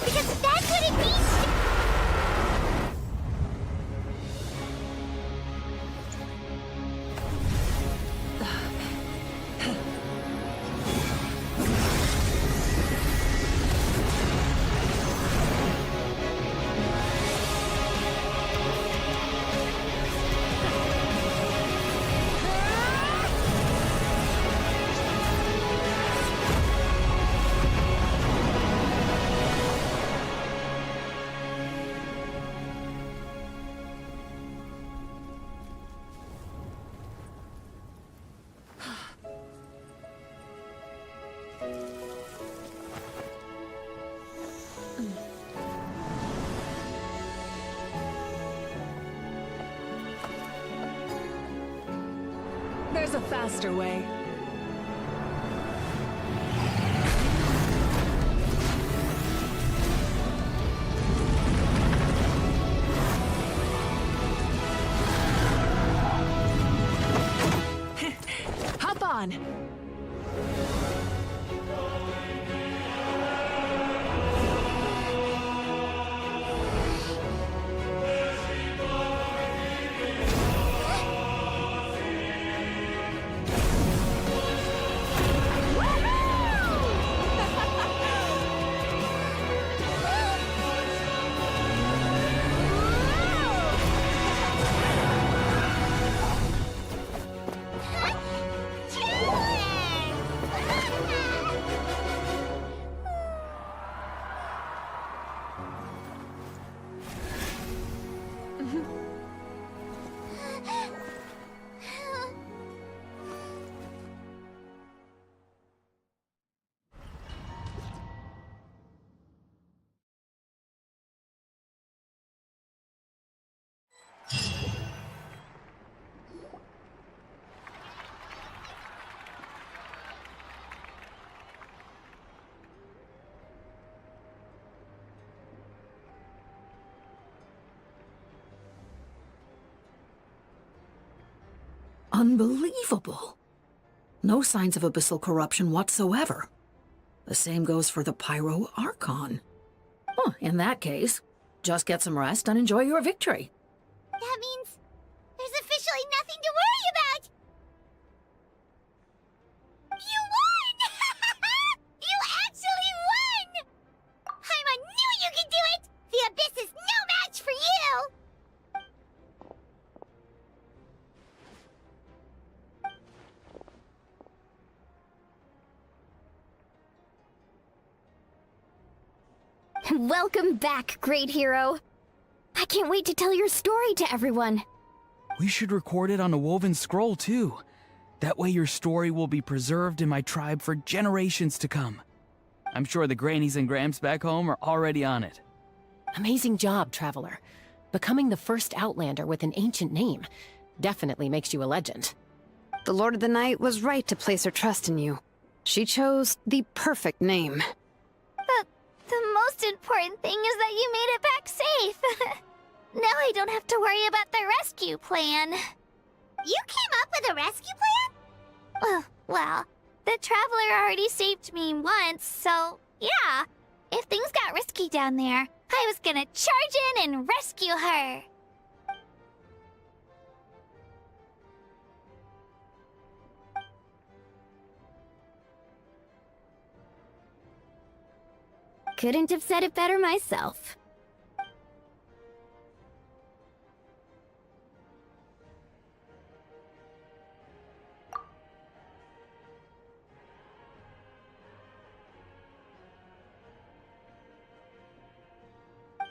Speaker 2: Because that's what it means to...
Speaker 4: There's a faster way. Hop on!
Speaker 3: Unbelievable. No signs of abyssal corruption whatsoever. The same goes for the Pyro Archon. Oh, in that case, just get some rest and enjoy your victory.
Speaker 2: That means there's officially nothing to worry about! You won! You actually won! Paimon knew you could do it! The Abyss is no match for you!
Speaker 6: Welcome back, great hero. I can't wait to tell your story to everyone.
Speaker 7: We should record it on a woven scroll, too. That way your story will be preserved in my tribe for generations to come. I'm sure the grannies and gramps back home are already on it.
Speaker 23: Amazing job, Traveler. Becoming the first Outlander with an ancient name definitely makes you a legend.
Speaker 24: The Lord of the Night was right to place her trust in you. She chose the perfect name.
Speaker 9: The most important thing is that you made it back safe. Now I don't have to worry about the rescue plan.
Speaker 2: You came up with a rescue plan?
Speaker 9: Well, the Traveler already saved me once, so yeah. If things got risky down there, I was gonna charge in and rescue her.
Speaker 6: Couldn't have said it better myself.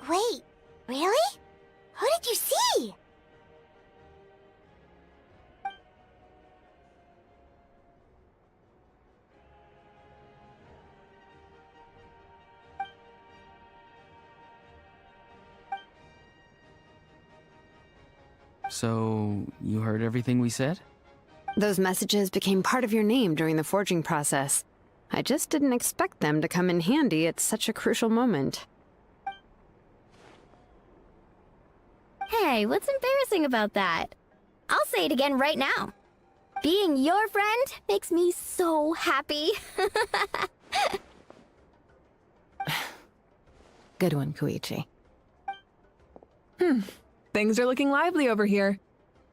Speaker 2: Wait, really? Who did you see?
Speaker 7: So, you heard everything we said?
Speaker 24: Those messages became part of your name during the forging process. I just didn't expect them to come in handy at such a crucial moment.
Speaker 6: Hey, what's embarrassing about that? I'll say it again right now. Being your friend makes me so happy.
Speaker 24: Good one, Koichi.
Speaker 4: Things are looking lively over here.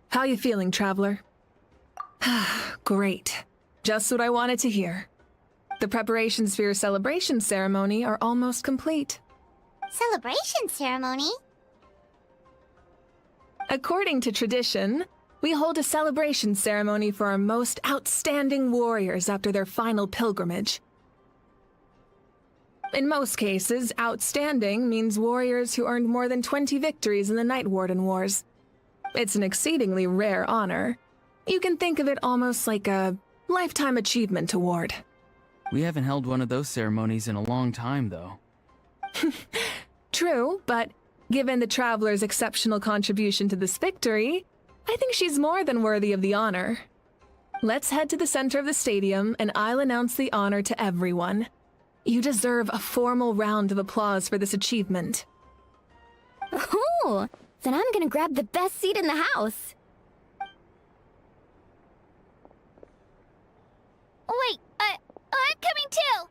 Speaker 4: How you feeling, Traveler? Great. Just what I wanted to hear. The preparations for your celebration ceremony are almost complete.
Speaker 2: Celebration ceremony?
Speaker 4: According to tradition, we hold a celebration ceremony for our most outstanding warriors after their final pilgrimage. In most cases, outstanding means warriors who earned more than 20 victories in the Night Warden Wars. It's an exceedingly rare honor. You can think of it almost like a lifetime achievement award.
Speaker 7: We haven't held one of those ceremonies in a long time, though.
Speaker 4: True, but given the Traveler's exceptional contribution to this victory, I think she's more than worthy of the honor. Let's head to the center of the stadium, and I'll announce the honor to everyone. You deserve a formal round of applause for this achievement.
Speaker 6: Ooh, then I'm gonna grab the best seat in the house.
Speaker 9: Wait, I'm coming too!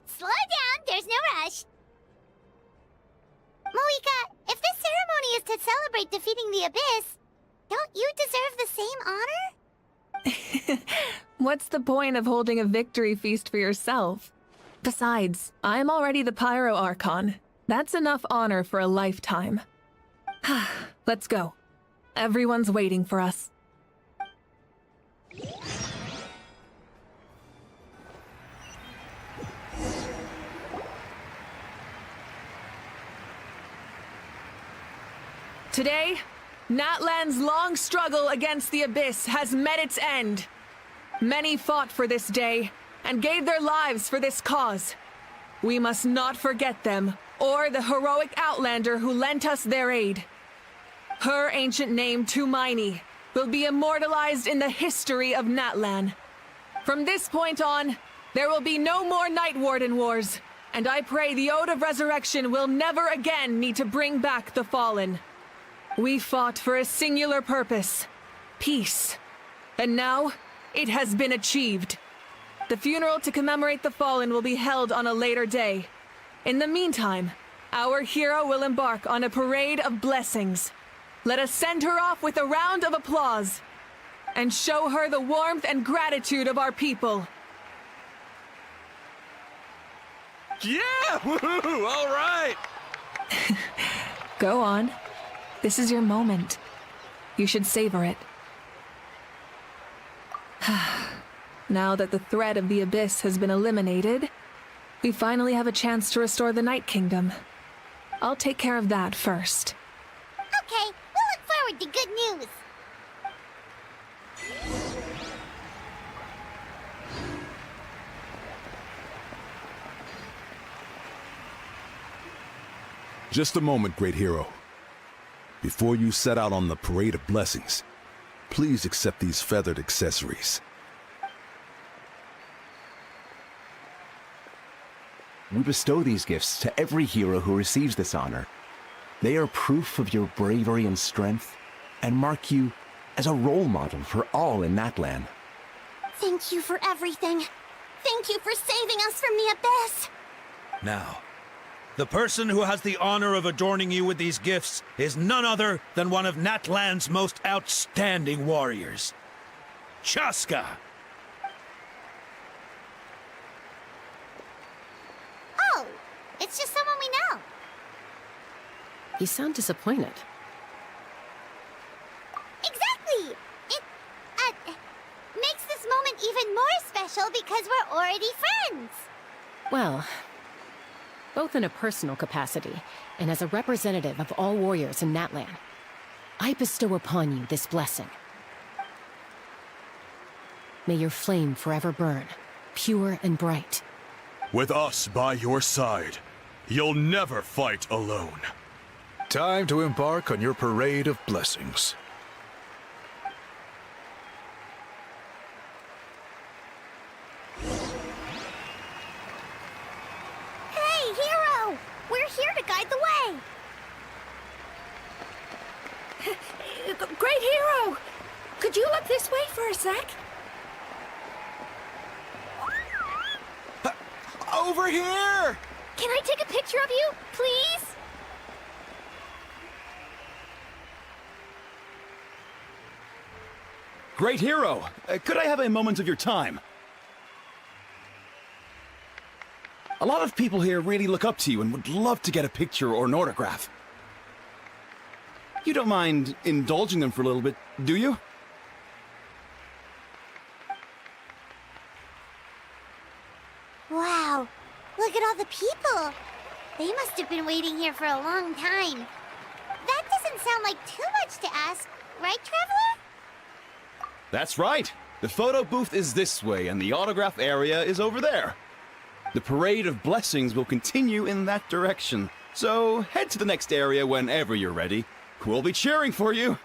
Speaker 2: Slow down, there's no rush. Moika, if this ceremony is to celebrate defeating the Abyss, don't you deserve the same honor?
Speaker 4: What's the point of holding a victory feast for yourself? Besides, I'm already the Pyro Archon. That's enough honor for a lifetime. Let's go. Everyone's waiting for us. Today, Natlan's long struggle against the Abyss has met its end. Many fought for this day and gave their lives for this cause. We must not forget them or the heroic Outlander who lent us their aid. Her ancient name, Tumaini, will be immortalized in the history of Natlan. From this point on, there will be no more Night Warden Wars, And I pray the Ode of Resurrection will never again need to bring back the fallen. We fought for a singular purpose, peace. And now, it has been achieved. The funeral to commemorate the fallen will be held on a later day. In the meantime, our hero will embark on a parade of blessings. Let us send her off with a round of applause and show her the warmth and gratitude of our people.
Speaker 5: Yeah! Woohoo! All right!
Speaker 4: Go on. This is your moment. You should savor it. Now that the threat of the Abyss has been eliminated, we finally have a chance to restore the Night Kingdom. I'll take care of that first.
Speaker 2: Okay, we'll look forward to good news.
Speaker 21: Just a moment, great hero. Before you set out on the Parade of Blessings, please accept these feathered accessories.
Speaker 11: We bestow these gifts to every hero who receives this honor. They are proof of your bravery and strength, and mark you as a role model for all in Natlan.
Speaker 2: Thank you for everything. Thank you for saving us from the Abyss.
Speaker 10: Now, the person who has the honor of adorning you with these gifts is none other than one of Natlan's most outstanding warriors, Chaska.
Speaker 2: Oh, it's just someone we know.
Speaker 23: You sound disappointed.
Speaker 2: Exactly! It, makes this moment even more special because we're already friends.
Speaker 23: Well, both in a personal capacity and as a representative of all warriors in Natlan, I bestow upon you this blessing. May your flame forever burn, pure and bright.
Speaker 16: With us by your side, you'll never fight alone.
Speaker 21: Time to embark on your Parade of Blessings.
Speaker 2: Hey, hero! We're here to guide the way.
Speaker 3: Great hero! Could you look this way for a sec?
Speaker 5: Over here!
Speaker 9: Can I take a picture of you, please?
Speaker 5: Great hero! Could I have a moment of your time? A lot of people here really look up to you and would love to get a picture or an autograph. You don't mind indulging them for a little bit, do you?
Speaker 2: Wow, look at all the people. They must have been waiting here for a long time. That doesn't sound like too much to ask, right, Traveler?
Speaker 5: That's right. The photo booth is this way, and the autograph area is over there. The Parade of Blessings will continue in that direction, so head to the next area whenever you're ready. We'll be cheering for you.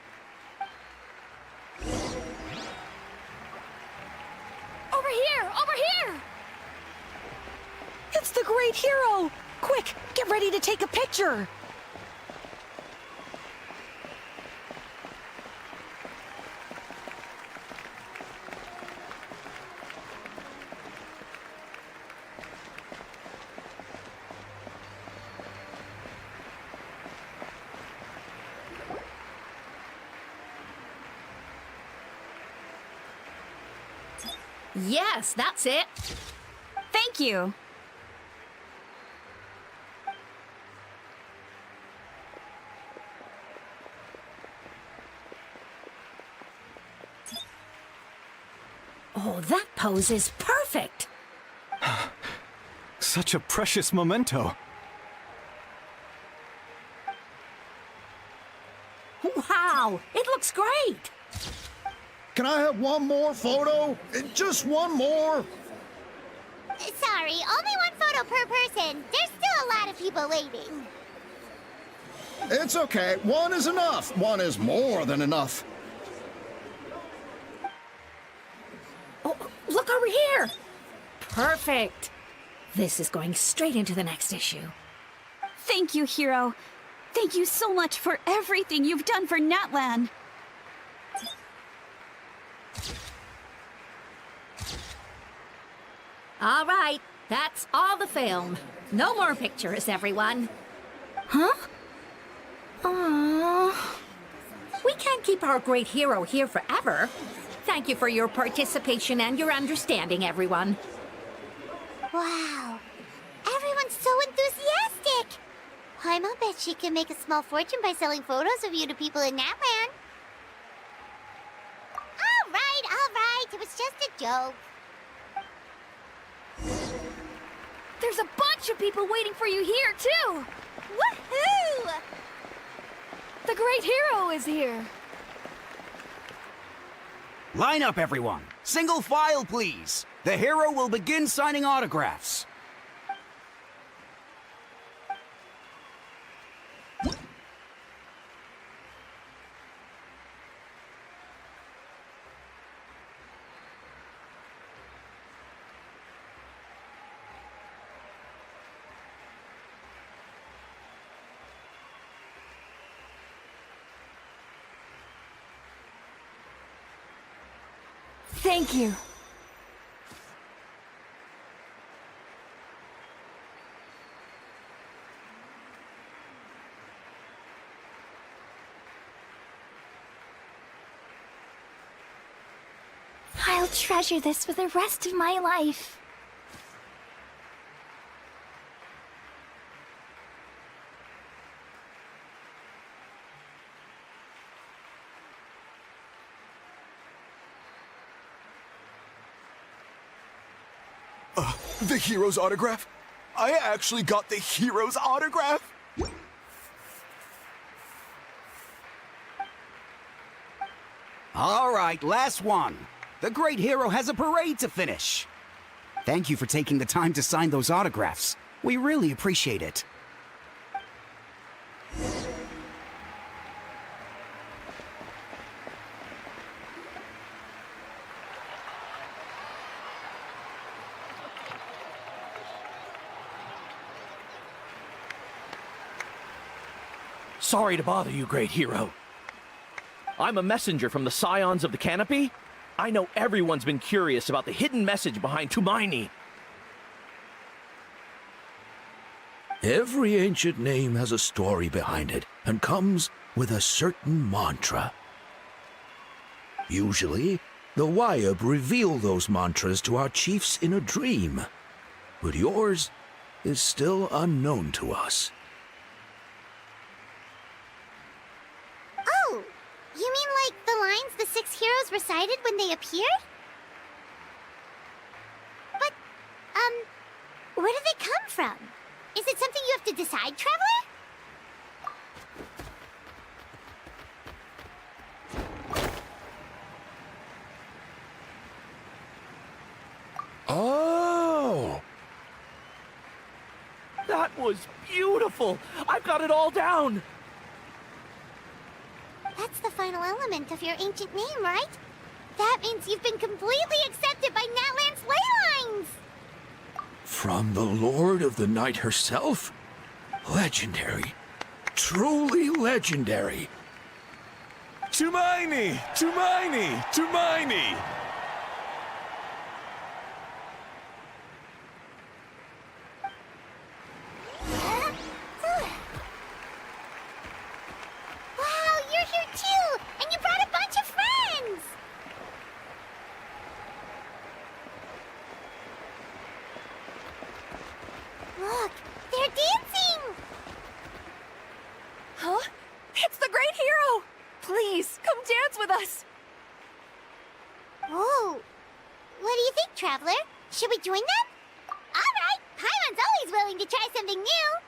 Speaker 9: Over here! Over here!
Speaker 3: It's the great hero! Quick, get ready to take a picture!
Speaker 15: Yes, that's it.
Speaker 4: Thank you.
Speaker 3: Oh, that pose is perfect!
Speaker 5: Such a precious memento.
Speaker 3: Wow, it looks great!
Speaker 21: Can I have one more photo? Just one more?
Speaker 2: Sorry, only one photo per person. There's still a lot of people waiting.
Speaker 21: It's okay. One is enough. One is more than enough.
Speaker 3: Oh, look over here! Perfect! This is going straight into the next issue.
Speaker 17: Thank you, Hero. Thank you so much for everything you've done for Natlan.
Speaker 15: All right, that's all the film. No more pictures, everyone.
Speaker 3: Huh?
Speaker 15: Aww. We can't keep our great hero here forever. Thank you for your participation and your understanding, everyone.
Speaker 2: Wow. Everyone's so enthusiastic. Paimon bet she can make a small fortune by selling photos of you to people in Natlan. All right. It was just a joke.
Speaker 9: There's a bunch of people waiting for you here, too! Woohoo! The great hero is here.
Speaker 18: Line up, everyone. Single file, please. The hero will begin signing autographs.
Speaker 17: Thank you.
Speaker 9: I'll treasure this for the rest of my life.
Speaker 19: The hero's autograph? I actually got the hero's autograph?
Speaker 18: All right, last one. The great hero has a parade to finish. Thank you for taking the time to sign those autographs. We really appreciate it.
Speaker 20: Sorry to bother you, great hero. I'm a messenger from the Scions of the Canopy. I know everyone's been curious about the hidden message behind Tumaini.
Speaker 21: Every ancient name has a story behind it and comes with a certain mantra. Usually, the Wayab reveal those mantras to our chiefs in a dream, but yours is still unknown to us.
Speaker 2: Oh, you mean like the lines the 6 heroes recited when they appeared? But, where do they come from? Is it something you have to decide, Traveler?
Speaker 20: Oh! That was beautiful! I've got it all down!
Speaker 2: That's the final element of your ancient name, right? That means you've been completely accepted by Natlan's ley lines!
Speaker 21: From the Lord of the Night herself? Legendary. Truly legendary.
Speaker 19: Tumaini! Tumaini! Tumaini!
Speaker 2: Wow, you're here too! And you brought a bunch of friends! Look, they're dancing!
Speaker 17: Huh? It's the great hero! Please, come dance with us!
Speaker 2: Whoa! What do you think, Traveler? Should we join them? Alright! Paimon's always willing to try something new!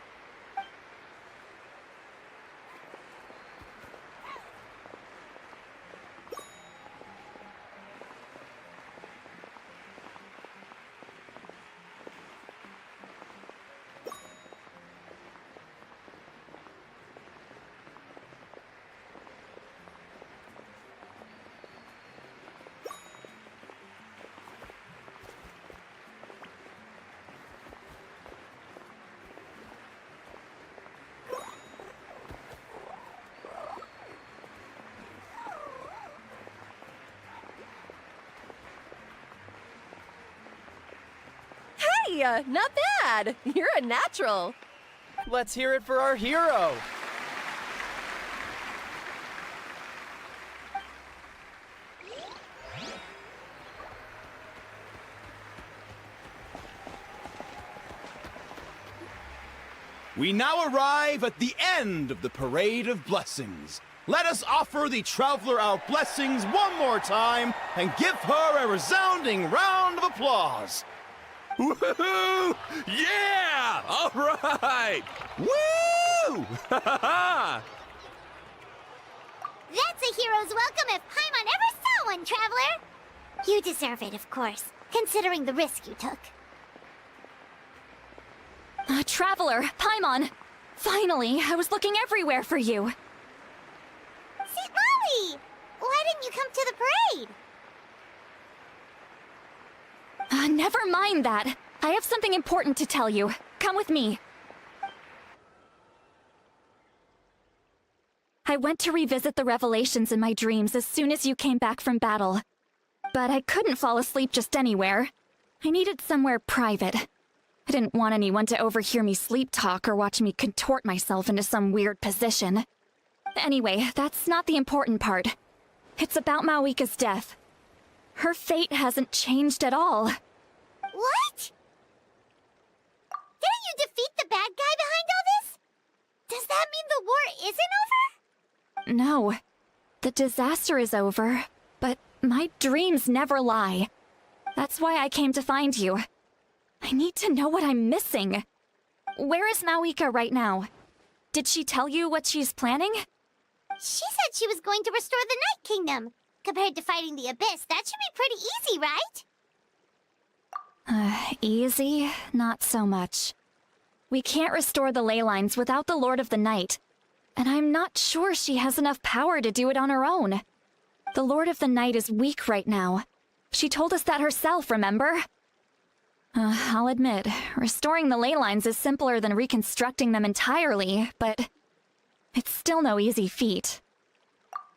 Speaker 8: Hey, not bad. You're a natural.
Speaker 13: Let's hear it for our hero.
Speaker 5: We now arrive at the end of the Parade of Blessings. Let us offer the Traveler our blessings one more time and give her a resounding round of applause.
Speaker 14: Woohoo! Yeah! All right! Woo!
Speaker 2: That's a hero's welcome if Paimon ever saw one, Traveler! You deserve it, of course, considering the risk you took.
Speaker 17: Traveler, Paimon! Finally, I was looking everywhere for you.
Speaker 2: St. Molly! Why didn't you come to the parade?
Speaker 17: Never mind that. I have something important to tell you. Come with me. I went to revisit the revelations in my dreams as soon as you came back from battle. But I couldn't fall asleep just anywhere. I needed somewhere private. I didn't want anyone to overhear me sleep talk or watch me contort myself into some weird position. Anyway, that's not the important part. It's about Mawika's death. Her fate hasn't changed at all.
Speaker 2: What? Didn't you defeat the bad guy behind all this? Does that mean the war isn't over?
Speaker 17: No. The disaster is over, but my dreams never lie. That's why I came to find you. I need to know what I'm missing. Where is Mawika right now? Did she tell you what she's planning?
Speaker 2: She said she was going to restore the Night Kingdom. Compared to fighting the Abyss, that should be pretty easy, right?
Speaker 17: Easy? Not so much. We can't restore the ley lines without the Lord of the Night. And I'm not sure she has enough power to do it on her own. The Lord of the Night is weak right now. She told us that herself, remember? I'll admit, restoring the ley lines is simpler than reconstructing them entirely, but it's still no easy feat.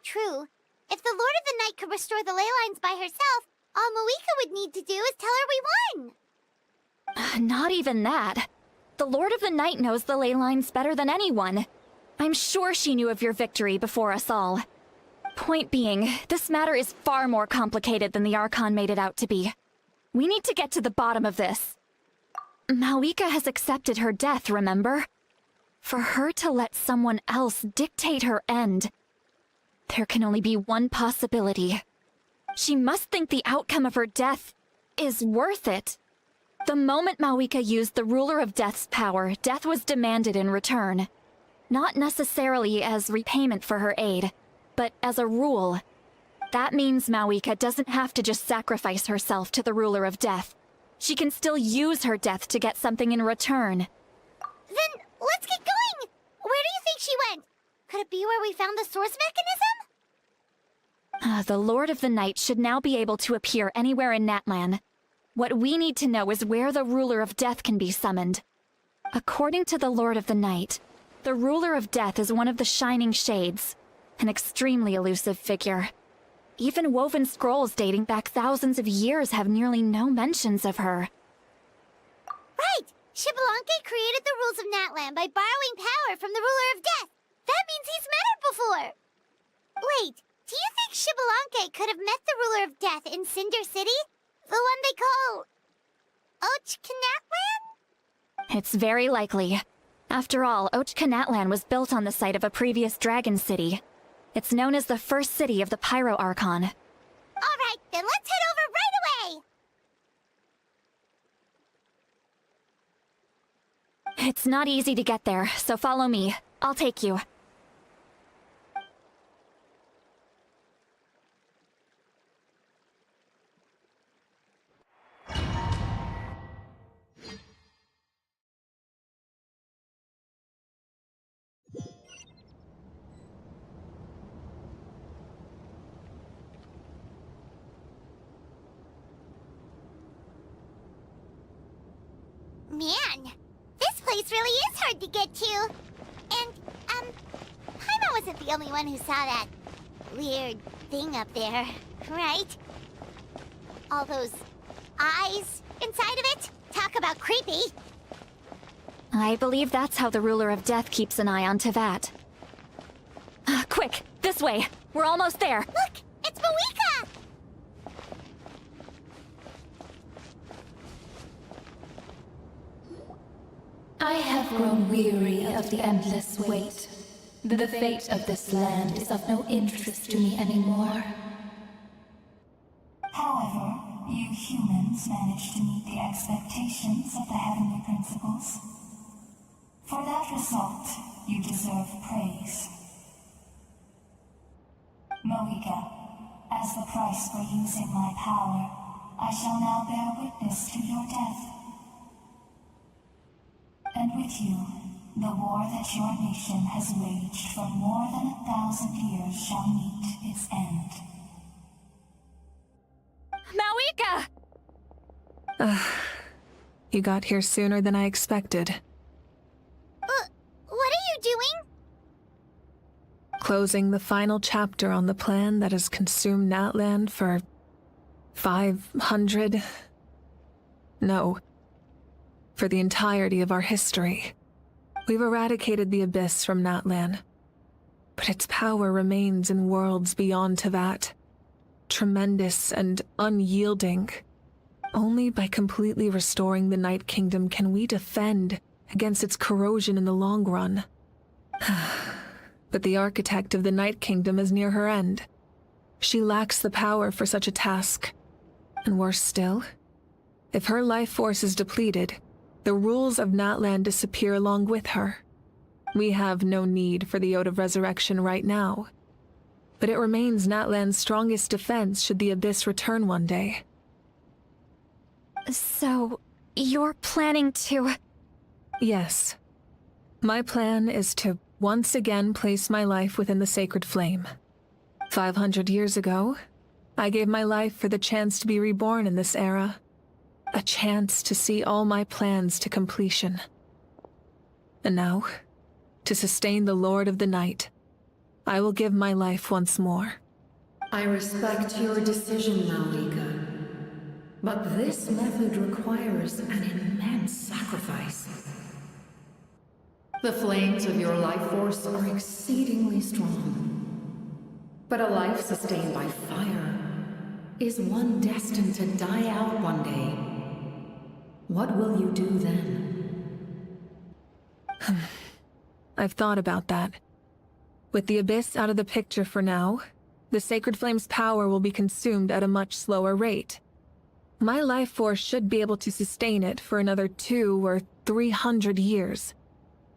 Speaker 2: True. If the Lord of the Night could restore the ley lines by herself, all Mawika would need to do is tell her we won.
Speaker 17: Not even that. The Lord of the Night knows the ley lines better than anyone. I'm sure she knew of your victory before us all. Point being, this matter is far more complicated than the Archon made it out to be. We need to get to the bottom of this. Mawika has accepted her death, remember? For her to let someone else dictate her end, there can only be one possibility. She must think the outcome of her death is worth it. The moment Mawika used the Ruler of Death's power, death was demanded in return. Not necessarily as repayment for her aid, but as a rule. That means Mawika doesn't have to just sacrifice herself to the Ruler of Death. She can still use her death to get something in return.
Speaker 2: Then let's get going! Where do you think she went? Could it be where we found the source mechanism?
Speaker 17: The Lord of the Night should now be able to appear anywhere in Natlan. What we need to know is where the Ruler of Death can be summoned. According to the Lord of the Night, the Ruler of Death is one of the Shining Shades, an extremely elusive figure. Even woven scrolls dating back thousands of years have nearly no mentions of her.
Speaker 2: Right! Xbalanque created the rules of Natlan by borrowing power from the Ruler of Death. That means he's met her before! Wait, do you think Xbalanque could have met the Ruler of Death in Cinder City? The one they call... Natlan?
Speaker 17: It's very likely. After all, Natlan was built on the site of a previous dragon city. It's known as the first city of the Pyro Archon.
Speaker 2: Alright, then let's head over right away!
Speaker 17: It's not easy to get there, so follow me. I'll take you.
Speaker 2: Man, this place really is hard to get to. And, Paimon wasn't the only one who saw that weird thing up there, right? All those eyes inside of it? Talk about creepy.
Speaker 17: I believe that's how the ruler of death keeps an eye on Tevat. Quick, this way. We're almost there.
Speaker 2: Look, it's Mawika!
Speaker 1: I have grown weary of the endless wait. The fate of this land is of no interest to me anymore.
Speaker 12: However, you humans managed to meet the expectations of the heavenly principles. For that result, you deserve praise. Moika, as the price for using my power, I shall now bear witness to your death. And with you, the war that your nation has waged for more than 1,000 years shall meet its end.
Speaker 4: Mawika! You got here sooner than I expected.
Speaker 2: What are you doing?
Speaker 4: Closing the final chapter on the plan that has consumed Natlan for 500... No. For the entirety of our history. We've eradicated the Abyss from Natlan. But its power remains in worlds beyond Tevat. Tremendous and unyielding. Only by completely restoring the Night Kingdom can we defend against its corrosion in the long run. But the architect of the Night Kingdom is near her end. She lacks the power for such a task. And worse still, if her life force is depleted, the rules of Natlan disappear along with her. We have no need for the Ode of Resurrection right now. But it remains Natlan's strongest defense should the Abyss return one day.
Speaker 17: So, you're planning to...
Speaker 4: Yes. My plan is to once again place my life within the sacred flame. 500 years ago, I gave my life for the chance to be reborn in this era. A chance to see all my plans to completion. And now, to sustain the Lord of the Night, I will give my life once more.
Speaker 3: I respect your decision, Malika. But this method requires an immense sacrifice. The flames of your life force are exceedingly strong. But a life sustained by fire is one destined to die out one day. What will you do then?
Speaker 4: I've thought about that. With the Abyss out of the picture for now, the Sacred Flame's power will be consumed at a much slower rate. My life force should be able to sustain it for another 200 or 300 years.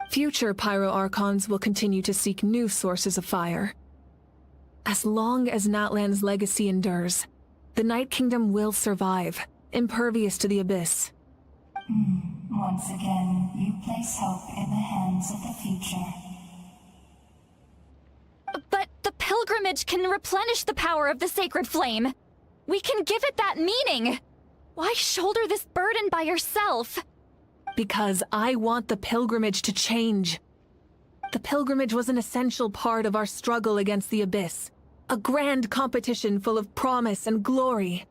Speaker 4: Future Pyro Archons will continue to seek new sources of fire. As long as Natlan's legacy endures, the Night Kingdom will survive, impervious to the Abyss.
Speaker 12: Once again, you place hope in the hands of the future.
Speaker 17: But the pilgrimage can replenish the power of the sacred flame. We can give it that meaning. Why shoulder this burden by yourself?
Speaker 4: Because I want the pilgrimage to change. The pilgrimage was an essential part of our struggle against the Abyss. A grand competition full of promise and glory.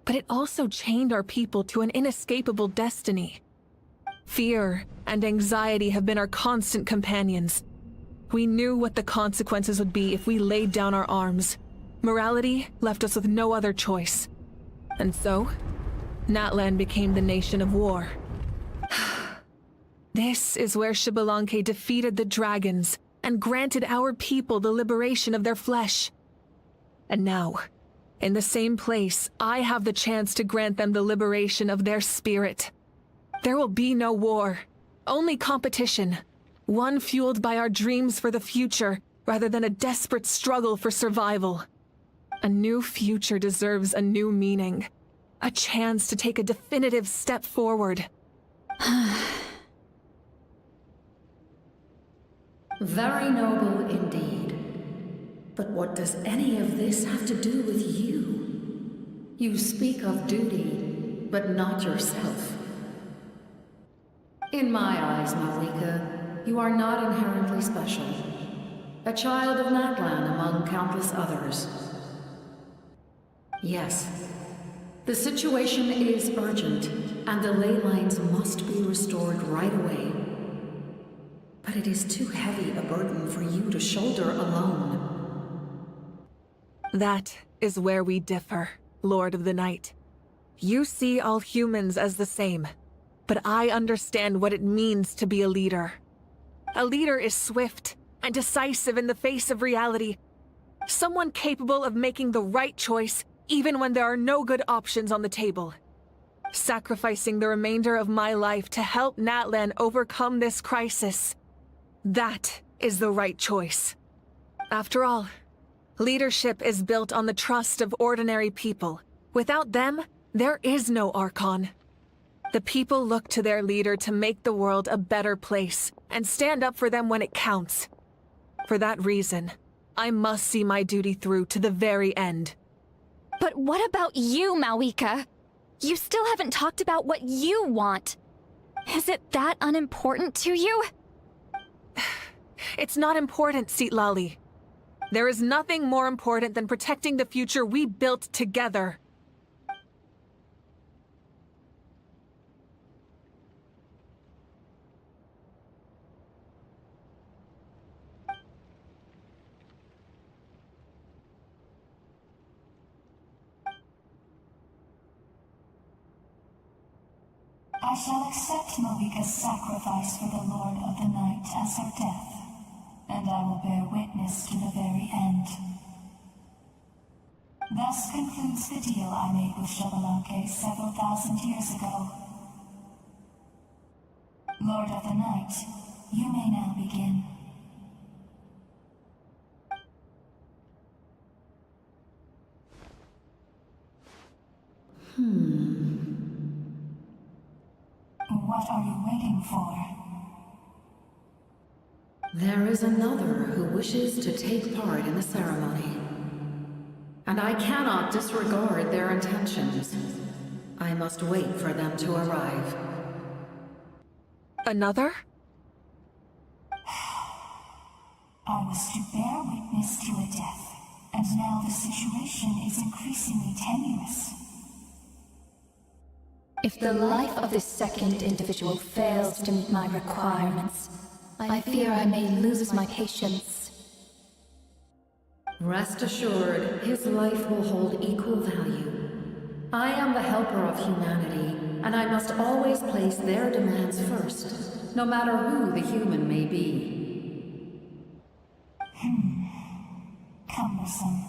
Speaker 4: But it also chained our people to an inescapable destiny. Fear and anxiety have been our constant companions. We knew what the consequences would be if we laid down our arms. Morality left us with no other choice. And so, Natlan became the nation of war. This is where Xbalanque defeated the dragons and granted our people the liberation of their flesh. And now, in the same place, I have the chance to grant them the liberation of their spirit. There will be no war, only competition. One fueled by our dreams for the future, rather than a desperate struggle for survival. A new future deserves a new meaning. A chance to take a definitive step forward.
Speaker 3: Very noble indeed. But what does any of this have to do with you? You speak of duty, but not yourself. In my eyes, Malika, you are not inherently special. A child of Natlan among countless others. Yes, The situation is urgent, and the ley lines must be restored right away. But it is too heavy a burden for you to shoulder alone.
Speaker 4: That is where we differ, Lord of the Night. You see all humans as the same, but I understand what it means to be a leader. A leader is swift and decisive in the face of reality. Someone capable of making the right choice even when there are no good options on the table. Sacrificing the remainder of my life to help Natlan overcome this crisis. That is the right choice. After all, leadership is built on the trust of ordinary people. Without them, there is no Archon. The people look to their leader to make the world a better place and stand up for them when it counts. For that reason, I must see my duty through to the very end.
Speaker 17: But what about you, Malika? You still haven't talked about what you want. Is it that unimportant to you?
Speaker 4: It's not important, Citlali. There is nothing more important than protecting the future we built together.
Speaker 12: I shall accept Malika's sacrifice for the Lord of the Night as her death, and I will bear witness to the very end. Thus concludes the deal I made with Xbalanque several thousand years ago. Lord of the Night, you may now begin. What are you waiting for?
Speaker 3: There is another who wishes to take part in the ceremony. And I cannot disregard their intentions. I must wait for them to arrive.
Speaker 4: Another?
Speaker 12: I was to bear witness to a death, and now the situation is increasingly tenuous.
Speaker 1: If the life of this second individual fails to meet my requirements, I fear I may lose my patience.
Speaker 3: Rest assured, his life will hold equal value. I am the helper of humanity, and I must always place their demands first, no matter who the human may be.
Speaker 12: Cumbersome.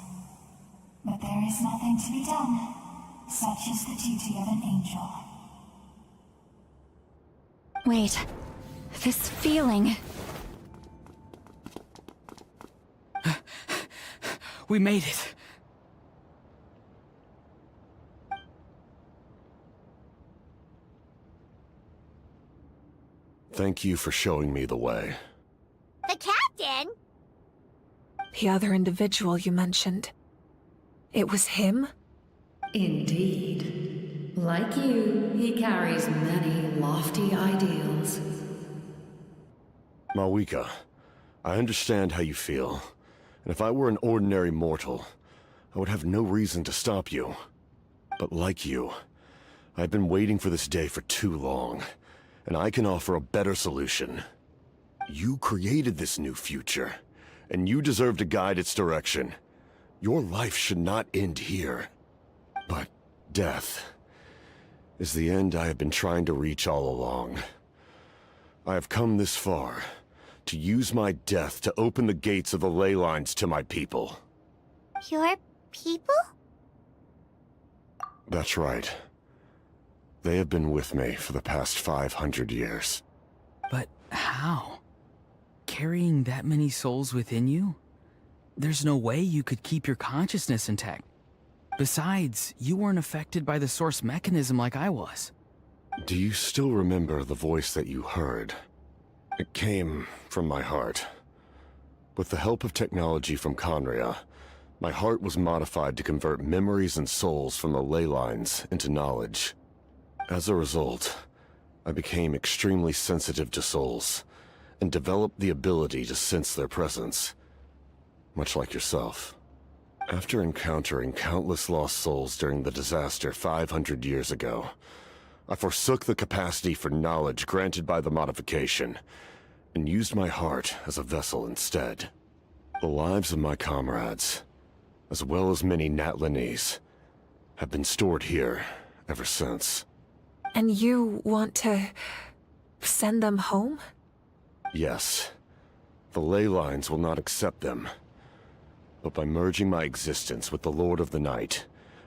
Speaker 12: But there is nothing to be done. Such is the duty of an angel.
Speaker 17: Wait, this feeling...
Speaker 6: We made it.
Speaker 21: Thank you for showing me the way.
Speaker 2: The captain?
Speaker 4: The other individual you mentioned. It was him?
Speaker 3: Indeed. Like you, he carries many lofty ideals.
Speaker 21: Malika, I understand how you feel. And if I were an ordinary mortal, I would have no reason to stop you. But like you, I've been waiting for this day for too long, and I can offer a better solution. You created this new future, and you deserve to guide its direction. Your life should not end here. But death is the end I have been trying to reach all along. I have come this far to use my death to open the gates of the ley lines to my people.
Speaker 2: Your people?
Speaker 21: That's right. They have been with me for the past 500 years.
Speaker 6: But how? Carrying that many souls within you? There's no way you could keep your consciousness intact. Besides, you weren't affected by the source mechanism like I was.
Speaker 21: Do you still remember the voice that you heard? It came from my heart. With the help of technology from Conria, my heart was modified to convert memories and souls from the ley lines into knowledge. As a result, I became extremely sensitive to souls, and developed the ability to sense their presence, much like yourself. After encountering countless lost souls during the disaster 500 years ago, I forsook the capacity for knowledge granted by the modification, and used my heart as a vessel instead. The lives of my comrades, as well as many Natlanese, have been stored here ever since.
Speaker 4: And you want to send them home?
Speaker 21: Yes. The ley lines will not accept them. But by merging my existence with the Lord of the Night,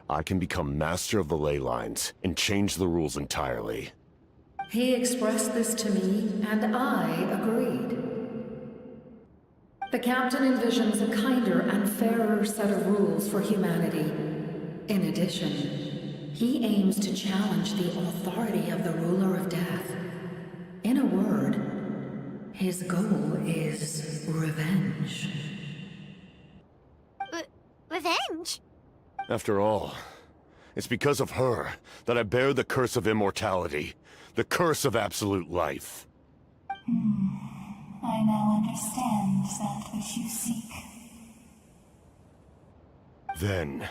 Speaker 21: I can become master of the ley lines and change the rules entirely.
Speaker 3: He expressed this to me, and I agreed. The captain envisions a kinder and fairer set of rules for humanity. In addition, he aims to challenge the authority of the ruler of death. In a word, his goal is revenge.
Speaker 2: Revenge?
Speaker 21: After all, it's because of her that I bear the curse of immortality, the curse of absolute life.
Speaker 12: I now understand that which you seek.
Speaker 21: Then,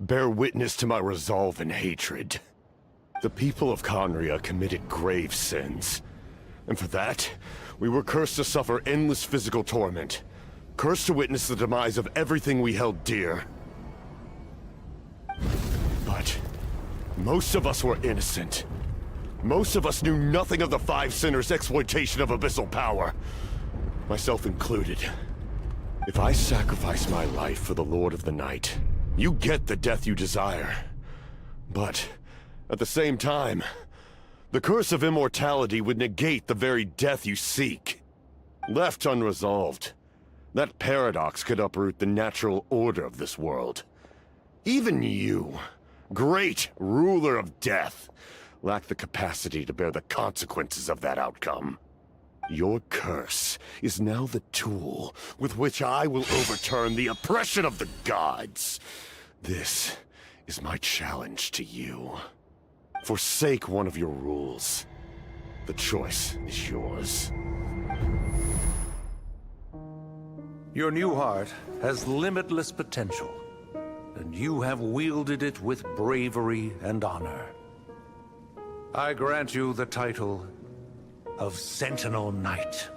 Speaker 21: bear witness to my resolve and hatred. The people of Khaenri'ah committed grave sins, and for that, we were cursed to suffer endless physical torment. Cursed to witness the demise of everything we held dear. But most of us were innocent. Most of us knew nothing of the Five Sinners' exploitation of abyssal power. Myself included. If I sacrifice my life for the Lord of the Night, you get the death you desire. But at the same time, the curse of immortality would negate the very death you seek. Left unresolved, that paradox could uproot the natural order of this world. Even you, great ruler of death, lack the capacity to bear the consequences of that outcome. Your curse is now the tool with which I will overturn the oppression of the gods. This is my challenge to you. Forsake one of your rules. The choice is yours.
Speaker 10: Your new heart has limitless potential, and you have wielded it with bravery and honor. I grant you the title of Sentinel Knight.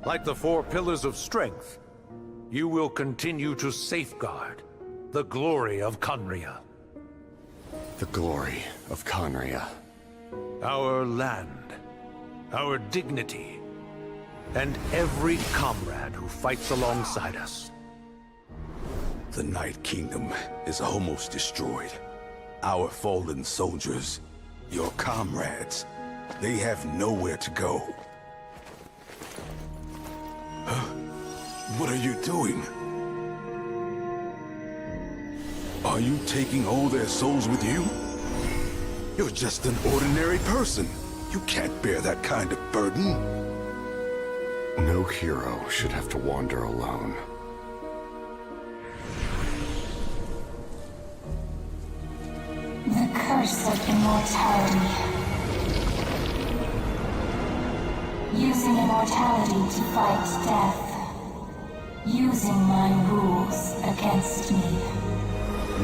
Speaker 10: Like the four pillars of strength, you will continue to safeguard the glory of Khaenri'ah.
Speaker 21: The glory of Khaenri'ah.
Speaker 10: Our land, our dignity, and every comrade who fights alongside us.
Speaker 7: The Night Kingdom is almost destroyed. Our fallen soldiers, your comrades, they have nowhere to go. Huh? What are you doing? Are you taking all their souls with you? You're just an ordinary person. You can't bear that kind of burden.
Speaker 21: No hero should have to wander alone.
Speaker 12: The curse of immortality. Using immortality to fight death. Using my rules against me.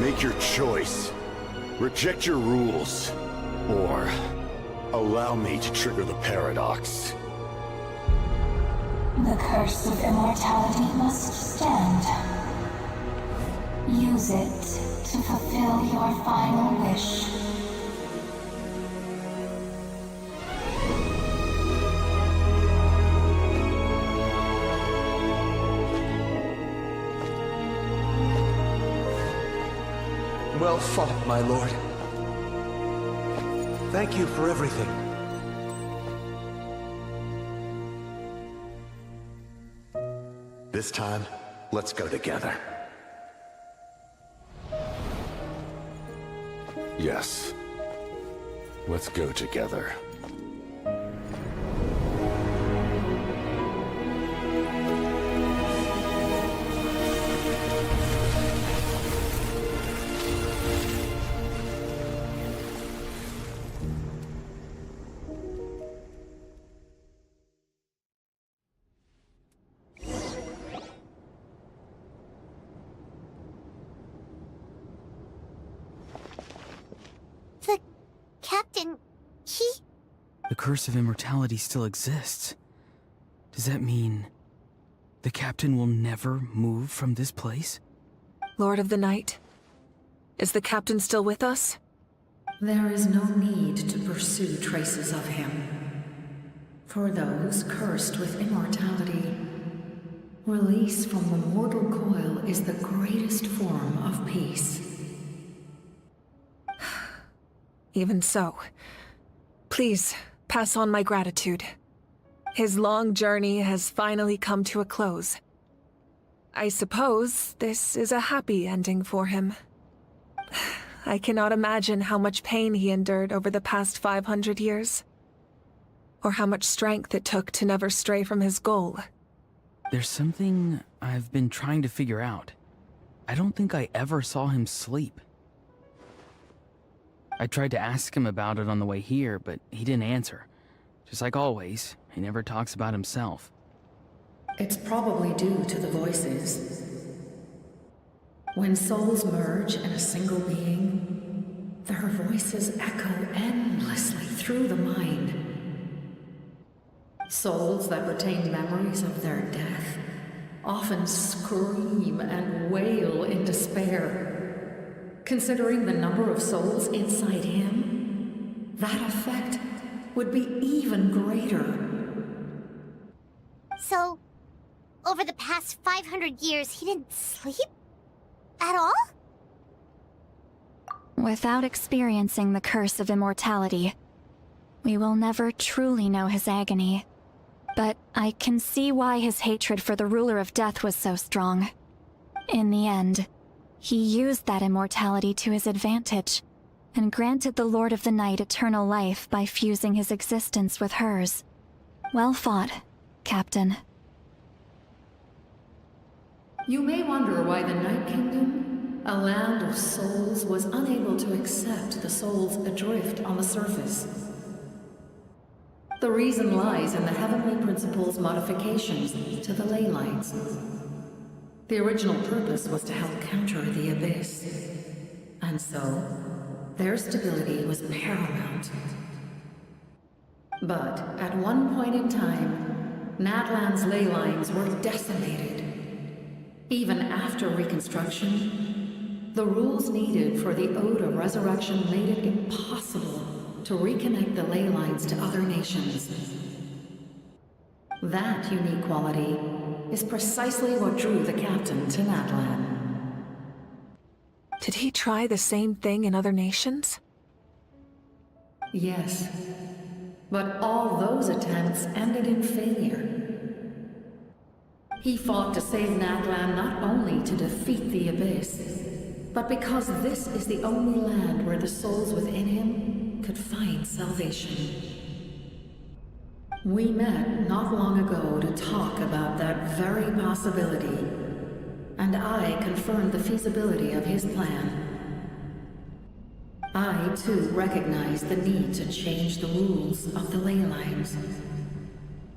Speaker 21: Make your choice. Reject your rules. Or allow me to trigger the paradox.
Speaker 12: The curse of immortality must stand. Use it to fulfill your final wish.
Speaker 10: Well fought, my lord. Thank you for everything.
Speaker 7: This time, let's go together.
Speaker 21: Yes. Let's go together.
Speaker 6: The curse of immortality still exists. Does that mean the captain will never move from this place?
Speaker 4: Lord of the Night, is the captain still with us?
Speaker 3: There is no need to pursue traces of him. For those cursed with immortality, release from the mortal coil is the greatest form of peace.
Speaker 4: Even so, please pass on my gratitude. His long journey has finally come to a close. I suppose this is a happy ending for him. I cannot imagine how much pain he endured over the past 500 years, or how much strength it took to never stray from his goal.
Speaker 6: There's something I've been trying to figure out. I don't think I ever saw him sleep. I tried to ask him about it on the way here, but he didn't answer. Just like always, he never talks about himself.
Speaker 3: It's probably due to the voices. When souls merge in a single being, their voices echo endlessly through the mind. Souls that retain memories of their death often scream and wail in despair. Considering the number of souls inside him, that effect would be even greater.
Speaker 2: So, over the past 500 years, he didn't sleep? At all?
Speaker 17: Without experiencing the curse of immortality, we will never truly know his agony. But I can see why his hatred for the ruler of death was so strong. In the end, he used that immortality to his advantage, and granted the Lord of the Night eternal life by fusing his existence with hers. Well fought, Captain.
Speaker 3: You may wonder why the Night Kingdom, a land of souls, was unable to accept the souls adrift on the surface. The reason lies in the Heavenly Principle's modifications to the ley lines. The original purpose was to help counter the Abyss, and so their stability was paramount. But at one point in time, Natlan's ley lines were decimated. Even after reconstruction, the rules needed for the Ode of Resurrection made it impossible to reconnect the ley lines to other nations. That unique quality is precisely what drew the captain to Natlan.
Speaker 4: Did he try the same thing in other nations?
Speaker 3: Yes, but all those attempts ended in failure. He fought to save Natlan not only to defeat the Abyss, but because this is the only land where the souls within him could find salvation. We met not long ago to talk about that very possibility, and I confirmed the feasibility of his plan. I, too, recognize the need to change the rules of the ley lines.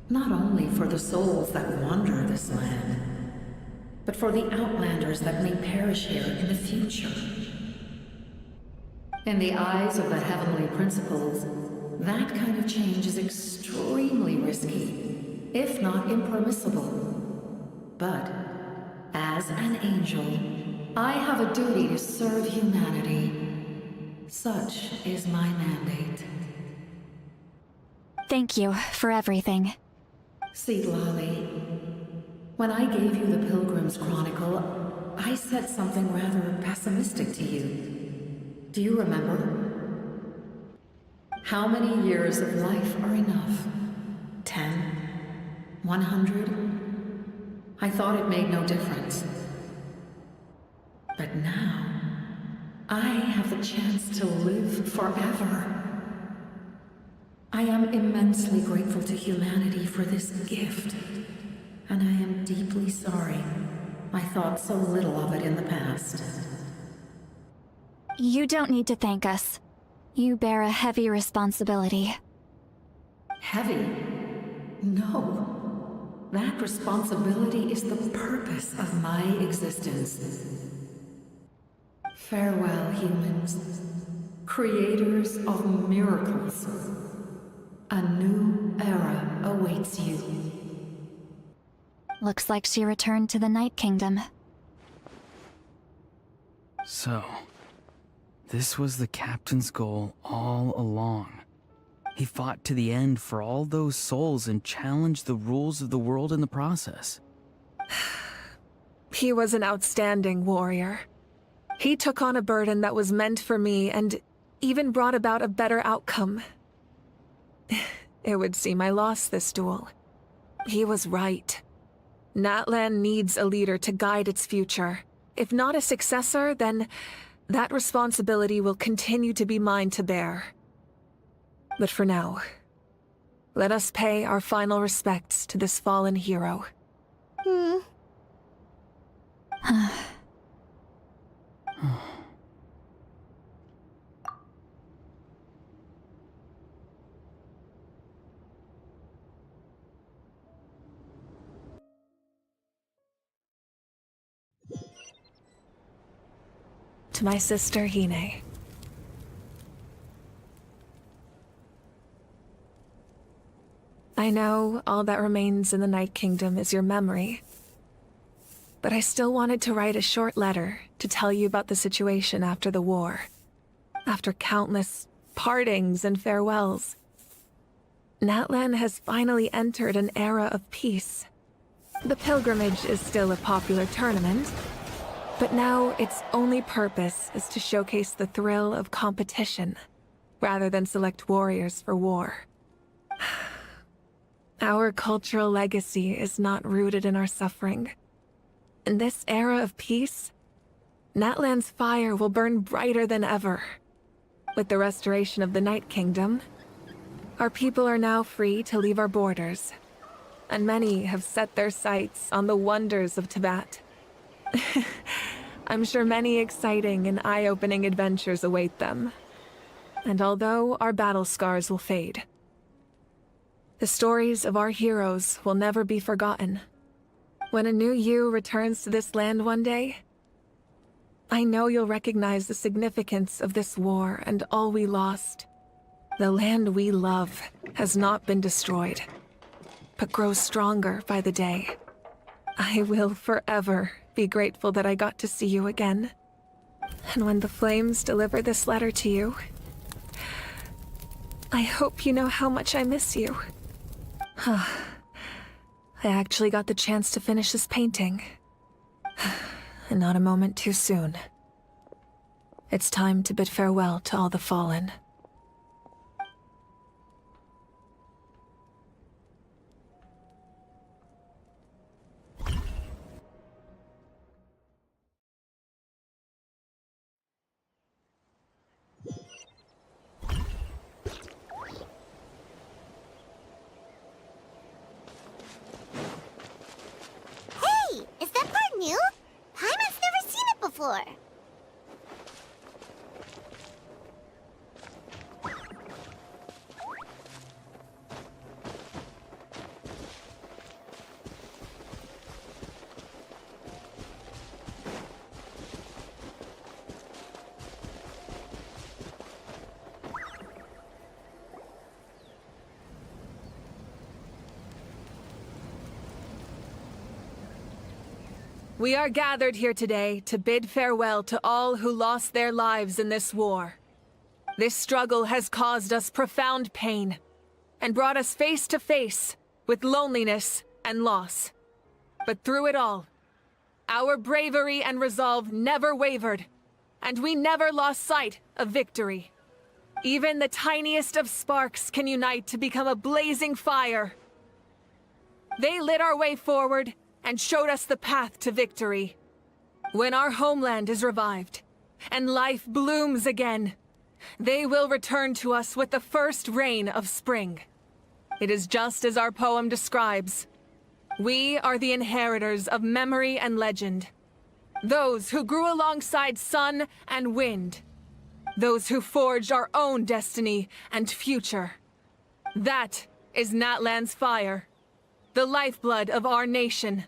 Speaker 3: Not only for the souls that wander this land, but for the outlanders that may perish here in the future. In the eyes of the Heavenly Principles, that kind of change is extremely risky, if not impermissible. But, as an angel, I have a duty to serve humanity. Such is my mandate.
Speaker 17: Thank you for everything.
Speaker 3: Lali, when I gave you the Pilgrim's Chronicle, I said something rather pessimistic to you. Do you remember? How many years of life are enough? 10? 100? I thought it made no difference. But now, I have the chance to live forever. I am immensely grateful to humanity for this gift, and I am deeply sorry I thought so little of it in the past.
Speaker 17: You don't need to thank us. You bear a heavy responsibility.
Speaker 3: Heavy? No. That responsibility is the purpose of my existence. Farewell, humans. Creators of miracles. A new era awaits you.
Speaker 17: Looks like she returned to the Night Kingdom.
Speaker 6: So, this was the captain's goal all along. He fought to the end for all those souls and challenged the rules of the world in the process.
Speaker 4: He was an outstanding warrior. He took on a burden that was meant for me and even brought about a better outcome. It would seem I lost this duel. He was right. Natlan needs a leader to guide its future. If not a successor, then that responsibility will continue to be mine to bear. But for now, let us pay our final respects to this fallen hero. To my sister, Hine. I know all that remains in the Night Kingdom is your memory. But I still wanted to write a short letter to tell you about the situation after the war. After countless partings and farewells. Natlan has finally entered an era of peace. The pilgrimage is still a popular tournament, but now its only purpose is to showcase the thrill of competition, rather than select warriors for war. Our cultural legacy is not rooted in our suffering. In this era of peace, Natlan's fire will burn brighter than ever. With the restoration of the Night Kingdom, our people are now free to leave our borders, and many have set their sights on the wonders of Tibet. I'm sure many exciting and eye-opening adventures await them. And although our battle scars will fade, the stories of our heroes will never be forgotten. When a new you returns to this land one day, I know you'll recognize the significance of this war and all we lost. The land we love has not been destroyed, but grows stronger by the day. I will forever be grateful that I got to see you again. And when the flames deliver this letter to you, I hope you know how much I miss you. I actually got the chance to finish this painting. And not a moment too soon. It's time to bid farewell to all the fallen.
Speaker 2: Is that part new? Paimon's never seen it before.
Speaker 4: We are gathered here today to bid farewell to all who lost their lives in this war. This struggle has caused us profound pain and brought us face to face with loneliness and loss. But through it all, our bravery and resolve never wavered, and we never lost sight of victory. Even the tiniest of sparks can unite to become a blazing fire. They lit our way forward and showed us the path to victory. When our homeland is revived, and life blooms again, they will return to us with the first rain of spring. It is just as our poem describes. We are the inheritors of memory and legend. Those who grew alongside sun and wind. Those who forged our own destiny and future. That is Natlan's fire, the lifeblood of our nation.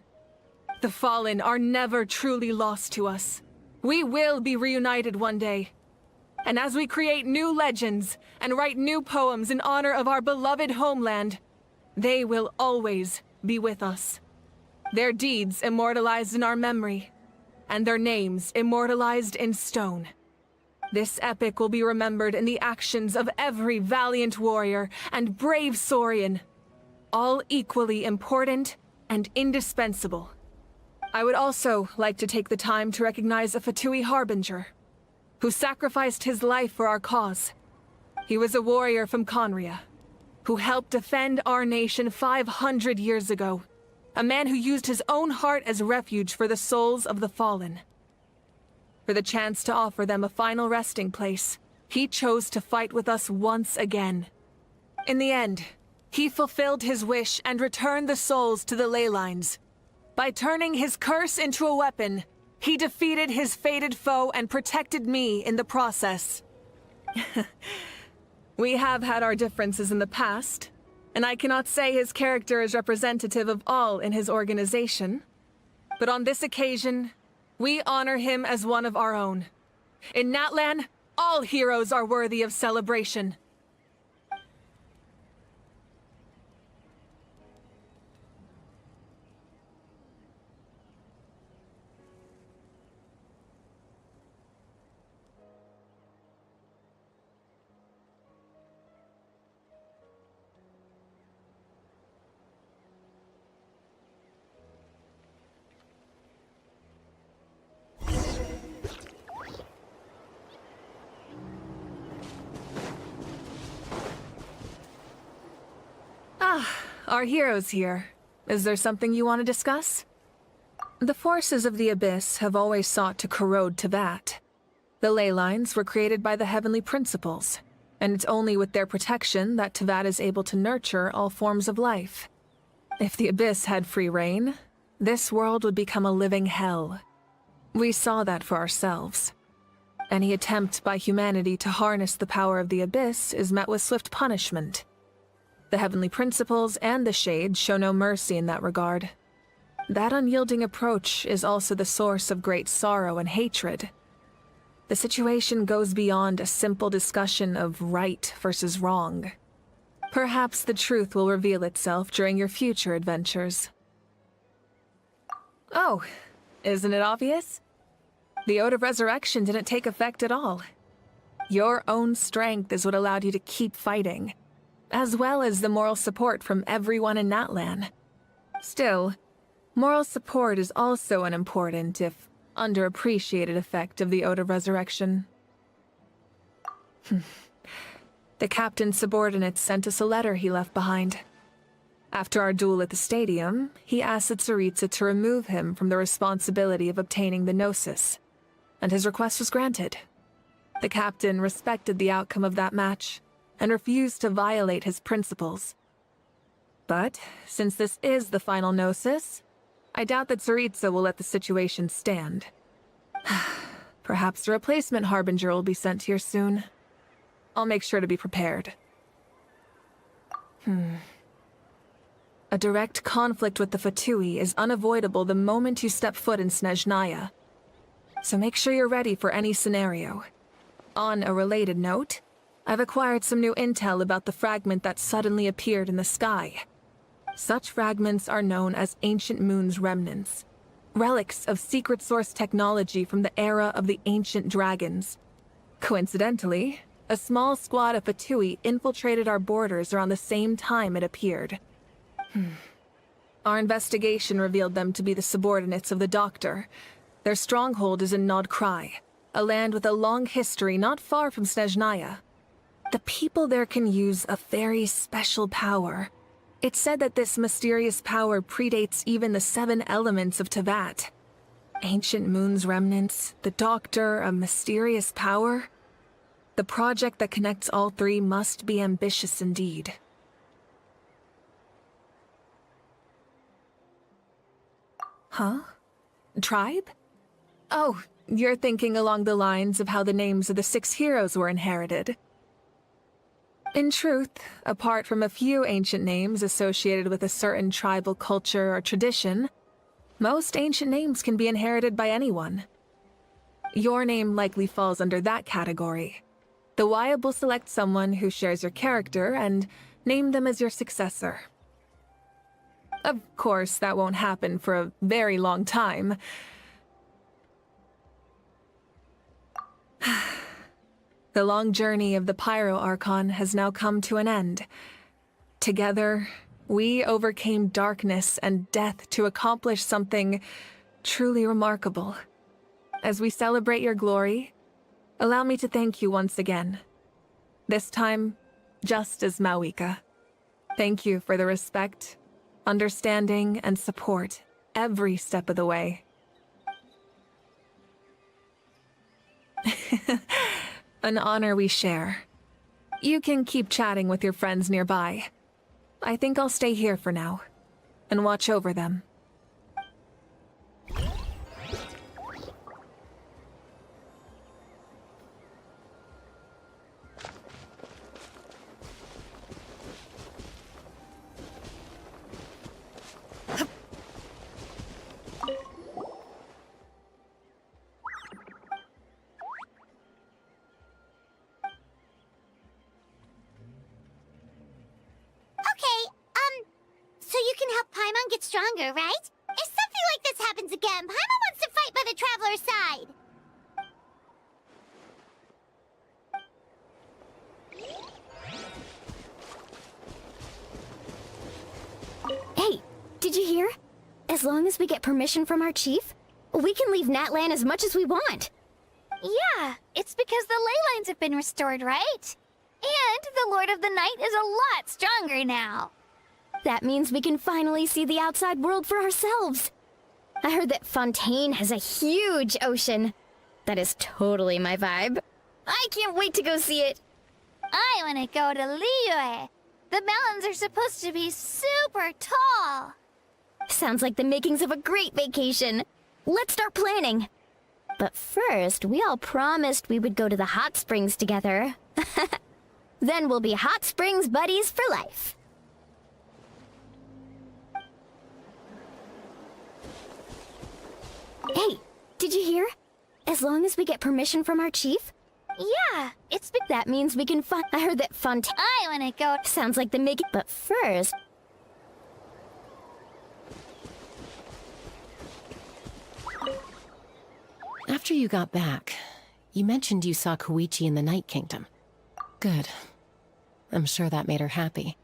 Speaker 4: The fallen are never truly lost to us. We will be reunited one day. And as we create new legends and write new poems in honor of our beloved homeland, they will always be with us. Their deeds immortalized in our memory, and their names immortalized in stone. This epic will be remembered in the actions of every valiant warrior and brave Saurian, all equally important and indispensable. I would also like to take the time to recognize a Fatui Harbinger, who sacrificed his life for our cause. He was a warrior from Conria, who helped defend our nation 500 years ago. A man who used his own heart as refuge for the souls of the fallen. For the chance to offer them a final resting place, he chose to fight with us once again. In the end, he fulfilled his wish and returned the souls to the ley lines. By turning his curse into a weapon, he defeated his fated foe and protected me in the process. We have had our differences in the past, and I cannot say his character is representative of all in his organization. But on this occasion, we honor him as one of our own. In Natlan, all heroes are worthy of celebration. Our heroes here. Is there something you want to discuss? The forces of the Abyss have always sought to corrode Teyvat. The ley lines were created by the Heavenly Principles, and it's only with their protection that Teyvat is able to nurture all forms of life. If the Abyss had free reign, this world would become a living hell. We saw that for ourselves. Any attempt by humanity to harness the power of the Abyss is met with swift punishment. The Heavenly Principles and the Shades show no mercy in that regard. That unyielding approach is also the source of great sorrow and hatred. The situation goes beyond a simple discussion of right versus wrong. Perhaps the truth will reveal itself during your future adventures. Oh, isn't it obvious? The Ode of Resurrection didn't take effect at all. Your own strength is what allowed you to keep fighting, as well as the moral support from everyone in Natlan. Still, moral support is also an important, if underappreciated, effect of the Ode of Resurrection. The captain's subordinates sent us a letter he left behind. After our duel at the stadium, he asked the Tsaritsa to remove him from the responsibility of obtaining the Gnosis, and his request was granted. The captain respected the outcome of that match, and refused to violate his principles. But, since this is the final Gnosis, I doubt that Tsaritsa will let the situation stand. Perhaps a replacement Harbinger will be sent here soon. I'll make sure to be prepared. A direct conflict with the Fatui is unavoidable the moment you step foot in Snezhnaya. So make sure you're ready for any scenario. On a related note, I've acquired some new intel about the fragment that suddenly appeared in the sky. Such fragments are known as Ancient Moon's remnants, relics of secret source technology from the era of the ancient dragons. Coincidentally, a small squad of Fatui infiltrated our borders around the same time it appeared. Our investigation revealed them to be the subordinates of the Doctor. Their stronghold is in Nod Krai, a land with a long history not far from Snezhnaya. The people there can use a very special power. It's said that this mysterious power predates even the 7 elements of Teyvat. Ancient Moon's remnants, the Doctor, a mysterious power. The project that connects all 3 must be ambitious indeed. Huh? Tribe? Oh, you're thinking along the lines of how the names of the 6 heroes were inherited. In truth, apart from a few ancient names associated with a certain tribal culture or tradition, most ancient names can be inherited by anyone. Your name likely falls under that category, The Wyab will select someone who shares your character and name them as your successor. Of course, that won't happen for a very long time. The long journey of the Pyro Archon has now come to an end. Together, we overcame darkness and death to accomplish something truly remarkable. As we celebrate your glory, allow me to thank you once again. This time, just as Mawika. Thank you for the respect, understanding, and support every step of the way. An honor we share. You can keep chatting with your friends nearby. I think I'll stay here for now and watch over them.
Speaker 2: So you can help Paimon get stronger, right? If something like this happens again, Paimon wants to fight by the Traveler's side.
Speaker 11: Hey, did you hear? As long as we get permission from our chief, we can leave Natlan as much as we want.
Speaker 9: Yeah, it's because the ley lines have been restored, right? And the Lord of the Night is a lot stronger now.
Speaker 11: That means we can finally see the outside world for ourselves. I heard that Fontaine has a huge ocean. That is totally my vibe. I can't wait to go see it.
Speaker 9: I want to go to Liyue. The mountains are supposed to be super tall.
Speaker 11: Sounds like the makings of a great vacation. Let's start planning. But first, we all promised we would go to the hot springs together. Then we'll be hot springs buddies for life. Hey, did you hear? As long as we get permission from our chief?
Speaker 9: Yeah,
Speaker 11: that means we can I heard that Fontaine.
Speaker 9: I wanna go.
Speaker 11: Sounds like the making. But first.
Speaker 22: After you got back, you mentioned you saw Koichi in the Night Kingdom. Good. I'm sure that made her happy.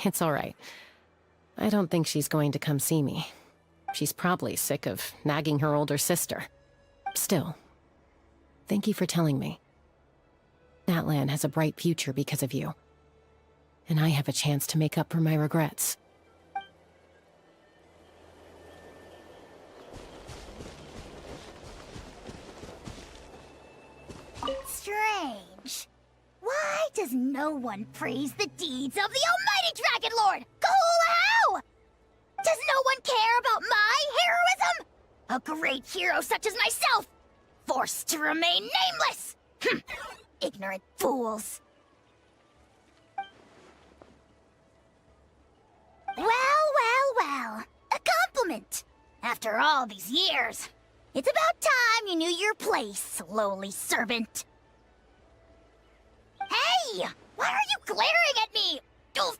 Speaker 22: It's all right. I don't think she's going to come see me. She's probably sick of nagging her older sister. Still, thank you for telling me. Natlan has a bright future because of you. And I have a chance to make up for my regrets.
Speaker 2: Strange. Why does no one praise the deeds of the Almighty Dragon Lord, Kahula? Does no one care about my heroism? A great hero such as myself, forced to remain nameless. Ignorant fools. Well. A compliment. After all these years, it's about time you knew your place, lowly servant. Hey! Why are you glaring at me? Oof.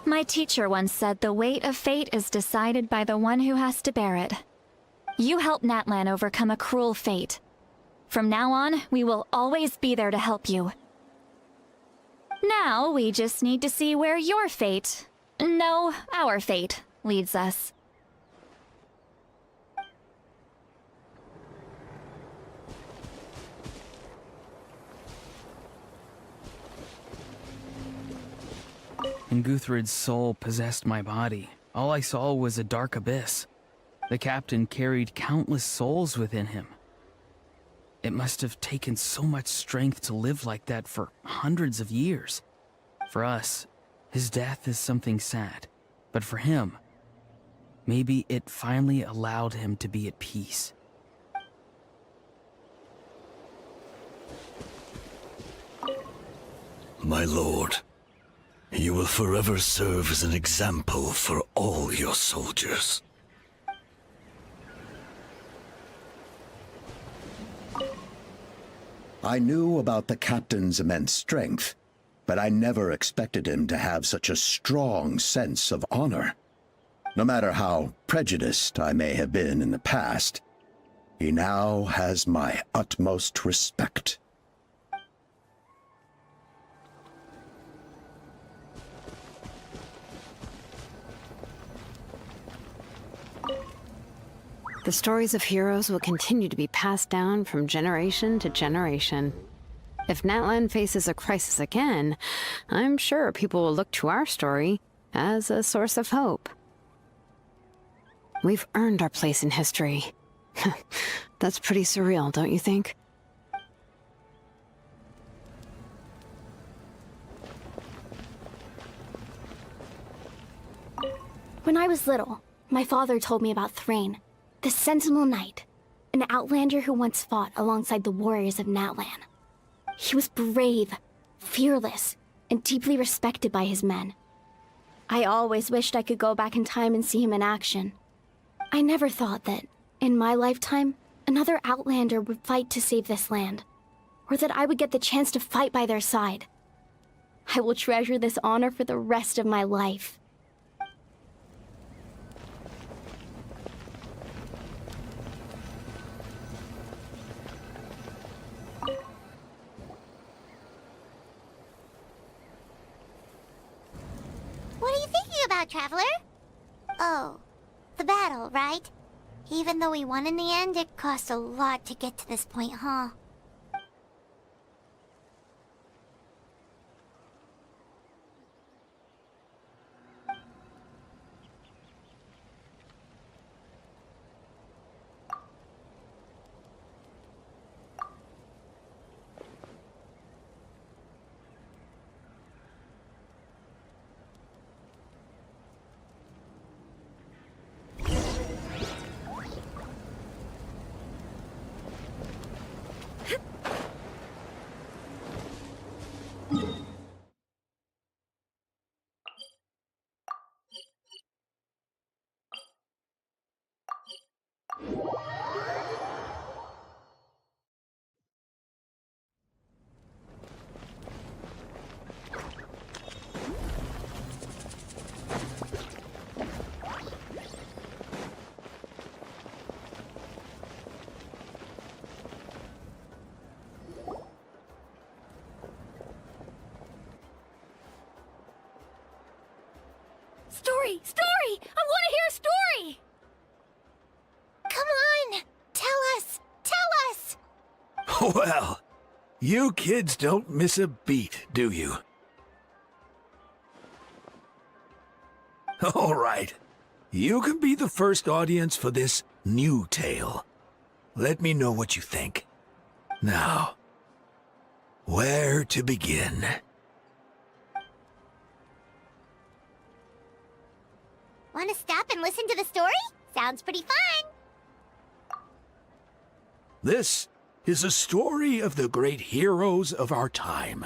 Speaker 17: My teacher once said the weight of fate is decided by the one who has to bear it. You helped Natlan overcome a cruel fate. From now on, we will always be there to help you. Now, we just need to see where your fate, no, our fate, leads us.
Speaker 6: When Guthred's soul possessed my body, all I saw was a dark abyss. The captain carried countless souls within him. It must have taken so much strength to live like that for hundreds of years. For us, his death is something sad. But for him, maybe it finally allowed him to be at peace.
Speaker 7: My lord,
Speaker 15: You will forever serve as an example for all your soldiers.
Speaker 16: I knew about the captain's immense strength, but I never expected him to have such a strong sense of honor. No matter how prejudiced I may have been in the past, he now has my utmost respect.
Speaker 23: The stories of heroes will continue to be passed down from generation to generation. If Natlan faces a crisis again, I'm sure people will look to our story as a source of hope. We've earned our place in history. That's pretty surreal, don't you think?
Speaker 9: When I was little, my father told me about Thrain, the Sentinel Knight, an outlander who once fought alongside the warriors of Natlan. He was brave, fearless, and deeply respected by his men. I always wished I could go back in time and see him in action. I never thought that, in my lifetime, another outlander would fight to save this land, or that I would get the chance to fight by their side. I will treasure this honor for the rest of my life.
Speaker 2: What are you thinking about, Traveler? Oh, the battle, right? Even though we won in the end, it cost a lot to get to this point, huh?
Speaker 9: Story! Story! I want to hear a story!
Speaker 2: Come on! Tell us! Tell us!
Speaker 10: Well, you kids don't miss a beat, do you? All right. You can be the first audience for this new tale. Let me know what you think. Now, where to begin?
Speaker 2: Want to stop and listen to the story? Sounds pretty fun!
Speaker 10: This is a story of the great heroes of our time.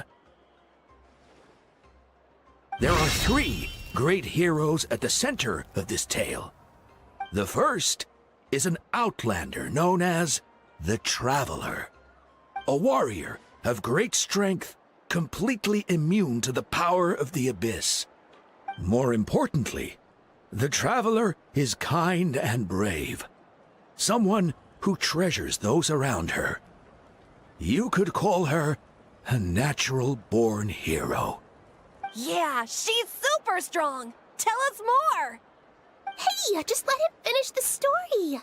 Speaker 10: There are 3 great heroes at the center of this tale. The first is an outlander known as the Traveler, a warrior of great strength, completely immune to the power of the Abyss. More importantly, the Traveler is kind and brave, someone who treasures those around her. You could call her a natural-born hero.
Speaker 8: Yeah, she's super strong! Tell us more!
Speaker 2: Hey, just let him finish the story!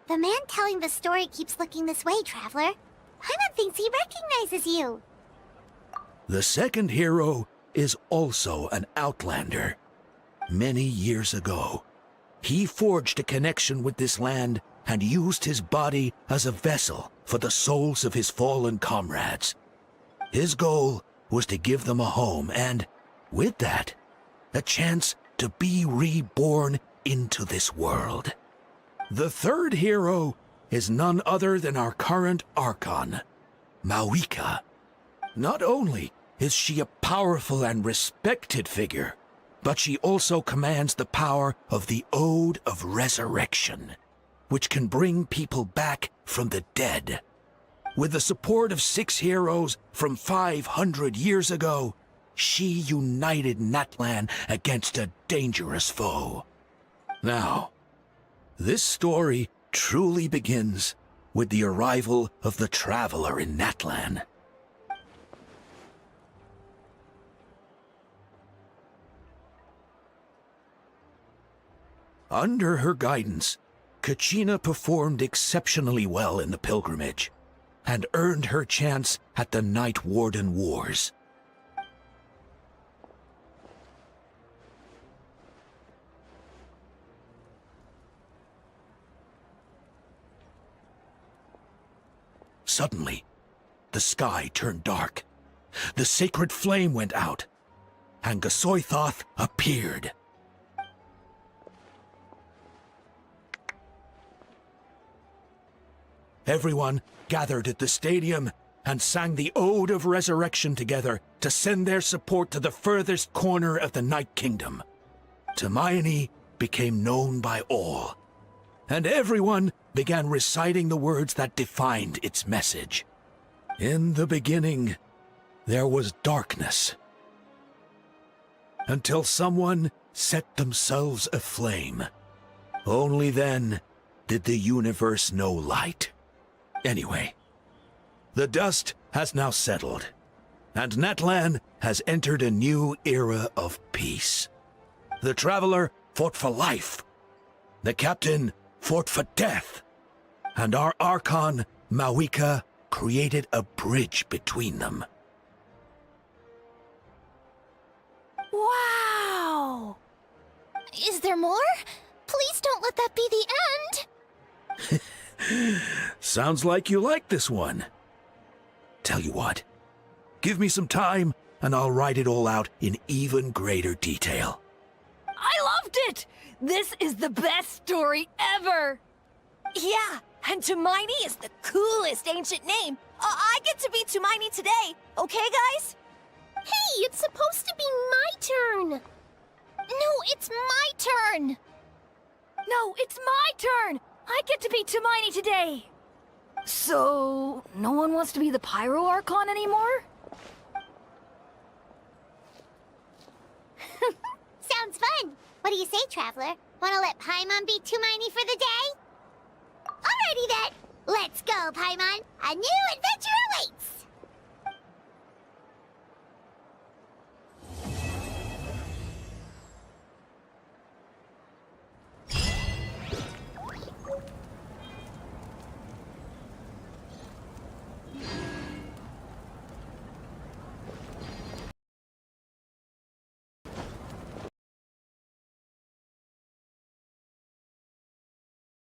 Speaker 2: The man telling the story keeps looking this way, Traveler. Paimon thinks he recognizes you.
Speaker 10: The second hero is also an outlander. Many years ago, he forged a connection with this land and used his body as a vessel for the souls of his fallen comrades. His goal was to give them a home and, with that, a chance to be reborn into this world. The third hero is none other than our current Archon, Mawika. Not only is she a powerful and respected figure, but she also commands the power of the Ode of Resurrection, which can bring people back from the dead. With the support of 6 heroes from 500 years ago, she united Natlan against a dangerous foe. Now, this story truly begins with the arrival of the Traveler in Natlan. Under her guidance, Kachina performed exceptionally well in the pilgrimage, and earned her chance at the Night Warden Wars. Suddenly, the sky turned dark. The sacred flame went out, and Gasoithoth appeared. Everyone gathered at the stadium and sang the Ode of Resurrection together to send their support to the furthest corner of the Night Kingdom. Hermione became known by all, and everyone began reciting the words that defined its message. In the beginning, there was darkness, until someone set themselves aflame. Only then did the universe know light. Anyway, the dust has now settled, and Natlan has entered a new era of peace. The Traveler fought for life, the Captain fought for death, and our Archon, Mawika, created a bridge between them.
Speaker 9: Wow! Is there more? Please don't let that be the end!
Speaker 10: Sounds like you like this one. Tell you what, give me some time and I'll write it all out in even greater detail.
Speaker 8: I loved it! This is the best story ever! Yeah, and Hermione is the coolest ancient name. I get to be Hermione today, okay, guys?
Speaker 2: Hey, it's supposed to be my turn!
Speaker 9: No, it's my turn!
Speaker 8: No, it's my turn! I get to be Hermione today! So, no one wants to be the Pyro Archon anymore?
Speaker 2: Sounds fun! What do you say, Traveler? Wanna let Paimon be Hermione for the day? Alrighty then! Let's go, Paimon! A new adventure